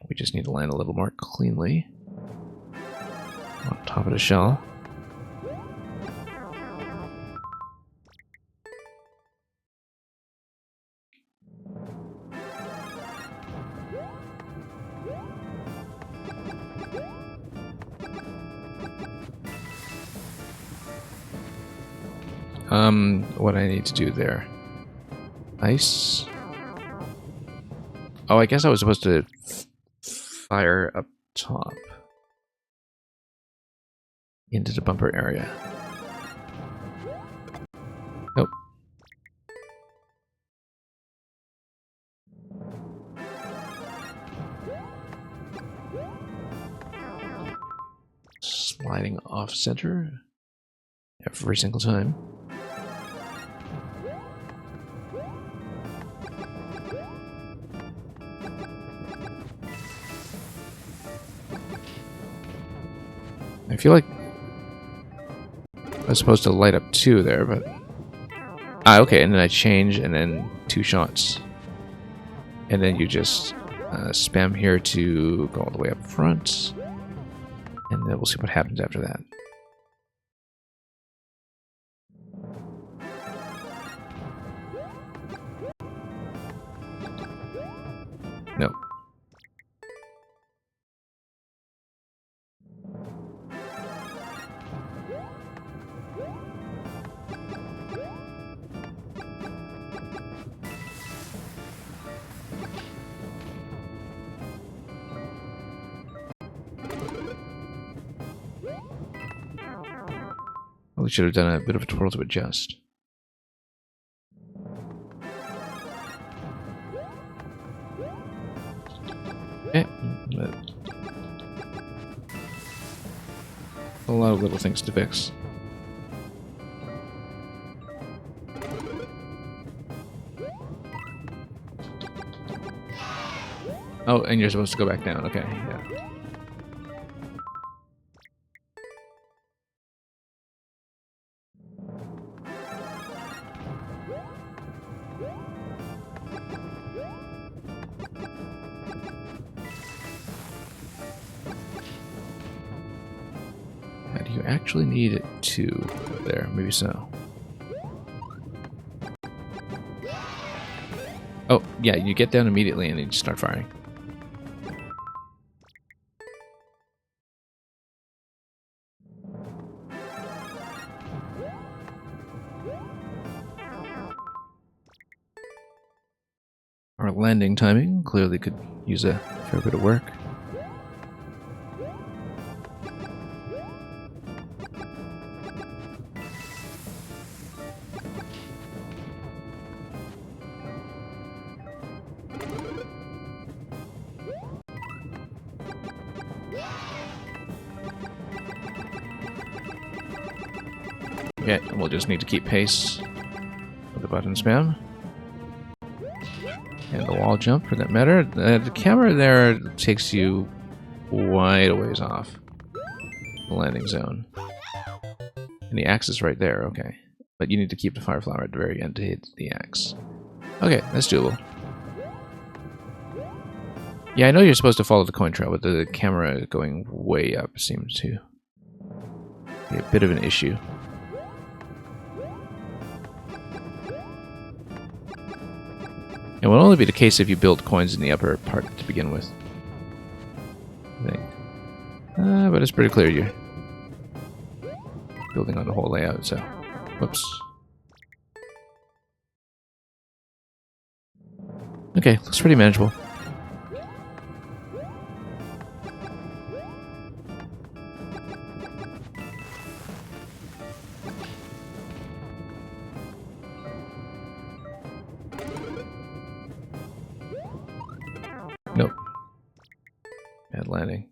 We just need to land a little more cleanly on top of the shell. What I need to do there. Ice. Oh, I guess I was supposed to fire up top into the bumper area. Nope. Sliding off center every single time. I feel like I was supposed to light up 2 there, but... Ah, okay, and then I change, and then 2 shots. And then you just spam here to go all the way up front. And then we'll see what happens after that. Nope. We should have done a bit of a twirl to adjust. Okay. A lot of little things to fix. Oh, and you're supposed to go back down. Okay, yeah. Do you actually need 2 there? Maybe so. Oh, yeah, you get down immediately and you start firing. Our landing timing clearly could use a fair bit of work. Okay, and we'll just need to keep pace with the button spam. And the wall jump, for that matter. The camera there takes you quite a ways off the landing zone. And the axe is right there, okay. But you need to keep the fire flower at the very end to hit the axe. Okay, that's doable. Yeah, I know you're supposed to follow the coin trail, but the camera going way up seems to be a bit of an issue. It will only be the case if you build coins in the upper part to begin with, I think. But it's pretty clear you're building on the whole layout, so... Whoops. Okay, looks pretty manageable. Nope. Bad landing.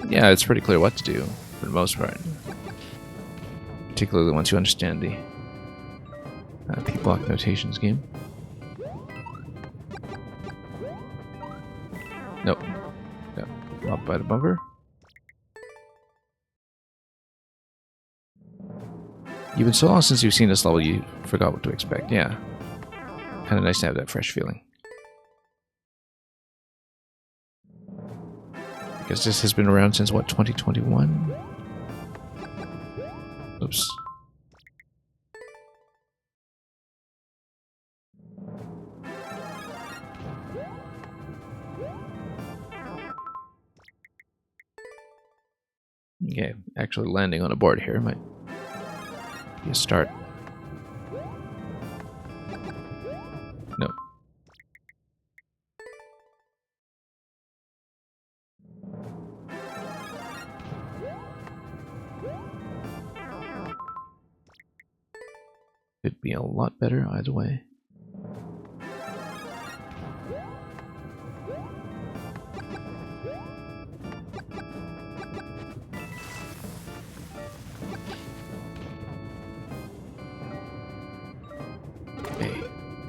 Yeah, it's pretty clear what to do, for the most part. Particularly once you understand the P-block notation scheme. Nope. Got robbed by the bumper. You've been so long since you've seen this level, you forgot what to expect. Yeah. Kind of nice to have that fresh feeling. Because this has been around since, what, 2021? Oops. Okay, actually landing on a board here might be a start. Nope. Could be a lot better either way. Okay,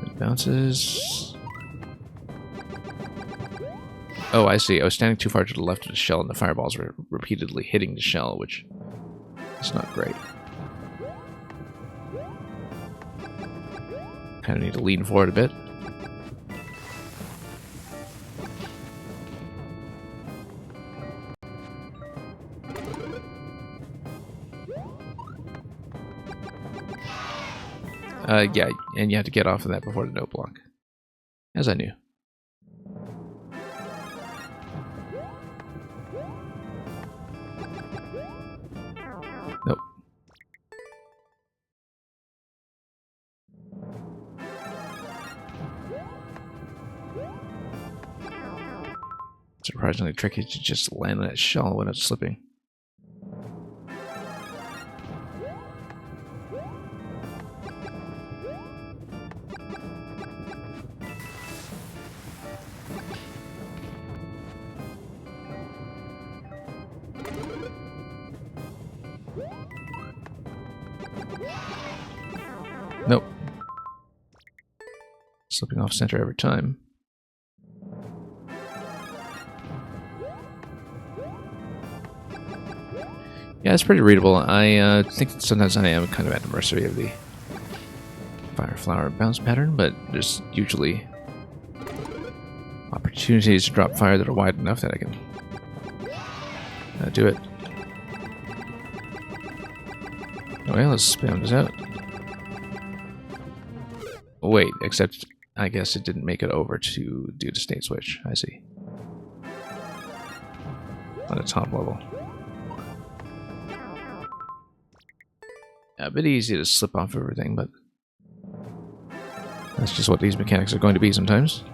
it bounces. Oh, I see. I was standing too far to the left of the shell, and the fireballs were repeatedly hitting the shell, which is not great. Kind of need to lean forward a bit. Yeah, and you have to get off of that before the note block. As I knew. Nope. Surprisingly tricky to just land on that shell when it's slipping. Nope. Slipping off center every time. Yeah, it's pretty readable. I think that sometimes I am kind of at the mercy of the fire flower bounce pattern, but there's usually opportunities to drop fire that are wide enough that I can do it. Okay, let's spam this out. Wait, except I guess it didn't make it over to do the state switch. I see. On the top level. A bit easy to slip off everything, but that's just what these mechanics are going to be sometimes.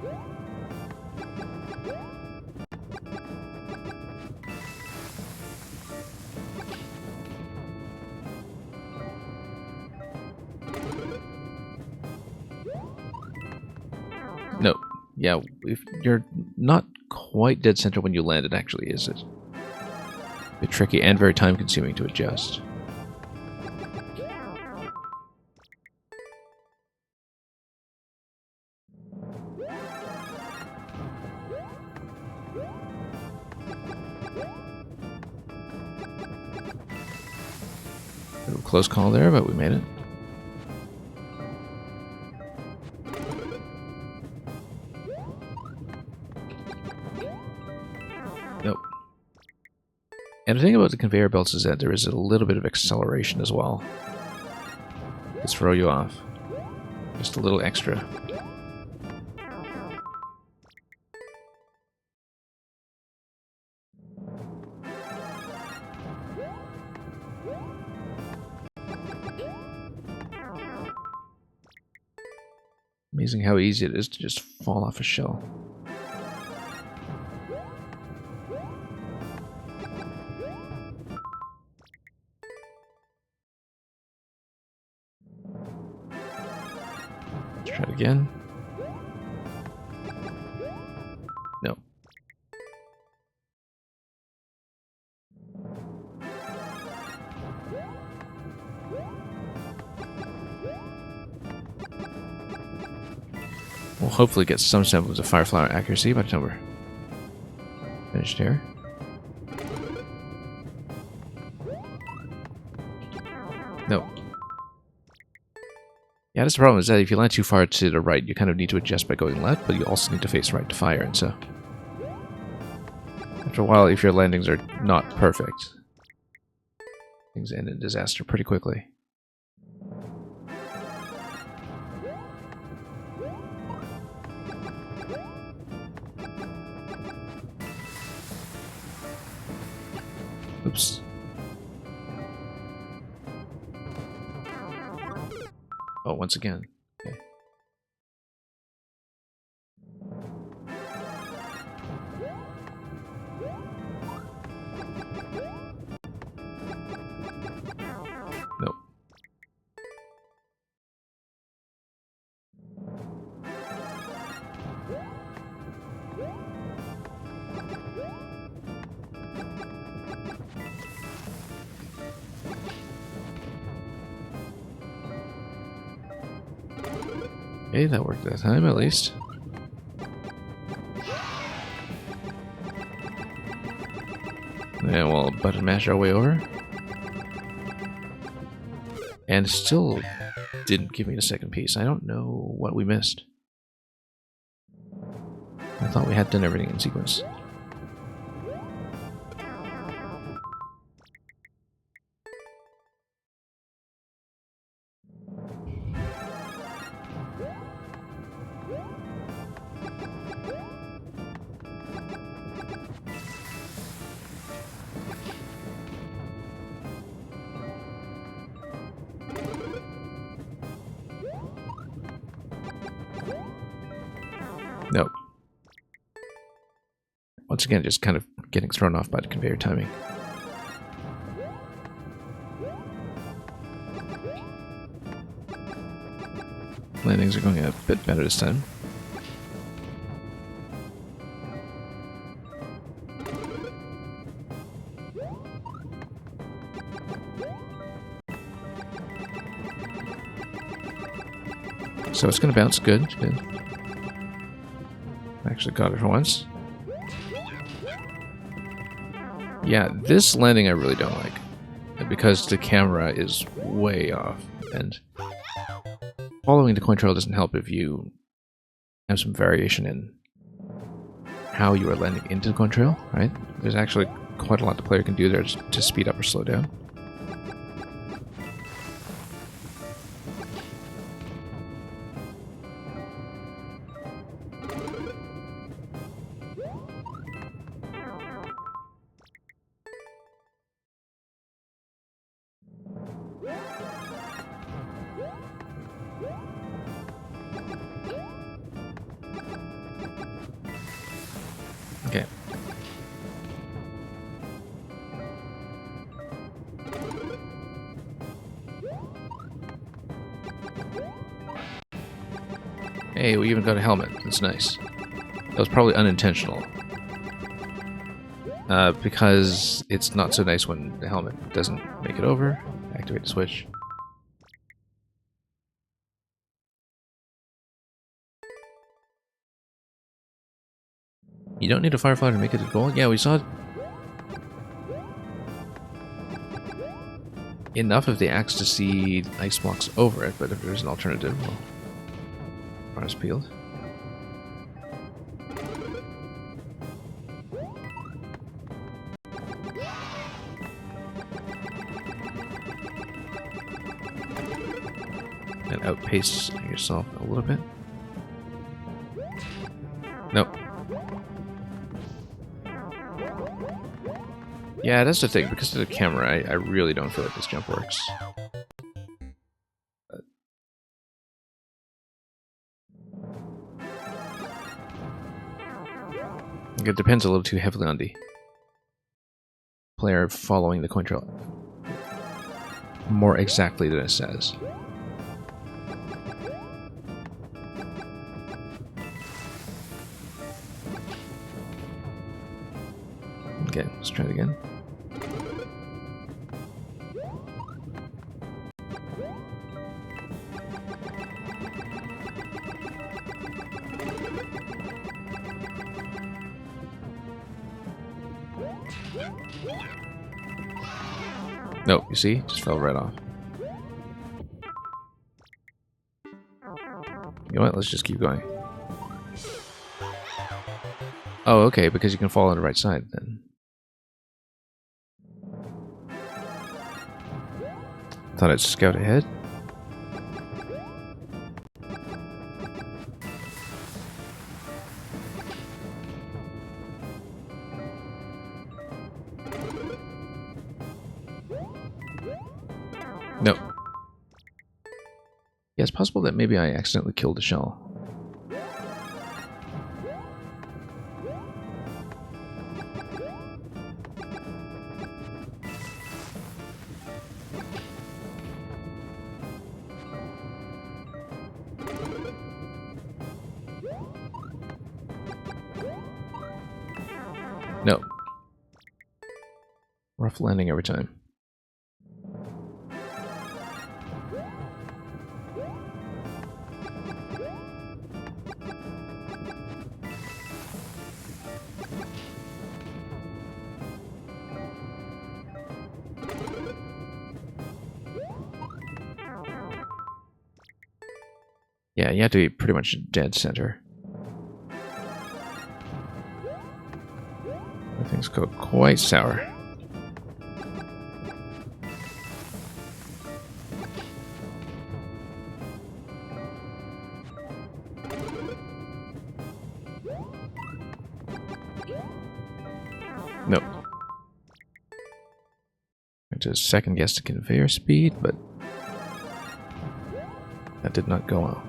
No. Yeah, if you're not quite dead center when you land, it actually is. It's a bit tricky and very time consuming to adjust. Close call there, but we made it. Nope. And the thing about the conveyor belts is that there is a little bit of acceleration as well. To throw you off. Just a little extra. Amazing how easy it is to just fall off a shell. Let's try it again. No. We'll hopefully get some semblance of fire flower accuracy by the time we're finished here. No. Yeah, that's the problem, is that if you land too far to the right, you kind of need to adjust by going left, but you also need to face right to fire, and so after a while, if your landings are not perfect, things end in disaster pretty quickly. Oops. Oh, once again. Okay. Nope. Okay, that worked that time at least. And we'll button mash our way over. And still didn't give me the second piece. I don't know what we missed. I thought we had done everything in sequence. Nope. Once again, just kind of getting thrown off by the conveyor timing. Landings are going a bit better this time. So it's going to bounce good. Good. Actually got it for once. Yeah, this landing I really don't like, because the camera is way off, and following the coin trail doesn't help if you have some variation in how you are landing into the coin trail, right? There's actually quite a lot the player can do there to speed up or slow down. Okay. Hey, we even got a helmet. That's nice. That was probably unintentional. Because it's not so nice when the helmet doesn't make it over. Activate the switch. You don't need a Firefly to make it to goal? Yeah, we saw enough of the axe to see ice blocks over it, but if there's an alternative, well, eyes peeled. And outpace yourself a little bit. Nope. Yeah, that's the thing. Because of the camera, I really don't feel like this jump works. But I think it depends a little too heavily on the player following the coin trail more exactly than it says. Okay, let's try it again. Nope, you see? Just fell right off. You know what? Let's just keep going. Oh, okay, because you can fall on the right side then. Thought I'd scout ahead. Nope. Yeah, it's possible that maybe I accidentally killed the shell. No. Rough landing every time. Yeah, you have to be pretty much dead center. Things go quite sour. Nope. I just second guessed the conveyor speed, but that did not go well.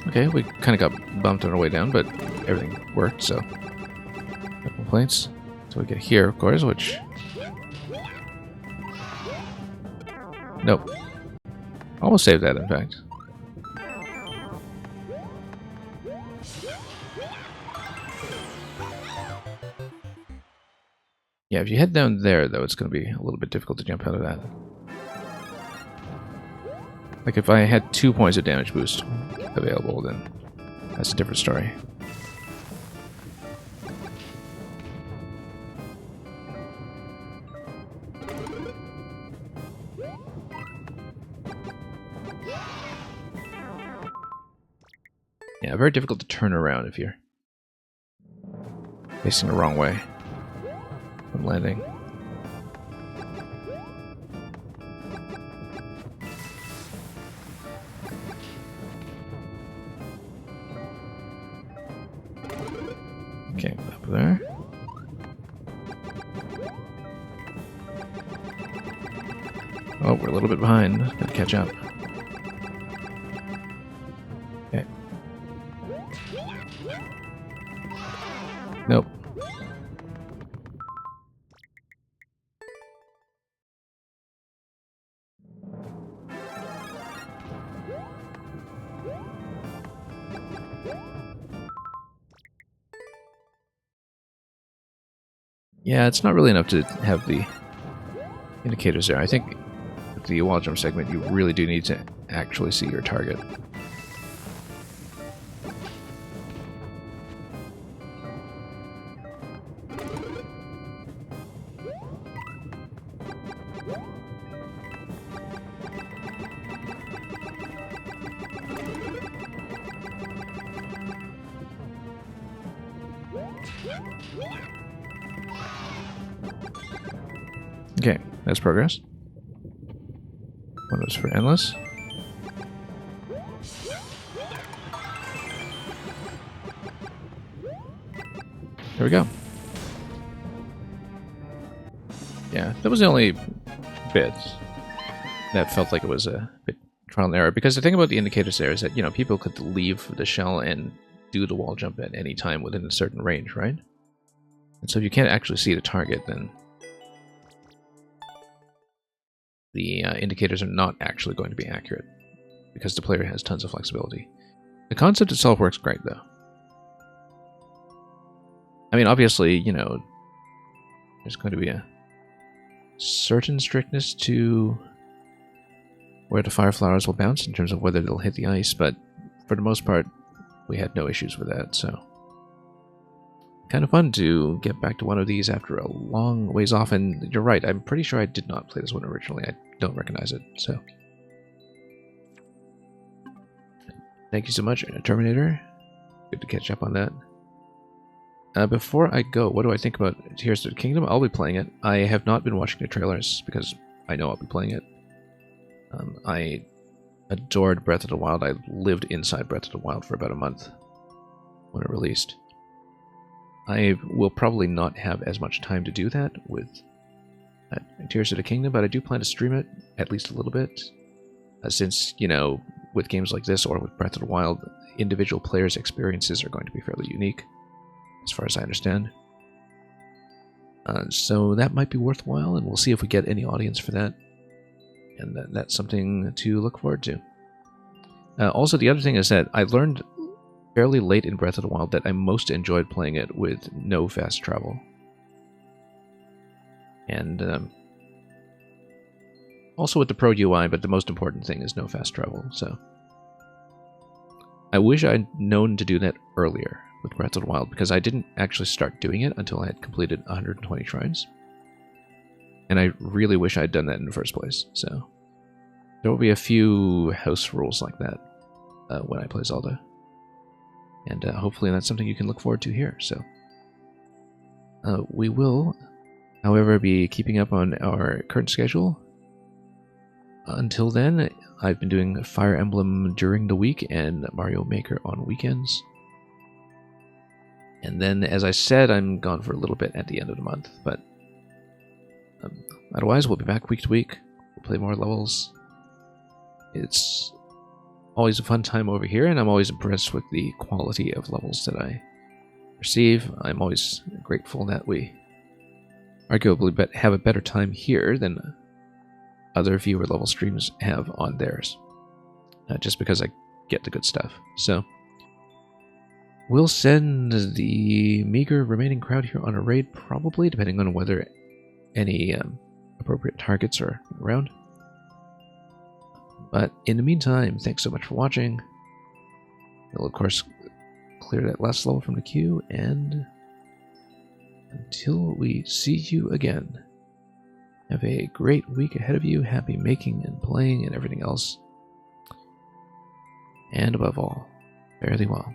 Okay, we kind of got bumped on our way down, but everything worked, so no complaints. So we get here, of course, which... Nope. Almost saved that, in fact. Yeah, if you head down there, though, it's going to be a little bit difficult to jump out of that. Like, if I had 2 points of damage boost available, then that's a different story. Yeah, very difficult to turn around if you're facing the wrong way when landing. Okay, up there. Oh, we're a little bit behind. Gotta catch up. Okay. Nope. Yeah, it's not really enough to have the indicators there. I think with the wall jump segment, you really do need to actually see your target. Okay, that's progress. One was for endless. There we go. Yeah, that was the only bit that felt like it was a bit trial and error. Because the thing about the indicators there is that, you know, people could leave the shell and do the wall jump at any time within a certain range, right? And so if you can't actually see the target, then the indicators are not actually going to be accurate, because the player has tons of flexibility. The concept itself works great, though. I mean, obviously, you know, there's going to be a certain strictness to where the fire flowers will bounce in terms of whether they'll hit the ice, but for the most part, we had no issues with that, so kind of fun to get back to one of these after a long ways off. And you're right, I'm pretty sure I did not play this one originally. I don't recognize it, so thank you so much, Terminator. Good to catch up on that. Before I go, what do I think about Tears of the Kingdom? I'll be playing it. I have not been watching the trailers because I know I'll be playing it. I adored Breath of the Wild. I lived inside Breath of the Wild for about a month when it released. I will probably not have as much time to do that with Tears of the Kingdom, but I do plan to stream it at least a little bit. Since, you know, with games like this or with Breath of the Wild, individual players' experiences are going to be fairly unique, as far as I understand. So that might be worthwhile, and we'll see if we get any audience for that. And that's something to look forward to. Also, the other thing is that I learned fairly late in Breath of the Wild that I most enjoyed playing it with no fast travel. And also with the Pro UI, but the most important thing is no fast travel, so I wish I'd known to do that earlier with Breath of the Wild, because I didn't actually start doing it until I had completed 120 shrines. And I really wish I'd done that in the first place, so there will be a few house rules like that when I play Zelda. And hopefully that's something you can look forward to here. So we will, however, be keeping up on our current schedule. Until then, I've been doing Fire Emblem during the week and Mario Maker on weekends. And then, as I said, I'm gone for a little bit at the end of the month. But otherwise, we'll be back week to week. We'll play more levels. It's always a fun time over here, and I'm always impressed with the quality of levels that I receive. I'm always grateful that we arguably have a better time here than other viewer level streams have on theirs, just because I get the good stuff. So we'll send the meager remaining crowd here on a raid, probably, depending on whether any appropriate targets are around. But in the meantime, thanks so much for watching. We'll, of course, clear that last level from the queue, and until we see you again, have a great week ahead of you. Happy making and playing and everything else. And above all, fare thee well.